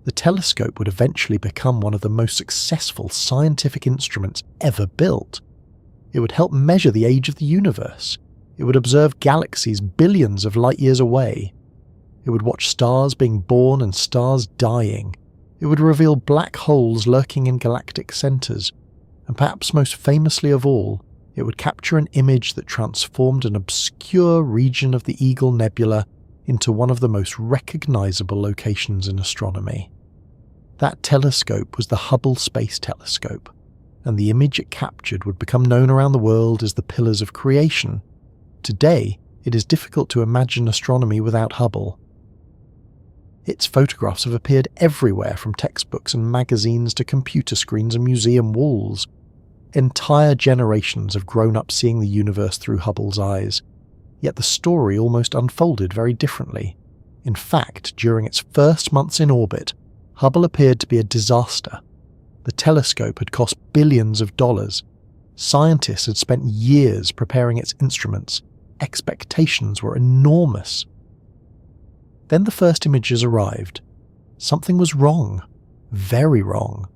The telescope would eventually become one of the most successful scientific instruments ever built. It would help measure the age of the universe. It would observe galaxies billions of light years away. It would watch stars being born and stars dying. It would reveal black holes lurking in galactic centers. And perhaps most famously of all, it would capture an image that transformed an obscure region of the Eagle Nebula into one of the most recognizable locations in astronomy. That telescope was the Hubble Space Telescope, and the image it captured would become known around the world as the Pillars of Creation. Today, it is difficult to imagine astronomy without Hubble. Its photographs have appeared everywhere, from textbooks and magazines to computer screens and museum walls. Entire generations have grown up seeing the universe through Hubble's eyes, yet the story almost unfolded very differently. In fact, during its first months in orbit, Hubble appeared to be a disaster. The telescope had cost billions of dollars. Scientists had spent years preparing its instruments. Expectations were enormous. Then the first images arrived. Something was wrong. Very wrong.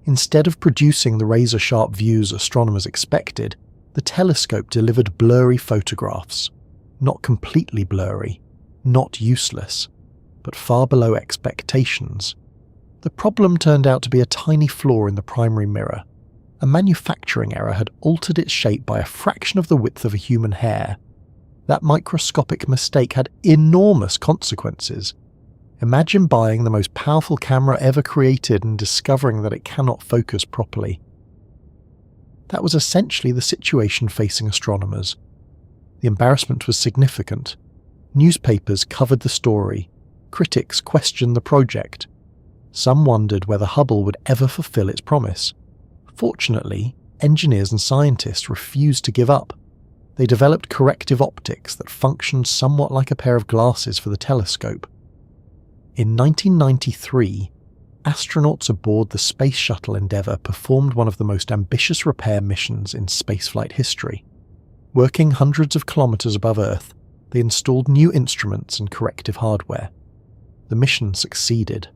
Instead of producing the razor-sharp views astronomers expected, the telescope delivered blurry photographs. Not completely blurry, not useless, but far below expectations. The problem turned out to be a tiny flaw in the primary mirror. A manufacturing error had altered its shape by a fraction of the width of a human hair. That microscopic mistake had enormous consequences. Imagine buying the most powerful camera ever created and discovering that it cannot focus properly. That was essentially the situation facing astronomers. The embarrassment was significant. Newspapers covered the story. Critics questioned the project. Some wondered whether Hubble would ever fulfill its promise. Fortunately, engineers and scientists refused to give up. They developed corrective optics that functioned somewhat like a pair of glasses for the telescope. In 1993, astronauts aboard the Space Shuttle Endeavour performed one of the most ambitious repair missions in spaceflight history. Working hundreds of kilometers above Earth, they installed new instruments and corrective hardware. The mission succeeded.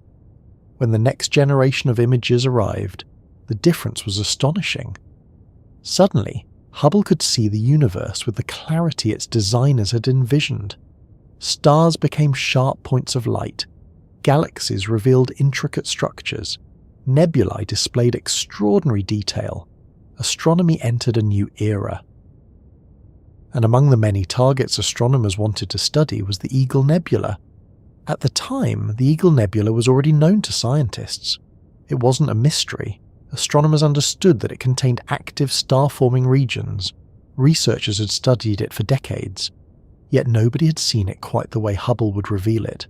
When the next generation of images arrived, the difference was astonishing. Suddenly, Hubble could see the universe with the clarity its designers had envisioned. Stars became sharp points of light. Galaxies revealed intricate structures. Nebulae displayed extraordinary detail. Astronomy entered a new era. And among the many targets astronomers wanted to study was the Eagle Nebula. At the time, the Eagle Nebula was already known to scientists. It wasn't a mystery. Astronomers understood that it contained active star-forming regions. Researchers had studied it for decades. Yet nobody had seen it quite the way Hubble would reveal it.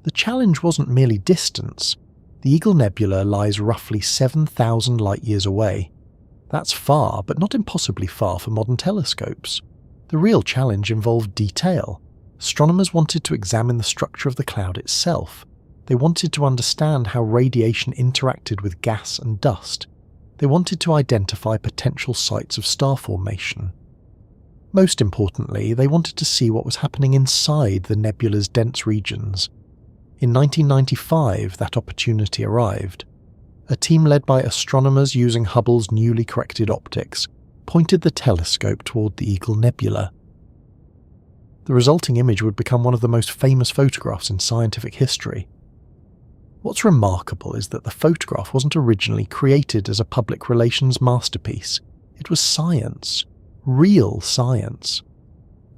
The challenge wasn't merely distance. The Eagle Nebula lies roughly 7,000 light-years away. That's far, but not impossibly far for modern telescopes. The real challenge involved detail. Astronomers wanted to examine the structure of the cloud itself. They wanted to understand how radiation interacted with gas and dust. They wanted to identify potential sites of star formation. Most importantly, they wanted to see what was happening inside the nebula's dense regions. In 1995, that opportunity arrived. A team led by astronomers using Hubble's newly corrected optics pointed the telescope toward the Eagle Nebula. The resulting image would become one of the most famous photographs in scientific history. What's remarkable is that the photograph wasn't originally created as a public relations masterpiece. It was science. Real science.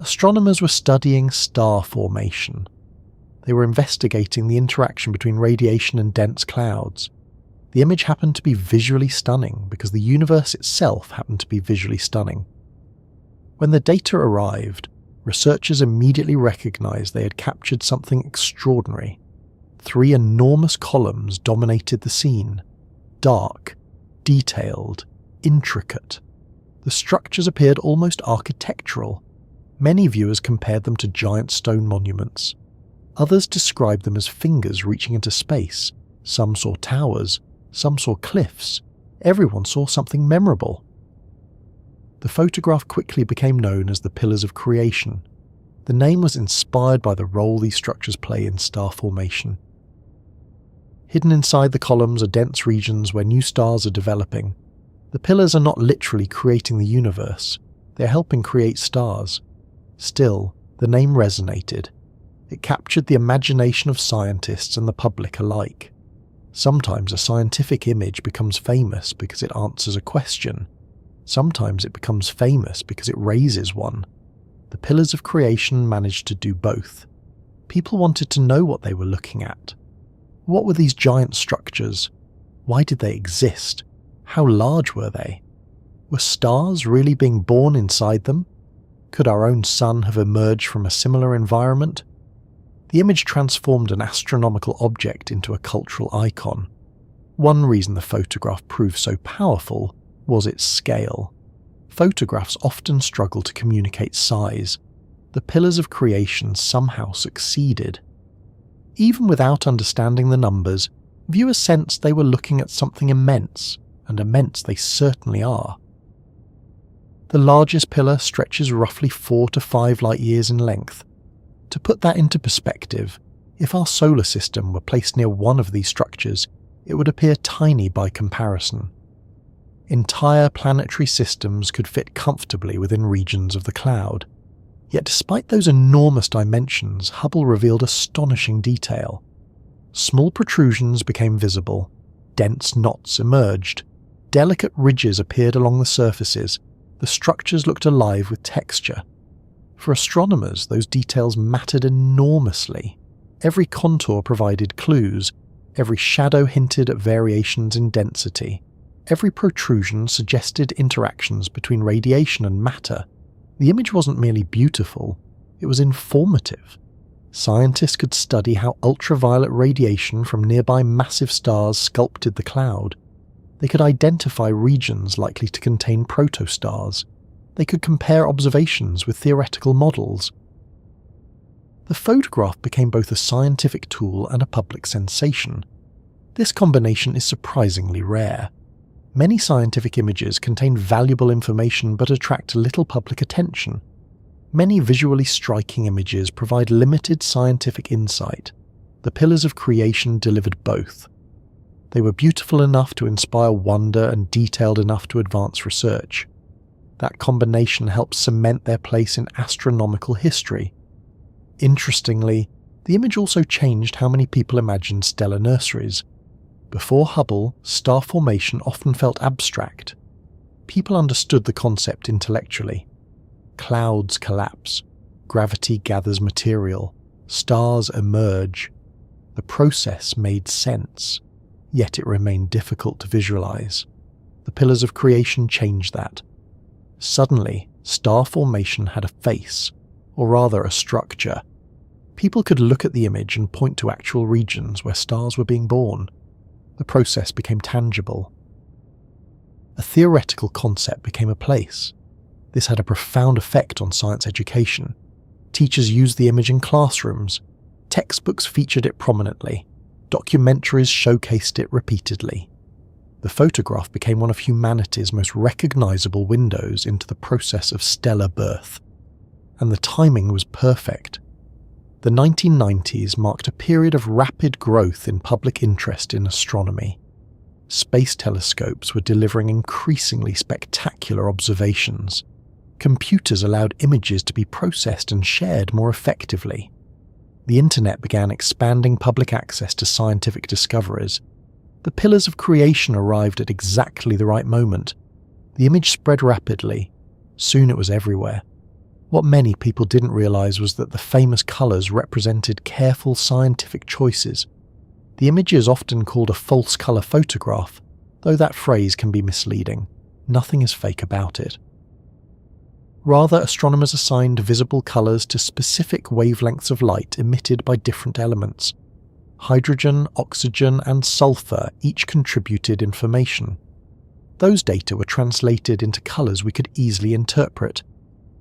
Astronomers were studying star formation. They were investigating the interaction between radiation and dense clouds. The image happened to be visually stunning because the universe itself happened to be visually stunning. When the data arrived, researchers immediately recognized they had captured something extraordinary. 3 enormous columns dominated the scene. Dark, detailed, intricate. The structures appeared almost architectural. Many viewers compared them to giant stone monuments. Others described them as fingers reaching into space. Some saw towers, some saw cliffs. Everyone saw something memorable. The photograph quickly became known as the Pillars of Creation. The name was inspired by the role these structures play in star formation. Hidden inside the columns are dense regions where new stars are developing. The pillars are not literally creating the universe, they're helping create stars. Still, the name resonated. It captured the imagination of scientists and the public alike. Sometimes a scientific image becomes famous because it answers a question. Sometimes it becomes famous because it raises one. The Pillars of Creation managed to do both. People wanted to know what they were looking at. What were these giant structures? Why did they exist? How large were they? Were stars really being born inside them? Could our own sun have emerged from a similar environment? The image transformed an astronomical object into a cultural icon. One reason the photograph proved so powerful was its scale. Photographs often struggle to communicate size. The Pillars of Creation somehow succeeded. Even without understanding the numbers, viewers sensed they were looking at something immense, and immense they certainly are. The largest pillar stretches roughly 4 to 5 light-years in length. To put that into perspective, if our solar system were placed near one of these structures, it would appear tiny by comparison. Entire planetary systems could fit comfortably within regions of the cloud. Yet despite those enormous dimensions, Hubble revealed astonishing detail. Small protrusions became visible, dense knots emerged, delicate ridges appeared along the surfaces, the structures looked alive with texture. For astronomers, those details mattered enormously. Every contour provided clues, every shadow hinted at variations in density. Every protrusion suggested interactions between radiation and matter. The image wasn't merely beautiful, it was informative. Scientists could study how ultraviolet radiation from nearby massive stars sculpted the cloud. They could identify regions likely to contain protostars. They could compare observations with theoretical models. The photograph became both a scientific tool and a public sensation. This combination is surprisingly rare. Many scientific images contain valuable information but attract little public attention. Many visually striking images provide limited scientific insight. The Pillars of Creation delivered both. They were beautiful enough to inspire wonder and detailed enough to advance research. That combination helped cement their place in astronomical history. Interestingly, the image also changed how many people imagined stellar nurseries. Before Hubble, star formation often felt abstract. People understood the concept intellectually. Clouds collapse, gravity gathers material, stars emerge. The process made sense, yet it remained difficult to visualize. The Pillars of Creation changed that. Suddenly, star formation had a face, or rather a structure. People could look at the image and point to actual regions where stars were being born. The process became tangible. A theoretical concept became a place. This had a profound effect on science education. Teachers used the image in classrooms. Textbooks featured it prominently. Documentaries showcased it repeatedly. The photograph became one of humanity's most recognizable windows into the process of stellar birth. And the timing was perfect. The 1990s marked a period of rapid growth in public interest in astronomy. Space telescopes were delivering increasingly spectacular observations. Computers allowed images to be processed and shared more effectively. The internet began expanding public access to scientific discoveries. The Pillars of Creation arrived at exactly the right moment. The image spread rapidly. Soon it was everywhere. What many people didn't realize was that the famous colors represented careful scientific choices. The image is often called a false color photograph, though that phrase can be misleading. Nothing is fake about it. Rather, astronomers assigned visible colours to specific wavelengths of light emitted by different elements. Hydrogen, oxygen, and sulfur each contributed information. Those data were translated into colours we could easily interpret.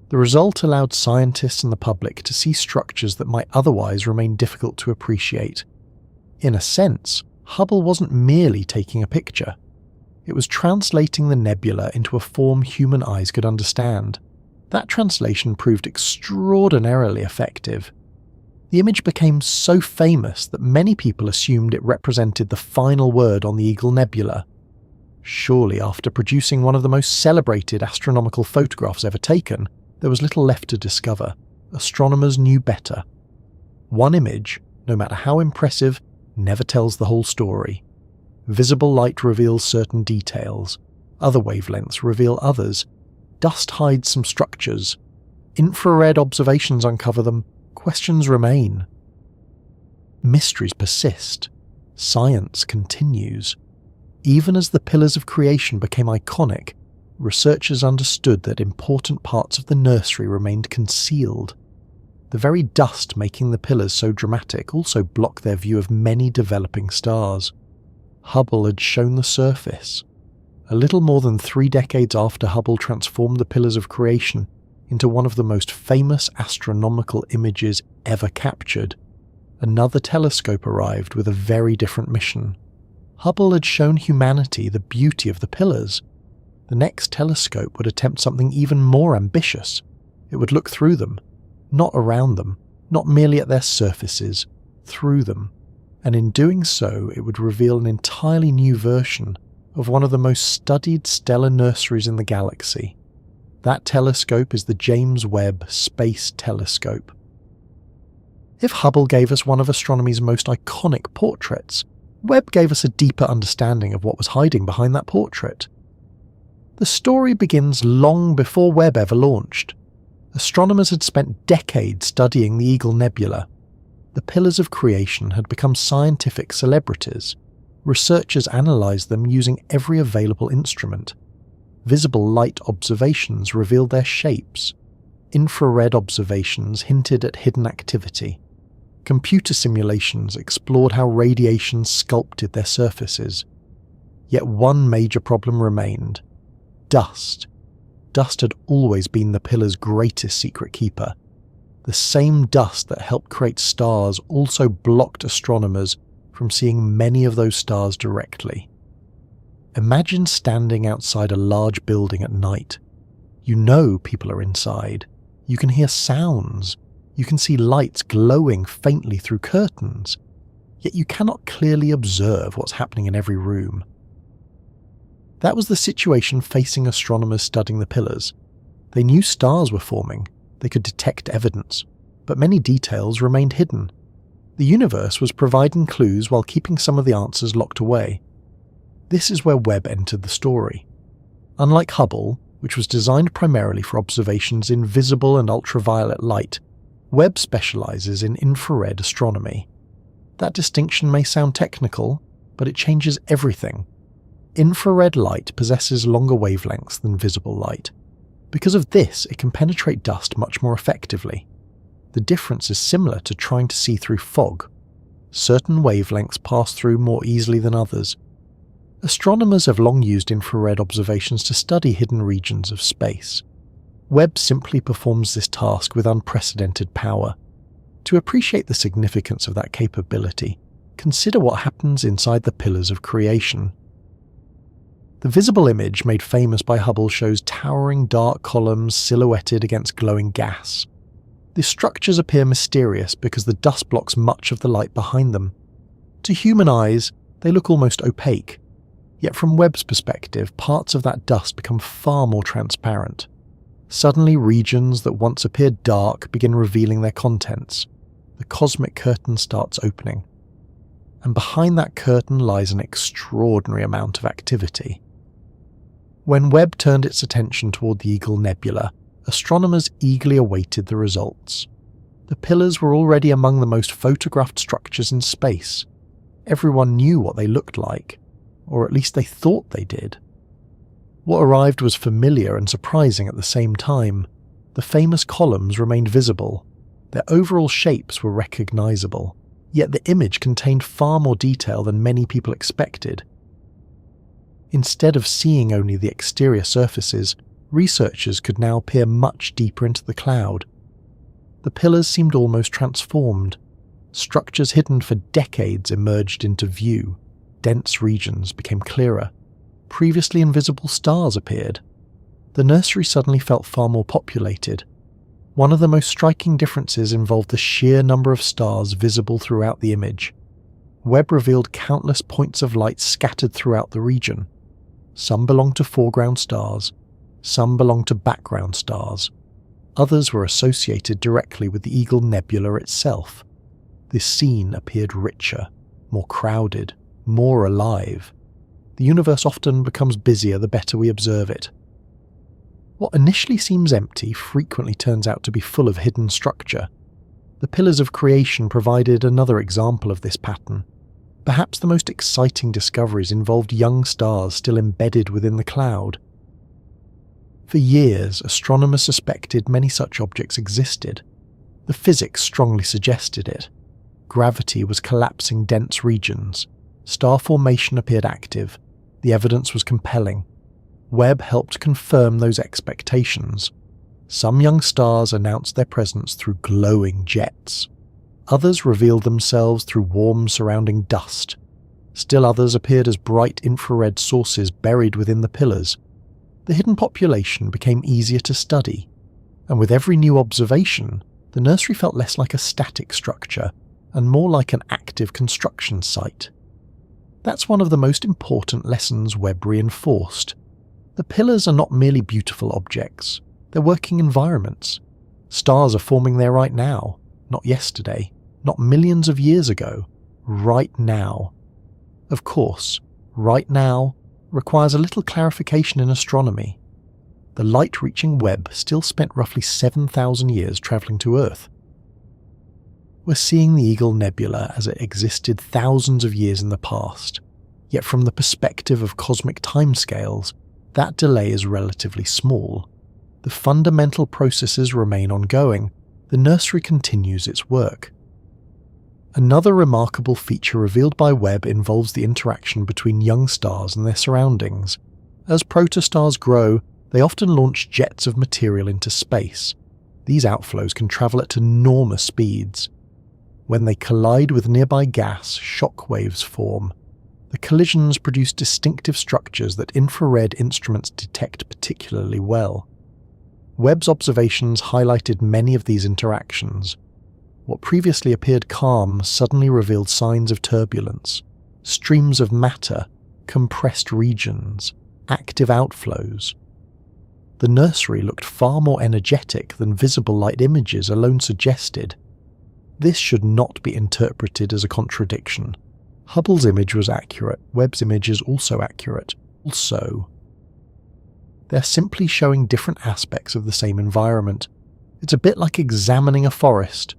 The result allowed scientists and the public to see structures that might otherwise remain difficult to appreciate. In a sense, Hubble wasn't merely taking a picture. It was translating the nebula into a form human eyes could understand. That translation proved extraordinarily effective. The image became so famous that many people assumed it represented the final word on the Eagle Nebula. Surely, after producing one of the most celebrated astronomical photographs ever taken, there was little left to discover. Astronomers knew better. One image, no matter how impressive, never tells the whole story. Visible light reveals certain details. Other wavelengths reveal others. Dust hides some structures. Infrared observations uncover them. Questions remain. Mysteries persist. Science continues. Even as the pillars of creation became iconic, researchers understood that important parts of the nursery remained concealed. The very dust making the pillars so dramatic also blocked their view of many developing stars. Hubble had shown the surface. A little more than 3 decades after Hubble transformed the pillars of creation into one of the most famous astronomical images ever captured, another telescope arrived with a very different mission. Hubble had shown humanity the beauty of the pillars. The next telescope would attempt something even more ambitious. It would look through them, not around them, not merely at their surfaces, through them. And in doing so, it would reveal an entirely new version of one of the most studied stellar nurseries in the galaxy. That telescope is the James Webb Space Telescope. If Hubble gave us one of astronomy's most iconic portraits, Webb gave us a deeper understanding of what was hiding behind that portrait. The story begins long before Webb ever launched. Astronomers had spent decades studying the Eagle Nebula. The pillars of creation had become scientific celebrities. Researchers analysed them using every available instrument. Visible light observations revealed their shapes. Infrared observations hinted at hidden activity. Computer simulations explored how radiation sculpted their surfaces. Yet one major problem remained: dust. Dust had always been the pillar's greatest secret keeper. The same dust that helped create stars also blocked astronomers from seeing many of those stars directly. Imagine standing outside a large building at night. You know people are inside. You can hear sounds. You can see lights glowing faintly through curtains. Yet you cannot clearly observe what's happening in every room. That was the situation facing astronomers studying the pillars. They knew stars were forming. They could detect evidence. But many details remained hidden. The universe was providing clues while keeping some of the answers locked away. This is where Webb entered the story. Unlike Hubble, which was designed primarily for observations in visible and ultraviolet light, Webb specializes in infrared astronomy. That distinction may sound technical, but it changes everything. Infrared light possesses longer wavelengths than visible light. Because of this, it can penetrate dust much more effectively. The difference is similar to trying to see through fog. Certain wavelengths pass through more easily than others. Astronomers have long used infrared observations to study hidden regions of space. Webb simply performs this task with unprecedented power. To appreciate the significance of that capability, consider what happens inside the pillars of creation. The visible image made famous by Hubble shows towering dark columns silhouetted against glowing gas. These structures appear mysterious because the dust blocks much of the light behind them. To human eyes, they look almost opaque. Yet from Webb's perspective, parts of that dust become far more transparent. Suddenly, regions that once appeared dark begin revealing their contents. The cosmic curtain starts opening. And behind that curtain lies an extraordinary amount of activity. When Webb turned its attention toward the Eagle Nebula, astronomers eagerly awaited the results. The pillars were already among the most photographed structures in space. Everyone knew what they looked like, or at least they thought they did. What arrived was familiar and surprising at the same time. The famous columns remained visible. Their overall shapes were recognizable, yet the image contained far more detail than many people expected. Instead of seeing only the exterior surfaces, researchers could now peer much deeper into the cloud. The pillars seemed almost transformed. Structures hidden for decades emerged into view. Dense regions became clearer. Previously invisible stars appeared. The nursery suddenly felt far more populated. One of the most striking differences involved the sheer number of stars visible throughout the image. Webb revealed countless points of light scattered throughout the region. Some belonged to foreground stars, some belonged to background stars. Others were associated directly with the Eagle Nebula itself. This scene appeared richer, more crowded, more alive. The universe often becomes busier the better we observe it. What initially seems empty frequently turns out to be full of hidden structure. The pillars of creation provided another example of this pattern. Perhaps the most exciting discoveries involved young stars still embedded within the cloud. For years, astronomers suspected many such objects existed. The physics strongly suggested it. Gravity was collapsing dense regions. Star formation appeared active. The evidence was compelling. Webb helped confirm those expectations. Some young stars announced their presence through glowing jets. Others revealed themselves through warm surrounding dust. Still others appeared as bright infrared sources buried within the pillars. The hidden population became easier to study, and with every new observation, the nursery felt less like a static structure and more like an active construction site. That's one of the most important lessons Webb reinforced. The pillars are not merely beautiful objects, they're working environments. Stars are forming there right now, not yesterday, not millions of years ago, right now. Of course, right now requires a little clarification in astronomy. The light-reaching Webb still spent roughly 7,000 years travelling to Earth. We're seeing the Eagle Nebula as it existed thousands of years in the past, yet from the perspective of cosmic timescales, that delay is relatively small. The fundamental processes remain ongoing. The nursery continues its work. Another remarkable feature revealed by Webb involves the interaction between young stars and their surroundings. As protostars grow, they often launch jets of material into space. These outflows can travel at enormous speeds. When they collide with nearby gas, shock waves form. The collisions produce distinctive structures that infrared instruments detect particularly well. Webb's observations highlighted many of these interactions. What previously appeared calm suddenly revealed signs of turbulence, streams of matter, compressed regions, active outflows. The nursery looked far more energetic than visible light images alone suggested. This should not be interpreted as a contradiction. Hubble's image was accurate, Webb's image is also accurate. They're simply showing different aspects of the same environment. It's a bit like examining a forest.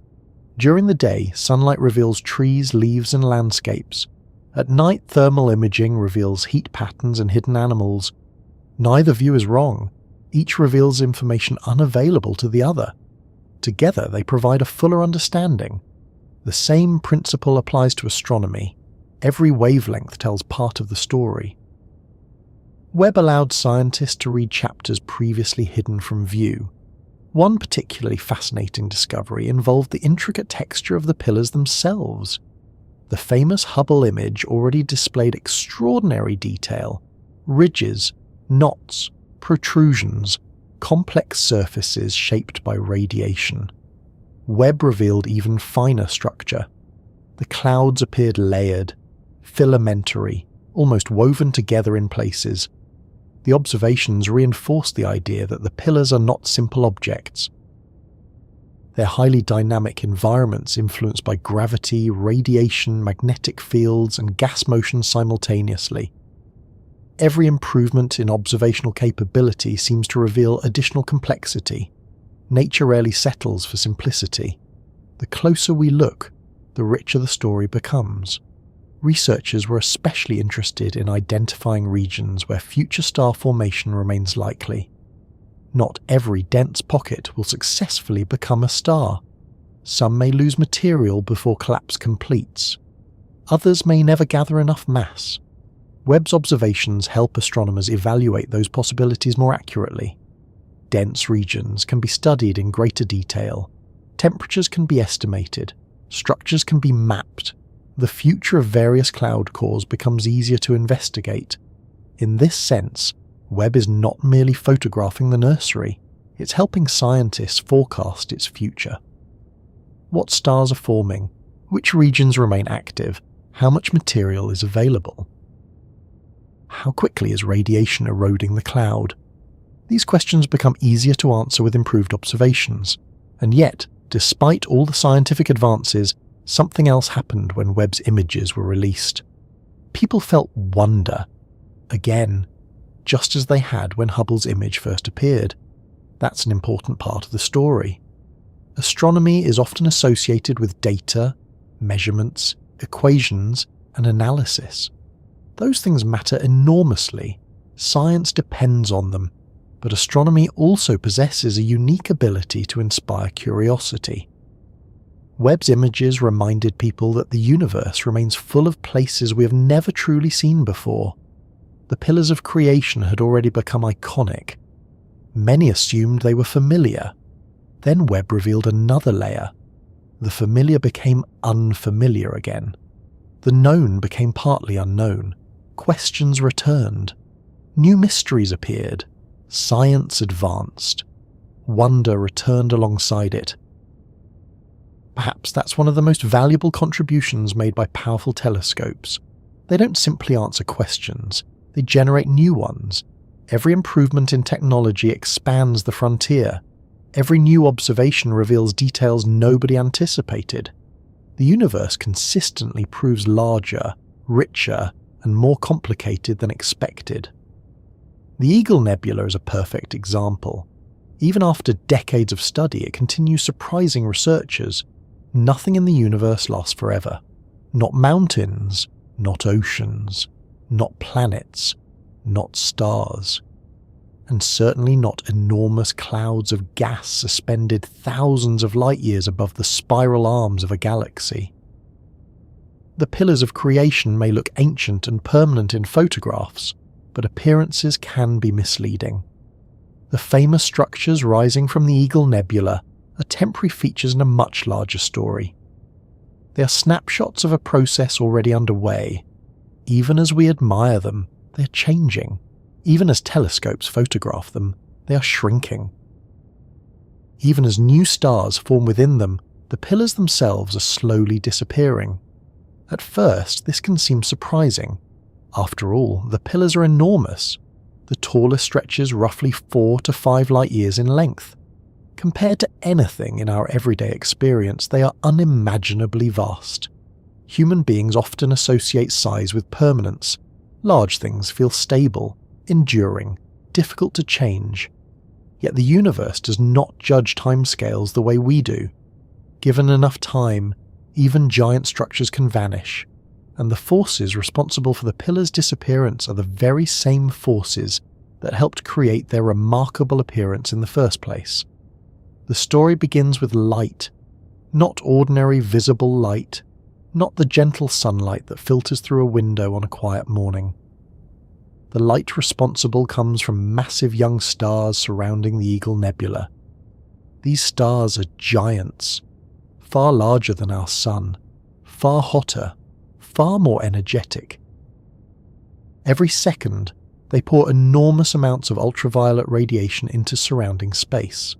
During the day, sunlight reveals trees, leaves, and landscapes. At night, thermal imaging reveals heat patterns and hidden animals. Neither view is wrong. Each reveals information unavailable to the other. Together, they provide a fuller understanding. The same principle applies to astronomy. Every wavelength tells part of the story. Webb allowed scientists to read chapters previously hidden from view. One particularly fascinating discovery involved the intricate texture of the pillars themselves. The famous Hubble image already displayed extraordinary detail: ridges, knots, protrusions, complex surfaces shaped by radiation. Webb revealed even finer structure. The clouds appeared layered, filamentary, almost woven together in places. The observations reinforced the idea that the pillars are not simple objects. They're highly dynamic environments influenced by gravity, radiation, magnetic fields, and gas motion simultaneously. Every improvement in observational capability seems to reveal additional complexity. Nature rarely settles for simplicity. The closer we look, the richer the story becomes. Researchers were especially interested in identifying regions where future star formation remains likely. Not every dense pocket will successfully become a star. Some may lose material before collapse completes. Others may never gather enough mass. Webb's observations help astronomers evaluate those possibilities more accurately. Dense regions can be studied in greater detail. Temperatures can be estimated. Structures can be mapped. The future of various cloud cores becomes easier to investigate. In this sense, Webb is not merely photographing the nursery, it's helping scientists forecast its future. What stars are forming? Which regions remain active? How much material is available? How quickly is radiation eroding the cloud? These questions become easier to answer with improved observations, and yet, despite all the scientific advances, something else happened when Webb's images were released. People felt wonder, again, just as they had when Hubble's image first appeared. That's an important part of the story. Astronomy is often associated with data, measurements, equations, and analysis. Those things matter enormously. Science depends on them, but astronomy also possesses a unique ability to inspire curiosity. Webb's images reminded people that the universe remains full of places we have never truly seen before. The pillars of creation had already become iconic. Many assumed they were familiar. Then Webb revealed another layer. The familiar became unfamiliar again. The known became partly unknown. Questions returned. New mysteries appeared. Science advanced. Wonder returned alongside it. Perhaps that's one of the most valuable contributions made by powerful telescopes. They don't simply answer questions, they generate new ones. Every improvement in technology expands the frontier. Every new observation reveals details nobody anticipated. The universe consistently proves larger, richer, and more complicated than expected. The Eagle Nebula is a perfect example. Even after decades of study, it continues surprising researchers. Nothing in the universe lasts forever. Not mountains, not oceans, not planets, not stars, and certainly not enormous clouds of gas suspended thousands of light years above the spiral arms of a galaxy. The pillars of creation may look ancient and permanent in photographs, but appearances can be misleading. The famous structures rising from the Eagle Nebula are temporary features in a much larger story. They are snapshots of a process already underway. Even as we admire them, they are changing. Even as telescopes photograph them, they are shrinking. Even as new stars form within them, the pillars themselves are slowly disappearing. At first, this can seem surprising. After all, the pillars are enormous. The tallest stretches roughly 4 to 5 light years in length. Compared to anything in our everyday experience, they are unimaginably vast. Human beings often associate size with permanence. Large things feel stable, enduring, difficult to change. Yet the universe does not judge timescales the way we do. Given enough time, even giant structures can vanish, and the forces responsible for the pillars' disappearance are the very same forces that helped create their remarkable appearance in the first place. The story begins with light, not ordinary visible light, not the gentle sunlight that filters through a window on a quiet morning. The light responsible comes from massive young stars surrounding the Eagle Nebula. These stars are giants, far larger than our Sun, far hotter, far more energetic. Every second, they pour enormous amounts of ultraviolet radiation into surrounding space.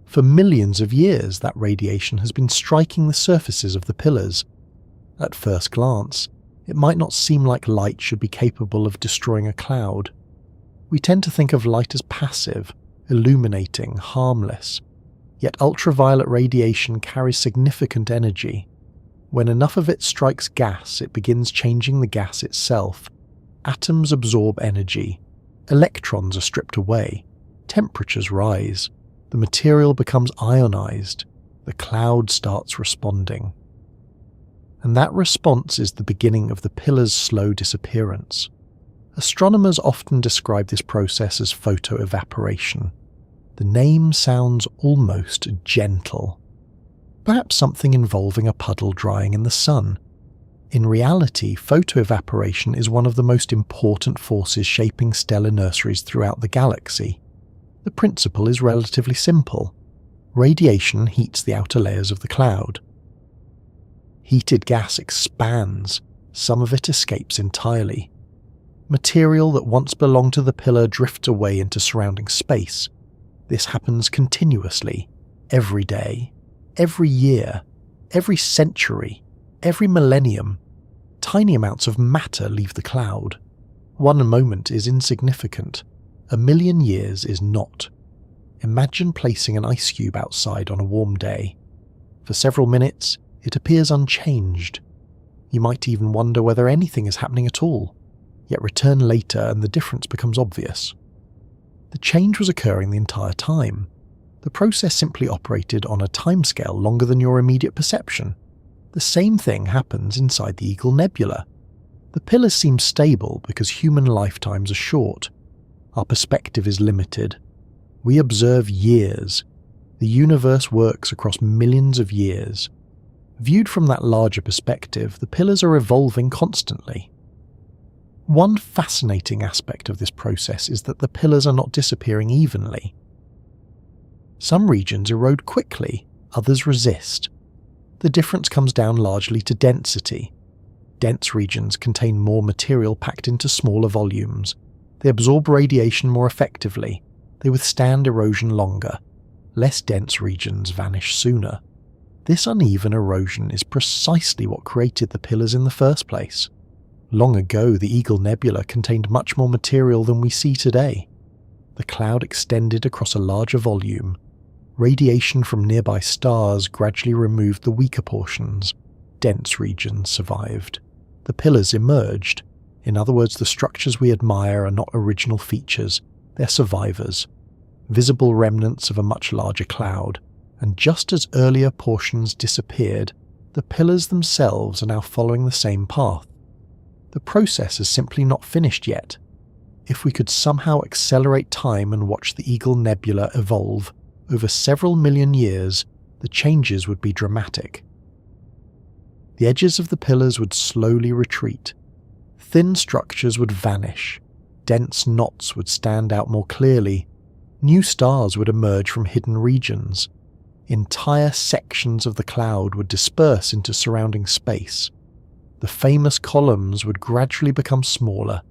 For millions of years, that radiation has been striking the surfaces of the pillars. At first glance, it might not seem like light should be capable of destroying a cloud. We tend to think of light as passive, illuminating, harmless. Yet ultraviolet radiation carries significant energy. When enough of it strikes gas, it begins changing the gas itself. Atoms absorb energy. Electrons are stripped away. Temperatures rise. The material becomes ionized. The cloud starts responding. And that response is the beginning of the pillar's slow disappearance. Astronomers often describe this process as photoevaporation. The name sounds almost gentle. Perhaps something involving a puddle drying in the sun. In reality, photoevaporation is one of the most important forces shaping stellar nurseries throughout the galaxy. The principle is relatively simple. Radiation heats the outer layers of the cloud. Heated gas expands, some of it escapes entirely. Material that once belonged to the pillar drifts away into surrounding space. This happens continuously, every day, every year, every century, every millennium. Tiny amounts of matter leave the cloud. One moment is insignificant. 1,000,000 years is not. Imagine placing an ice cube outside on a warm day. For several minutes, it appears unchanged. You might even wonder whether anything is happening at all, yet return later and the difference becomes obvious. The change was occurring the entire time. The process simply operated on a timescale longer than your immediate perception. The same thing happens inside the Eagle Nebula. The pillars seem stable because human lifetimes are short. Our perspective is limited. We observe years. The universe works across millions of years. Viewed from that larger perspective, the pillars are evolving constantly. One fascinating aspect of this process is that the pillars are not disappearing evenly. Some regions erode quickly, others resist. The difference comes down largely to density. Dense regions contain more material packed into smaller volumes. They absorb radiation more effectively. They withstand erosion longer. Less dense regions vanish sooner. This uneven erosion is precisely what created the pillars in the first place. Long ago, the Eagle Nebula contained much more material than we see today. The cloud extended across a larger volume. Radiation from nearby stars gradually removed the weaker portions. Dense regions survived. The pillars emerged. In other words, the structures we admire are not original features, they're survivors. Visible remnants of a much larger cloud. And just as earlier portions disappeared, the pillars themselves are now following the same path. The process is simply not finished yet. If we could somehow accelerate time and watch the Eagle Nebula evolve over several million years, the changes would be dramatic. The edges of the pillars would slowly retreat. Thin structures would vanish. Dense knots would stand out more clearly. New stars would emerge from hidden regions. Entire sections of the cloud would disperse into surrounding space. The famous columns would gradually become smaller.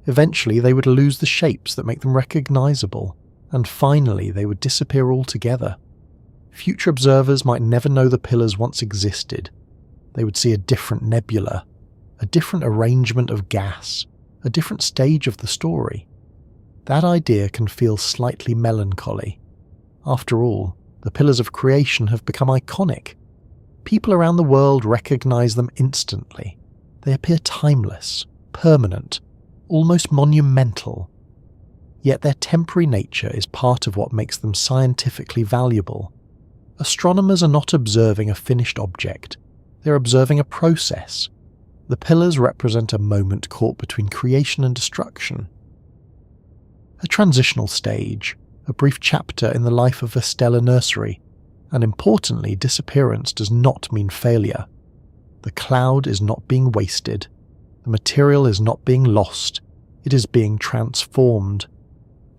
Eventually they would lose the shapes that make them recognizable, and finally they would disappear altogether. Future observers might never know the pillars once existed. They would see a different nebula, a different arrangement of gas, a different stage of the story. That idea can feel slightly melancholy. After all, the pillars of creation have become iconic. People around the world recognize them instantly. They appear timeless, permanent, almost monumental. Yet their temporary nature is part of what makes them scientifically valuable. Astronomers are not observing a finished object. They're observing a process. The pillars represent a moment caught between creation and destruction. A transitional stage, a brief chapter in the life of a stellar nursery, and importantly, disappearance does not mean failure. The cloud is not being wasted. The material is not being lost. It is being transformed.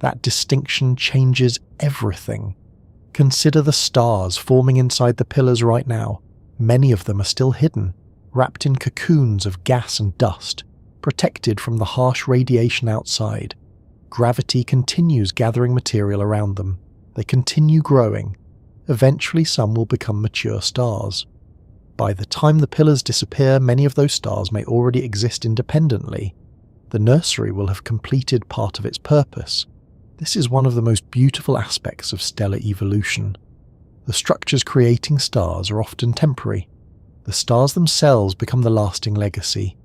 That distinction changes everything. Consider the stars forming inside the pillars right now. Many of them are still hidden, wrapped in cocoons of gas and dust, protected from the harsh radiation outside. Gravity continues gathering material around them. They continue growing. Eventually some will become mature stars. By the time the pillars disappear, many of those stars may already exist independently. The nursery will have completed part of its purpose. This is one of the most beautiful aspects of stellar evolution. The structures creating stars are often temporary. The stars themselves become the lasting legacy.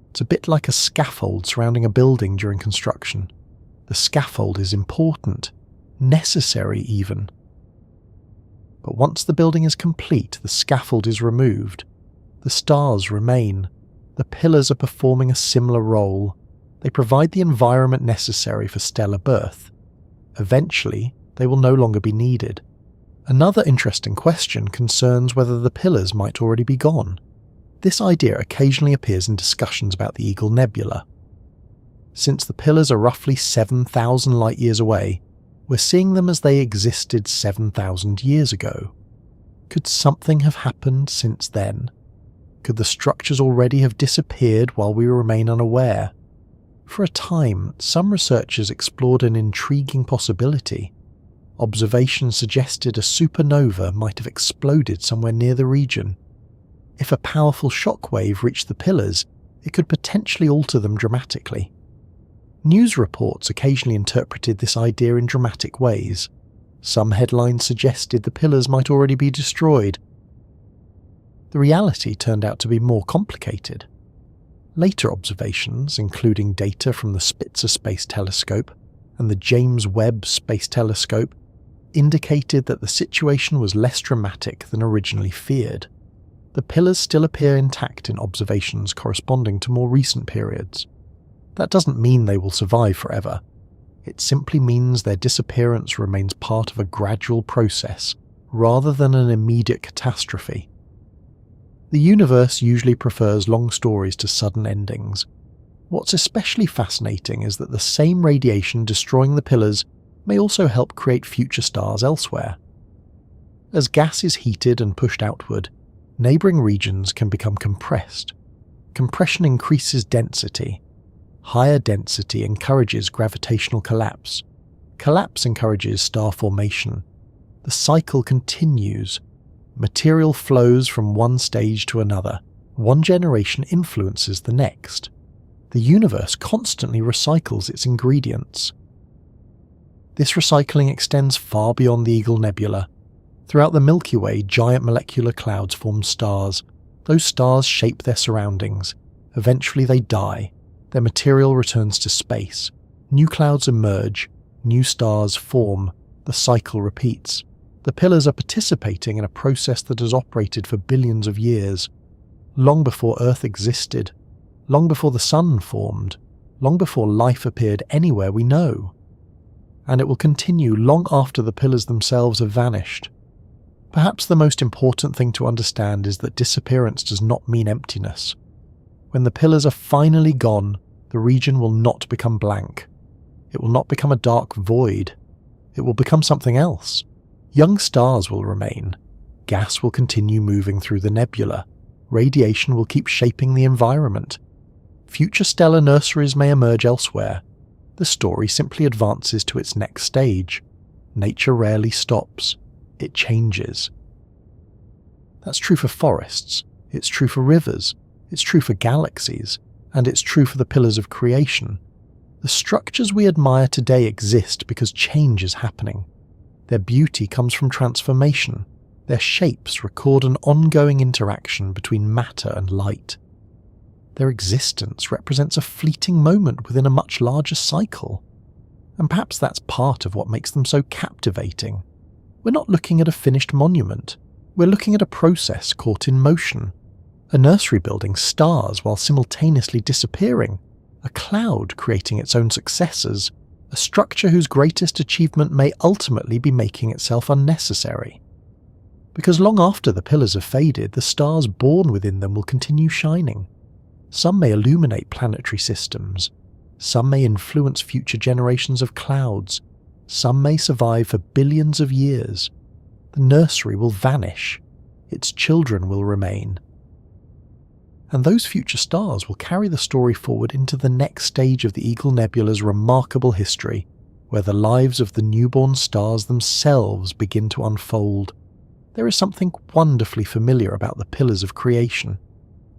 It's a bit like a scaffold surrounding a building during construction. The scaffold is important, necessary even. But once the building is complete, the scaffold is removed. The stars remain. The pillars are performing a similar role. They provide the environment necessary for stellar birth. Eventually, they will no longer be needed. Another interesting question concerns whether the pillars might already be gone. This idea occasionally appears in discussions about the Eagle Nebula. Since the pillars are roughly 7,000 light-years away, we're seeing them as they existed 7,000 years ago. Could something have happened since then? Could the structures already have disappeared while we remain unaware? For a time, some researchers explored an intriguing possibility. Observations suggested a supernova might have exploded somewhere near the region. If a powerful shockwave reached the pillars, it could potentially alter them dramatically. News reports occasionally interpreted this idea in dramatic ways. Some headlines suggested the pillars might already be destroyed. The reality turned out to be more complicated. Later observations, including data from the Spitzer Space Telescope and the James Webb Space Telescope, indicated that the situation was less dramatic than originally feared. The pillars still appear intact in observations corresponding to more recent periods. That doesn't mean they will survive forever. It simply means their disappearance remains part of a gradual process, rather than an immediate catastrophe. The universe usually prefers long stories to sudden endings. What's especially fascinating is that the same radiation destroying the pillars may also help create future stars elsewhere. As gas is heated and pushed outward, neighbouring regions can become compressed. Compression increases density. Higher density encourages gravitational collapse. Collapse encourages star formation. The cycle continues. Material flows from one stage to another. One generation influences the next. The universe constantly recycles its ingredients. This recycling extends far beyond the Eagle Nebula. Throughout the Milky Way, giant molecular clouds form stars. Those stars shape their surroundings. Eventually they die. Their material returns to space. New clouds emerge. New stars form. The cycle repeats. The pillars are participating in a process that has operated for billions of years. Long before Earth existed. Long before the Sun formed. Long before life appeared anywhere we know. And it will continue long after the pillars themselves have vanished. Perhaps the most important thing to understand is that disappearance does not mean emptiness. When the pillars are finally gone, the region will not become blank. It will not become a dark void. It will become something else. Young stars will remain. Gas will continue moving through the nebula. Radiation will keep shaping the environment. Future stellar nurseries may emerge elsewhere. The story simply advances to its next stage. Nature rarely stops. It changes. That's true for forests. It's true for rivers. It's true for galaxies. And it's true for the pillars of creation. The structures we admire today exist because change is happening. Their beauty comes from transformation. Their shapes record an ongoing interaction between matter and light. Their existence represents a fleeting moment within a much larger cycle. And perhaps that's part of what makes them so captivating. We're not looking at a finished monument. We're looking at a process caught in motion. A nursery building stars while simultaneously disappearing. A cloud creating its own successors. A structure whose greatest achievement may ultimately be making itself unnecessary. Because long after the pillars have faded, the stars born within them will continue shining. Some may illuminate planetary systems. Some may influence future generations of clouds. Some may survive for billions of years. The nursery will vanish. Its children will remain. And those future stars will carry the story forward into the next stage of the Eagle Nebula's remarkable history, where the lives of the newborn stars themselves begin to unfold. There is something wonderfully familiar about the pillars of creation.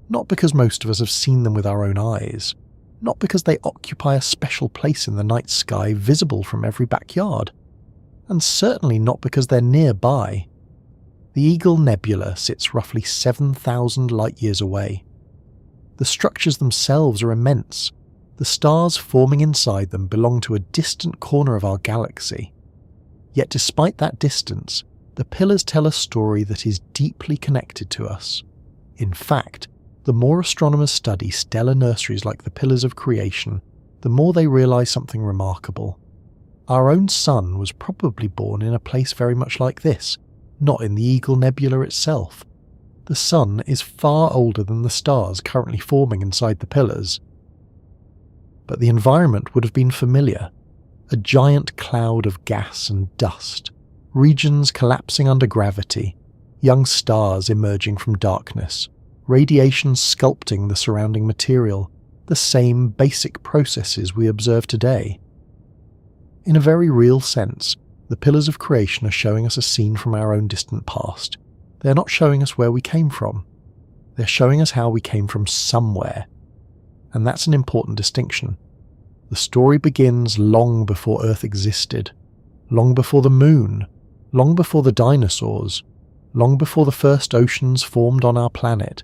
Not because most of us have seen them with our own eyes. Not because they occupy a special place in the night sky visible from every backyard. And certainly not because they're nearby. The Eagle Nebula sits roughly 7,000 light-years away. The structures themselves are immense. The stars forming inside them belong to a distant corner of our galaxy. Yet despite that distance, the pillars tell a story that is deeply connected to us. In fact, the more astronomers study stellar nurseries like the pillars of creation, the more they realize something remarkable. Our own sun was probably born in a place very much like this, not in the Eagle Nebula itself. The sun is far older than the stars currently forming inside the pillars. But the environment would have been familiar. A giant cloud of gas and dust, regions collapsing under gravity, young stars emerging from darkness, radiation sculpting the surrounding material, the same basic processes we observe today. In a very real sense, the pillars of creation are showing us a scene from our own distant past. They're not showing us where we came from. They're showing us how we came from somewhere. And that's an important distinction. The story begins long before Earth existed, long before the moon, long before the dinosaurs, long before the first oceans formed on our planet.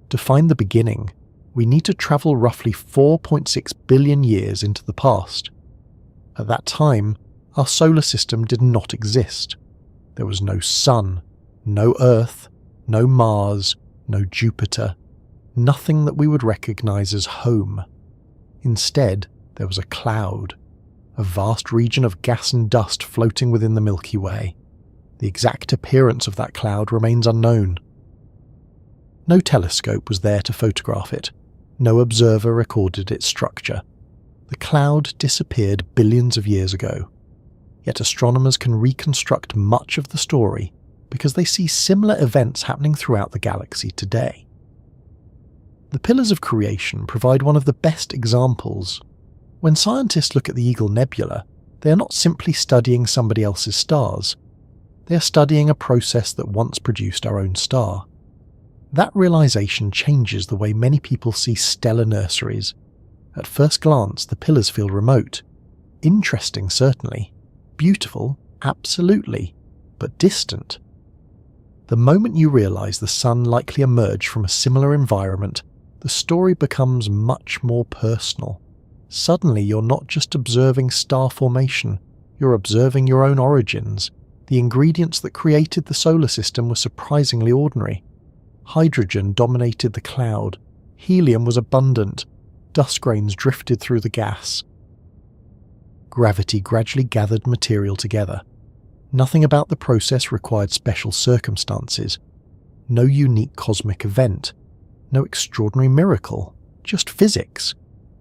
To find the beginning, we need to travel roughly 4.6 billion years into the past. At that time, our solar system did not exist. There was no sun, no Earth, no Mars, no Jupiter, nothing that we would recognize as home. Instead, there was a cloud, a vast region of gas and dust floating within the Milky Way. The exact appearance of that cloud remains unknown. No telescope was there to photograph it. No observer recorded its structure. The cloud disappeared billions of years ago. Yet astronomers can reconstruct much of the story because they see similar events happening throughout the galaxy today. The pillars of creation provide one of the best examples. When scientists look at the Eagle Nebula, they are not simply studying somebody else's stars. They are studying a process that once produced our own star. That realization changes the way many people see stellar nurseries. At first glance, the pillars feel remote. Interesting, certainly. Beautiful, absolutely. But distant. The moment you realize the sun likely emerged from a similar environment, the story becomes much more personal. Suddenly you're not just observing star formation, you're observing your own origins. The ingredients that created the solar system were surprisingly ordinary. Hydrogen dominated the cloud, helium was abundant, dust grains drifted through the gas. Gravity gradually gathered material together. Nothing about the process required special circumstances. No unique cosmic event. No extraordinary miracle. Just physics.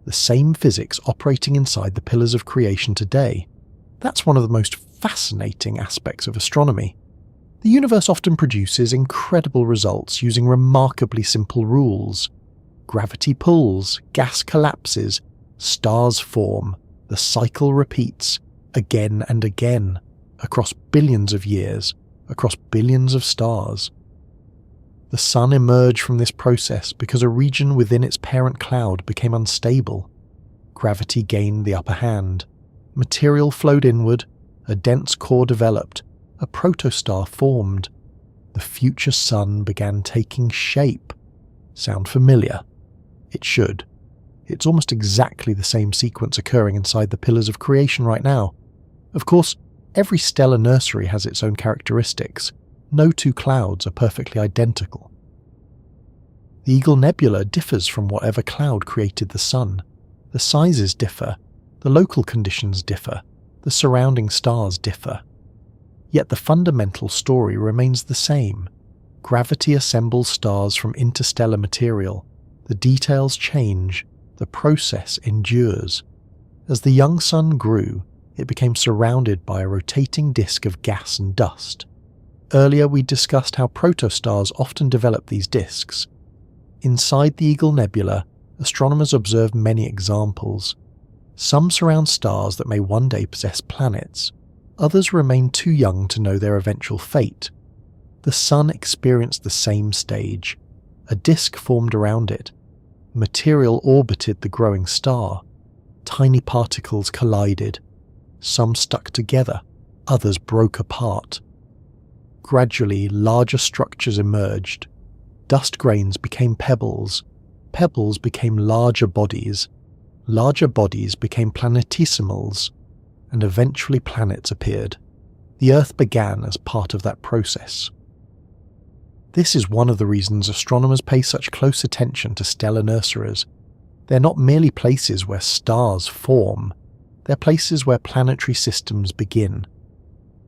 The same physics operating inside the pillars of creation today. That's one of the most fascinating aspects of astronomy. The universe often produces incredible results using remarkably simple rules. Gravity pulls, gas collapses, stars form, the cycle repeats, again and again, across billions of years, across billions of stars. The sun emerged from this process because a region within its parent cloud became unstable. Gravity gained the upper hand. Material flowed inward, a dense core developed, a protostar formed. The future sun began taking shape. Sound familiar? It should. It's almost exactly the same sequence occurring inside the pillars of creation right now. Of course, every stellar nursery has its own characteristics. No two clouds are perfectly identical. The Eagle Nebula differs from whatever cloud created the sun. The sizes differ, the local conditions differ, the surrounding stars differ. Yet the fundamental story remains the same. Gravity assembles stars from interstellar material. The details change, the process endures. As the young sun grew, it became surrounded by a rotating disk of gas and dust. Earlier we discussed how protostars often develop these disks. Inside the Eagle Nebula, astronomers observed many examples. Some surround stars that may one day possess planets. Others remain too young to know their eventual fate. The sun experienced the same stage. A disk formed around it. Material orbited the growing star. Tiny particles collided. Some stuck together, others broke apart. Gradually, larger structures emerged. Dust grains became pebbles. Pebbles became larger bodies. Larger bodies became planetesimals. And eventually planets appeared. The Earth began as part of that process. This is one of the reasons astronomers pay such close attention to stellar nurseries. They're not merely places where stars form. They're places where planetary systems begin.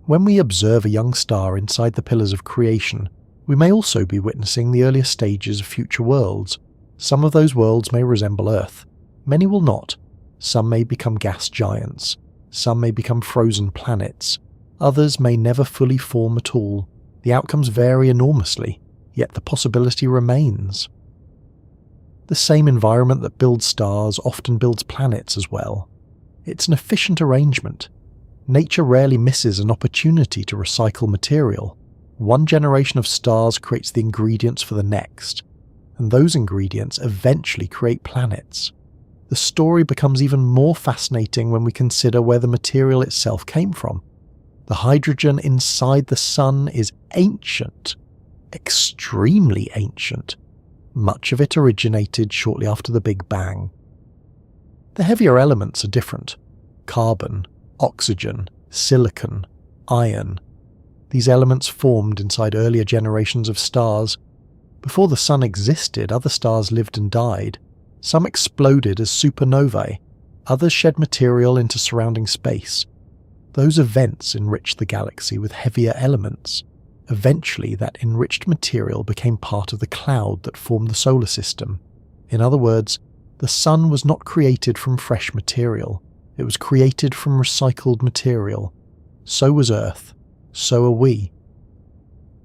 When we observe a young star inside the pillars of creation, we may also be witnessing the earlier stages of future worlds. Some of those worlds may resemble Earth. Many will not. Some may become gas giants. Some may become frozen planets. Others may never fully form at all. The outcomes vary enormously, yet the possibility remains. The same environment that builds stars often builds planets as well. It's an efficient arrangement. Nature rarely misses an opportunity to recycle material. One generation of stars creates the ingredients for the next, and those ingredients eventually create planets. The story becomes even more fascinating when we consider where the material itself came from. The hydrogen inside the Sun is ancient, extremely ancient. Much of it originated shortly after the Big Bang. The heavier elements are different. Carbon, oxygen, silicon, iron. These elements formed inside earlier generations of stars. Before the Sun existed, other stars lived and died. Some exploded as supernovae, others shed material into surrounding space. Those events enriched the galaxy with heavier elements. Eventually, that enriched material became part of the cloud that formed the solar system. In other words, the Sun was not created from fresh material. It was created from recycled material. So was Earth. So are we.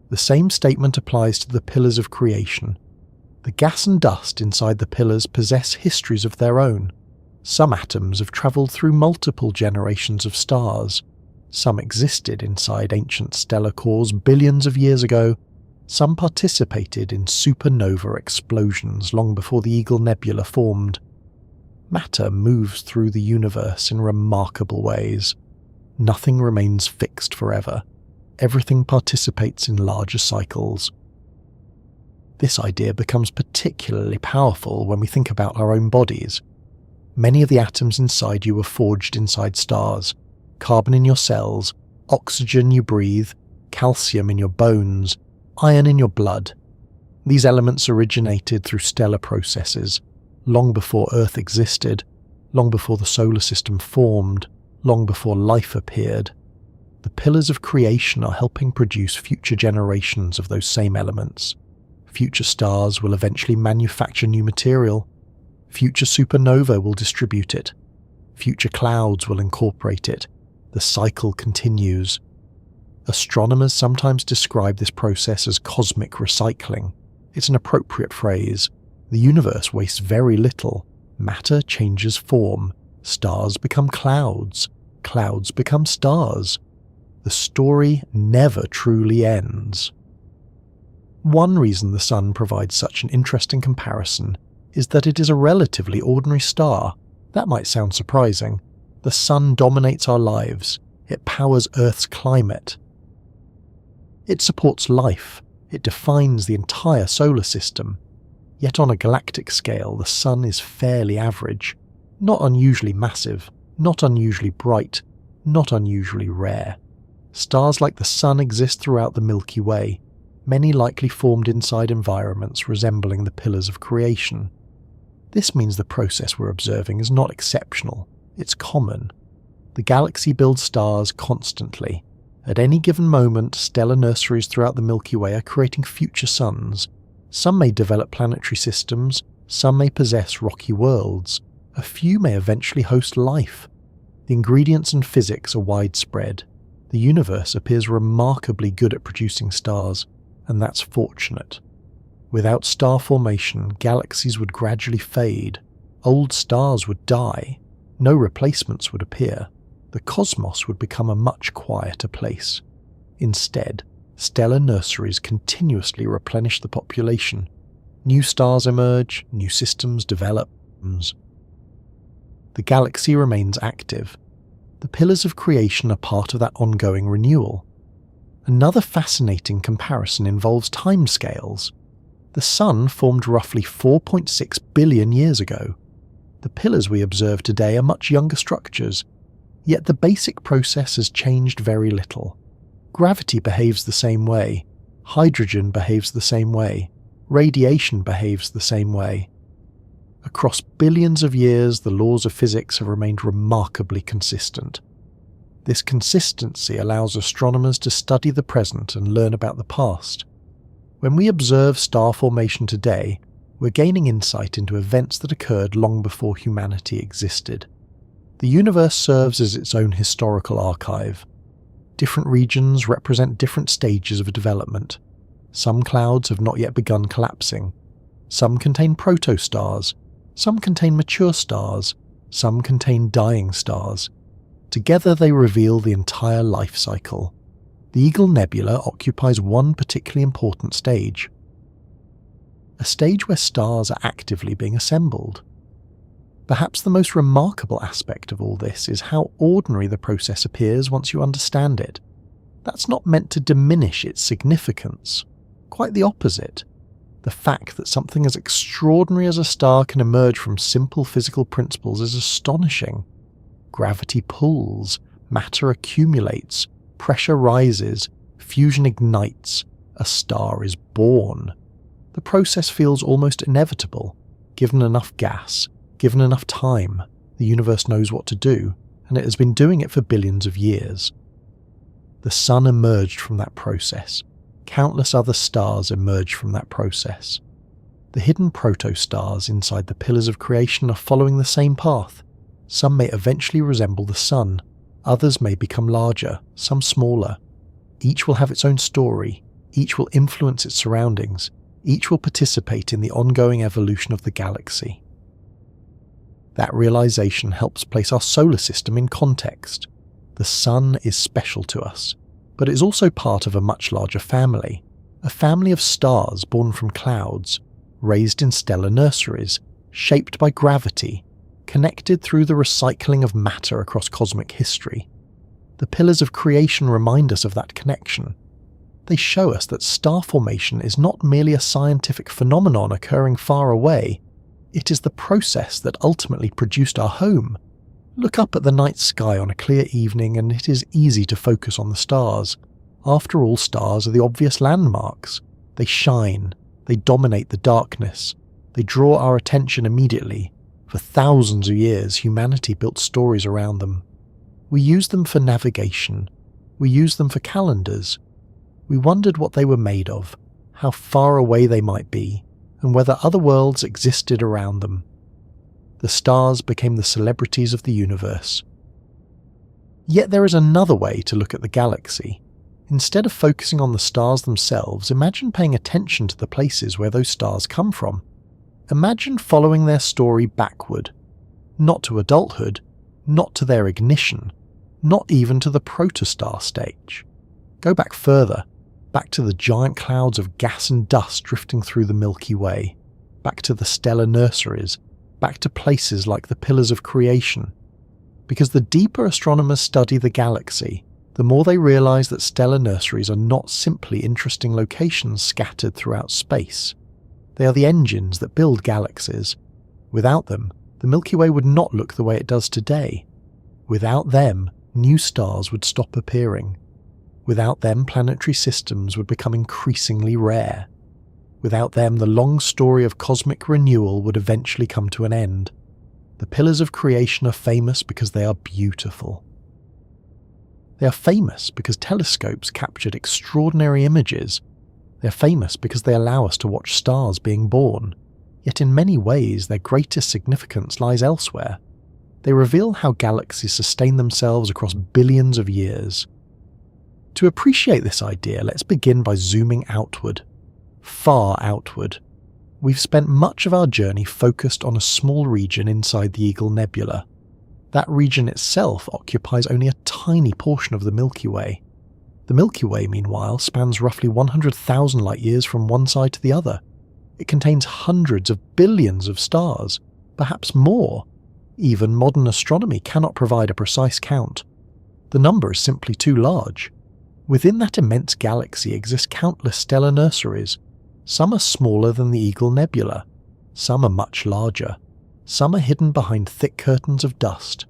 The same statement applies to the pillars of creation. The gas and dust inside the pillars possess histories of their own. Some atoms have travelled through multiple generations of stars. Some existed inside ancient stellar cores billions of years ago. Some participated in supernova explosions long before the Eagle Nebula formed. Matter moves through the universe in remarkable ways. Nothing remains fixed forever. Everything participates in larger cycles. This idea becomes particularly powerful when we think about our own bodies. Many of the atoms inside you were forged inside stars. Carbon in your cells, oxygen you breathe, calcium in your bones, iron in your blood. These elements originated through stellar processes, long before Earth existed, long before the solar system formed, long before life appeared. The pillars of creation are helping produce future generations of those same elements. Future stars will eventually manufacture new material. Future supernova will distribute it. Future clouds will incorporate it. The cycle continues. Astronomers sometimes describe this process as cosmic recycling. It's an appropriate phrase. The universe wastes very little. Matter changes form. Stars become clouds. Clouds become stars. The story never truly ends. One reason the Sun provides such an interesting comparison is that it is a relatively ordinary star. That might sound surprising. The Sun dominates our lives. It powers Earth's climate. It supports life. It defines the entire solar system. Yet on a galactic scale, the Sun is fairly average. Not unusually massive, not unusually bright, not unusually rare. Stars like the Sun exist throughout the Milky Way, many likely formed inside environments resembling the pillars of creation. This means the process we're observing is not exceptional, it's common. The galaxy builds stars constantly. At any given moment, stellar nurseries throughout the Milky Way are creating future suns. Some may develop planetary systems, some may possess rocky worlds, a few may eventually host life. The ingredients and physics are widespread. The universe appears remarkably good at producing stars, and that's fortunate. Without star formation, galaxies would gradually fade, old stars would die, no replacements would appear. The cosmos would become a much quieter place. Instead, stellar nurseries continuously replenish the population. New stars emerge, new systems develop. The galaxy remains active. The pillars of creation are part of that ongoing renewal. Another fascinating comparison involves timescales. The Sun formed roughly 4.6 billion years ago. The pillars we observe today are much younger structures, yet the basic process has changed very little. Gravity behaves the same way, hydrogen behaves the same way, radiation behaves the same way. Across billions of years, the laws of physics have remained remarkably consistent. This consistency allows astronomers to study the present and learn about the past. When we observe star formation today, we're gaining insight into events that occurred long before humanity existed. The universe serves as its own historical archive. Different regions represent different stages of development. Some clouds have not yet begun collapsing. Some contain protostars. Some contain mature stars. Some contain dying stars. Together they reveal the entire life cycle. The Eagle Nebula occupies one particularly important stage. A stage where stars are actively being assembled. Perhaps the most remarkable aspect of all this is how ordinary the process appears once you understand it. That's not meant to diminish its significance. Quite the opposite. The fact that something as extraordinary as a star can emerge from simple physical principles is astonishing. Gravity pulls, matter accumulates, pressure rises, fusion ignites, a star is born. The process feels almost inevitable. Given enough gas, given enough time, the universe knows what to do, and it has been doing it for billions of years. The sun emerged from that process. Countless other stars emerged from that process. The hidden protostars inside the pillars of creation are following the same path. Some may eventually resemble the sun, others may become larger, some smaller. Each will have its own story, each will influence its surroundings, each will participate in the ongoing evolution of the galaxy. That realization helps place our solar system in context. The sun is special to us, but it is also part of a much larger family, a family of stars born from clouds, raised in stellar nurseries, shaped by gravity, connected through the recycling of matter across cosmic history. The pillars of creation remind us of that connection. They show us that star formation is not merely a scientific phenomenon occurring far away, it is the process that ultimately produced our home. Look up at the night sky on a clear evening and it is easy to focus on the stars. After all, stars are the obvious landmarks. They shine, they dominate the darkness, they draw our attention immediately. For thousands of years, humanity built stories around them. We used them for navigation. We used them for calendars. We wondered what they were made of, how far away they might be, and whether other worlds existed around them. The stars became the celebrities of the universe. Yet there is another way to look at the galaxy. Instead of focusing on the stars themselves, imagine paying attention to the places where those stars come from. Imagine following their story backward, not to adulthood, not to their ignition, not even to the protostar stage. Go back further, back to the giant clouds of gas and dust drifting through the Milky Way, back to the stellar nurseries, back to places like the pillars of creation. Because the deeper astronomers study the galaxy, the more they realize that stellar nurseries are not simply interesting locations scattered throughout space. They are the engines that build galaxies. Without them, the Milky Way would not look the way it does today. Without them, new stars would stop appearing. Without them, planetary systems would become increasingly rare. Without them, the long story of cosmic renewal would eventually come to an end. The pillars of creation are famous because they are beautiful. They are famous because telescopes captured extraordinary images. They are famous because they allow us to watch stars being born, yet in many ways their greatest significance lies elsewhere. They reveal how galaxies sustain themselves across billions of years. To appreciate this idea, let's begin by zooming outward, far outward. We've spent much of our journey focused on a small region inside the Eagle Nebula. That region itself occupies only a tiny portion of the Milky Way. The Milky Way, meanwhile, spans roughly 100,000 light-years from one side to the other. It contains hundreds of billions of stars, perhaps more. Even modern astronomy cannot provide a precise count. The number is simply too large. Within that immense galaxy exist countless stellar nurseries. Some are smaller than the Eagle Nebula. Some are much larger. Some are hidden behind thick curtains of dust.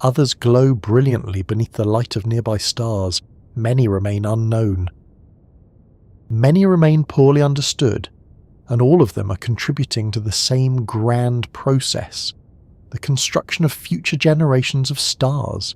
Others glow brilliantly beneath the light of nearby stars. Many remain unknown. Many remain poorly understood, and all of them are contributing to the same grand process, the construction of future generations of stars.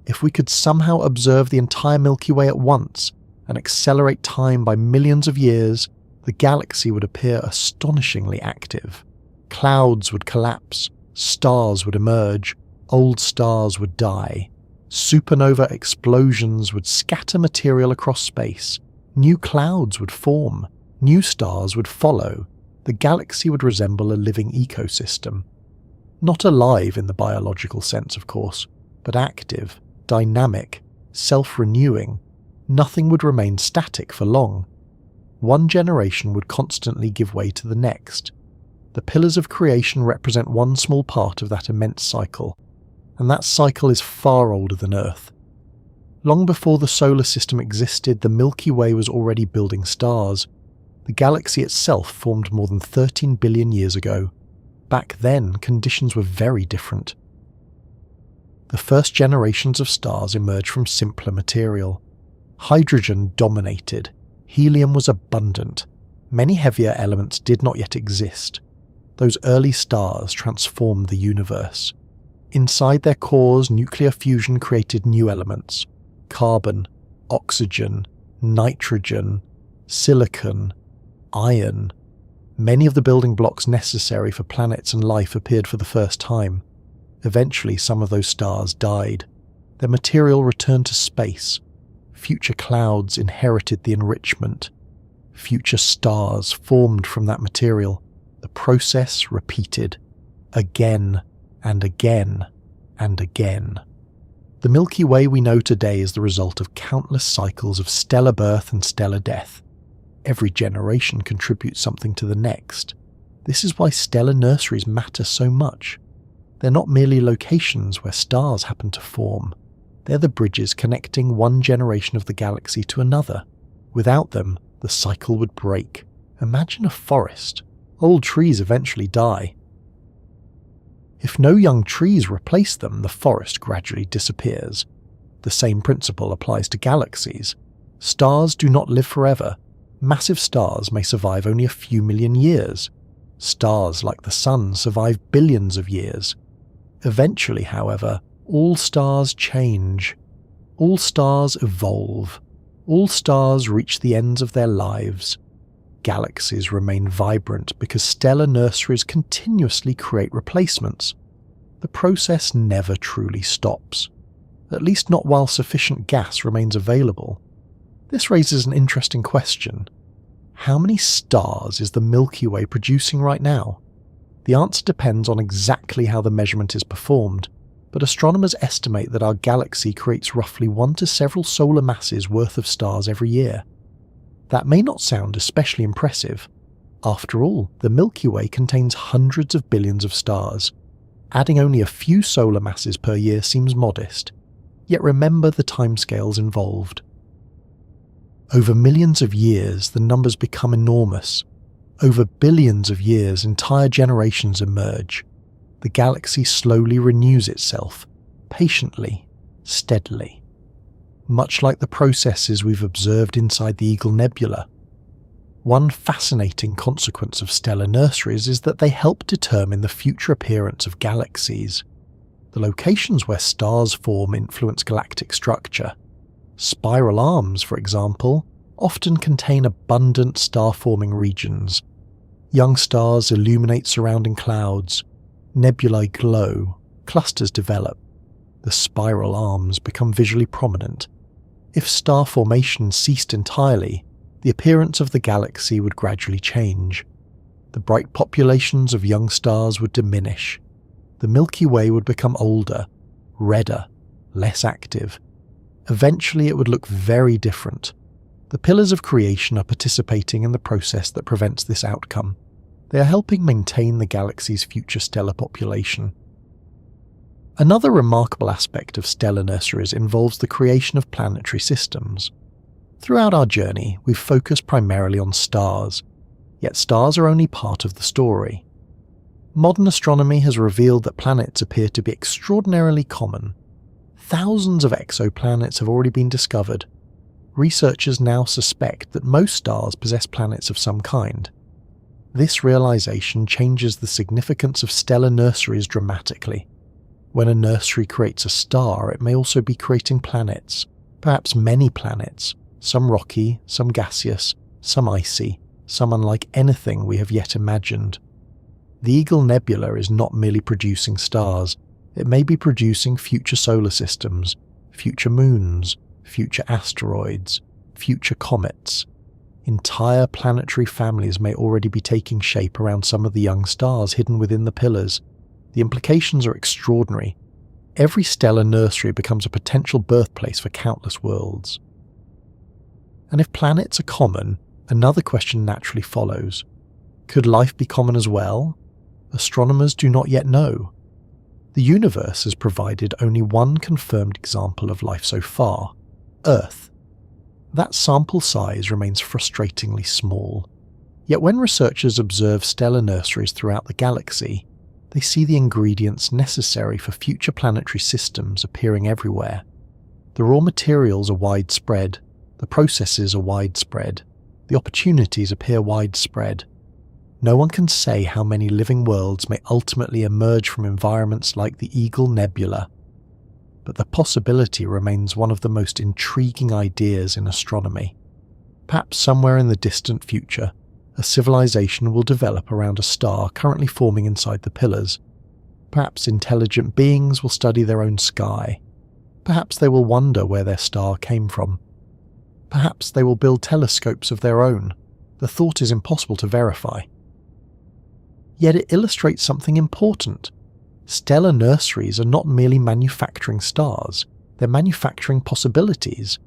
If we could somehow observe the entire Milky Way at once and accelerate time by millions of years, the galaxy would appear astonishingly active. Clouds would collapse, stars would emerge, old stars would die. Supernova explosions would scatter material across space. New clouds would form. New stars would follow. The galaxy would resemble a living ecosystem. Not alive in the biological sense, of course, but active, dynamic, self-renewing. Nothing would remain static for long. One generation would constantly give way to the next. The pillars of creation represent one small part of that immense cycle, and that cycle is far older than Earth. Long before the solar system existed, the Milky Way was already building stars. The galaxy itself formed more than 13 billion years ago. Back then, conditions were very different. The first generations of stars emerged from simpler material. Hydrogen dominated. Helium was abundant. Many heavier elements did not yet exist. Those early stars transformed the universe. Inside their cores, nuclear fusion created new elements: carbon, oxygen, nitrogen, silicon, iron. Many of the building blocks necessary for planets and life appeared for the first time. Eventually, some of those stars died. Their material returned to space. Future clouds inherited the enrichment. Future stars formed from that material. The process repeated, again and again and again. The Milky Way we know today is the result of countless cycles of stellar birth and stellar death. Every generation contributes something to the next. This is why stellar nurseries matter so much. They're not merely locations where stars happen to form. They're the bridges connecting one generation of the galaxy to another. Without them, the cycle would break. Imagine a forest. Old trees eventually die. If no young trees replace them, the forest gradually disappears. The same principle applies to galaxies. Stars do not live forever. Massive stars may survive only a few million years. Stars like the Sun survive billions of years. Eventually, however, all stars change. All stars evolve. All stars reach the ends of their lives. Galaxies remain vibrant because stellar nurseries continuously create replacements. The process never truly stops, at least not while sufficient gas remains available. This raises an interesting question. How many stars is the Milky Way producing right now? The answer depends on exactly how the measurement is performed, but astronomers estimate that our galaxy creates roughly one to several solar masses worth of stars every year. That may not sound especially impressive. After all, the Milky Way contains hundreds of billions of stars. Adding only a few solar masses per year seems modest. Yet remember the timescales involved. Over millions of years, the numbers become enormous. Over billions of years, entire generations emerge. The galaxy slowly renews itself, patiently, steadily. Much like the processes we've observed inside the Eagle Nebula. One fascinating consequence of stellar nurseries is that they help determine the future appearance of galaxies. The locations where stars form influence galactic structure. Spiral arms, for example, often contain abundant star-forming regions. Young stars illuminate surrounding clouds. Nebulae glow. Clusters develop. The spiral arms become visually prominent. If star formation ceased entirely, the appearance of the galaxy would gradually change. The bright populations of young stars would diminish. The Milky Way would become older, redder, less active. Eventually it would look very different. The pillars of creation are participating in the process that prevents this outcome. They are helping maintain the galaxy's future stellar population. Another remarkable aspect of stellar nurseries involves the creation of planetary systems. Throughout our journey, we've focused primarily on stars, yet stars are only part of the story. Modern astronomy has revealed that planets appear to be extraordinarily common. Thousands of exoplanets have already been discovered. Researchers now suspect that most stars possess planets of some kind. This realization changes the significance of stellar nurseries dramatically. When a nursery creates a star, it may also be creating planets, perhaps many planets, some rocky, some gaseous, some icy, some unlike anything we have yet imagined. The Eagle Nebula is not merely producing stars, it may be producing future solar systems, future moons, future asteroids, future comets. Entire planetary families may already be taking shape around some of the young stars hidden within the pillars. The implications are extraordinary. Every stellar nursery becomes a potential birthplace for countless worlds. And if planets are common, another question naturally follows. Could life be common as well? Astronomers do not yet know. The universe has provided only one confirmed example of life so far, Earth. That sample size remains frustratingly small. Yet when researchers observe stellar nurseries throughout the galaxy, they see the ingredients necessary for future planetary systems appearing everywhere. The raw materials are widespread, the processes are widespread, the opportunities appear widespread. No one can say how many living worlds may ultimately emerge from environments like the Eagle Nebula, but the possibility remains one of the most intriguing ideas in astronomy. Perhaps somewhere in the distant future, a civilization will develop around a star currently forming inside the pillars. Perhaps intelligent beings will study their own sky. Perhaps they will wonder where their star came from. Perhaps they will build telescopes of their own. The thought is impossible to verify. Yet it illustrates something important. Stellar nurseries are not merely manufacturing stars, they're manufacturing possibilities,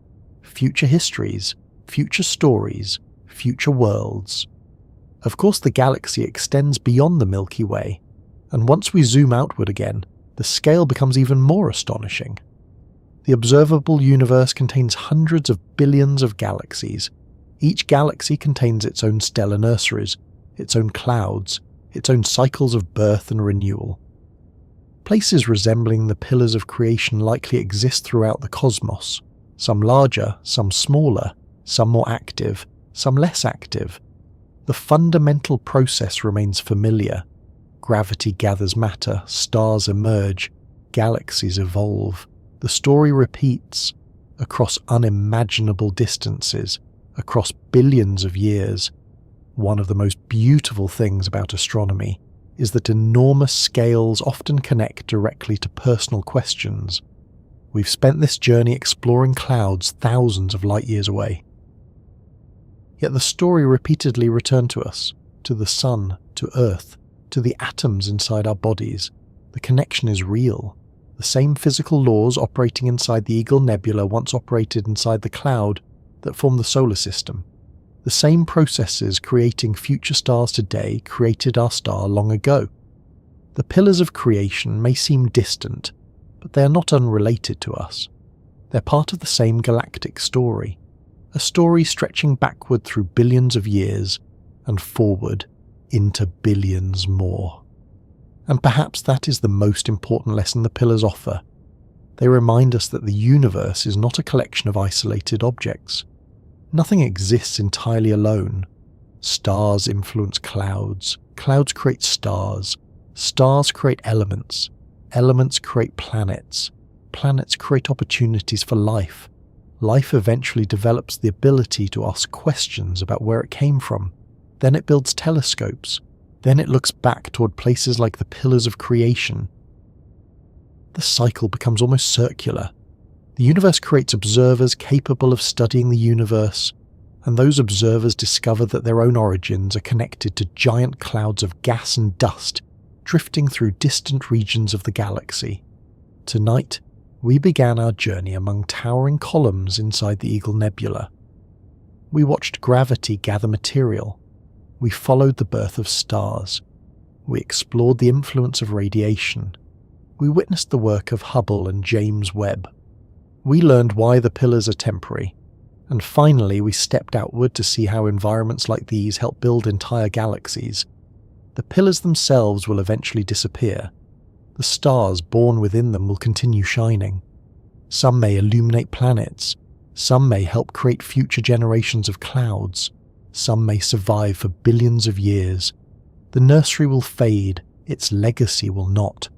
future histories, future stories, future worlds. Of course, the galaxy extends beyond the Milky Way, and once we zoom outward again, the scale becomes even more astonishing. The observable universe contains hundreds of billions of galaxies. Each galaxy contains its own stellar nurseries, its own clouds, its own cycles of birth and renewal. Places resembling the pillars of creation likely exist throughout the cosmos, some larger, some smaller, some more active, some less active. The fundamental process remains familiar. Gravity gathers matter, stars emerge, galaxies evolve. The story repeats across unimaginable distances, across billions of years. One of the most beautiful things about astronomy is that enormous scales often connect directly to personal questions. We've spent this journey exploring clouds thousands of light years away. Yet the story repeatedly returned to us, to the sun, to Earth, to the atoms inside our bodies. The connection is real. The same physical laws operating inside the Eagle Nebula once operated inside the cloud that formed the solar system. The same processes creating future stars today created our star long ago. The pillars of creation may seem distant, but they are not unrelated to us. They're part of the same galactic story, a story stretching backward through billions of years and forward into billions more. And perhaps that is the most important lesson the pillars offer. They remind us that the universe is not a collection of isolated objects. Nothing exists entirely alone. Stars influence clouds, clouds create stars, stars create elements, elements create planets, planets create opportunities for life. Life eventually develops the ability to ask questions about where it came from. Then it builds telescopes. Then it looks back toward places like the pillars of creation. The cycle becomes almost circular. The universe creates observers capable of studying the universe, and those observers discover that their own origins are connected to giant clouds of gas and dust drifting through distant regions of the galaxy. Tonight, we began our journey among towering columns inside the Eagle Nebula. We watched gravity gather material. We followed the birth of stars. We explored the influence of radiation. We witnessed the work of Hubble and James Webb. We learned why the pillars are temporary, and finally we stepped outward to see how environments like these help build entire galaxies. The pillars themselves will eventually disappear. The stars born within them will continue shining. Some may illuminate planets, some may help create future generations of clouds, Some may survive for billions of years. The nursery will fade, its legacy will not.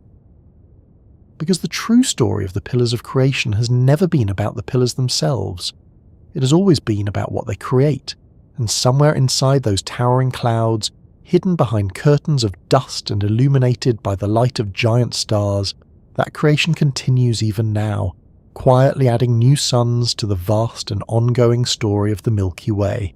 Because the true story of the pillars of creation has never been about the pillars themselves. It has always been about what they create, and somewhere inside those towering clouds, hidden behind curtains of dust and illuminated by the light of giant stars, that creation continues even now, quietly adding new suns to the vast and ongoing story of the Milky Way.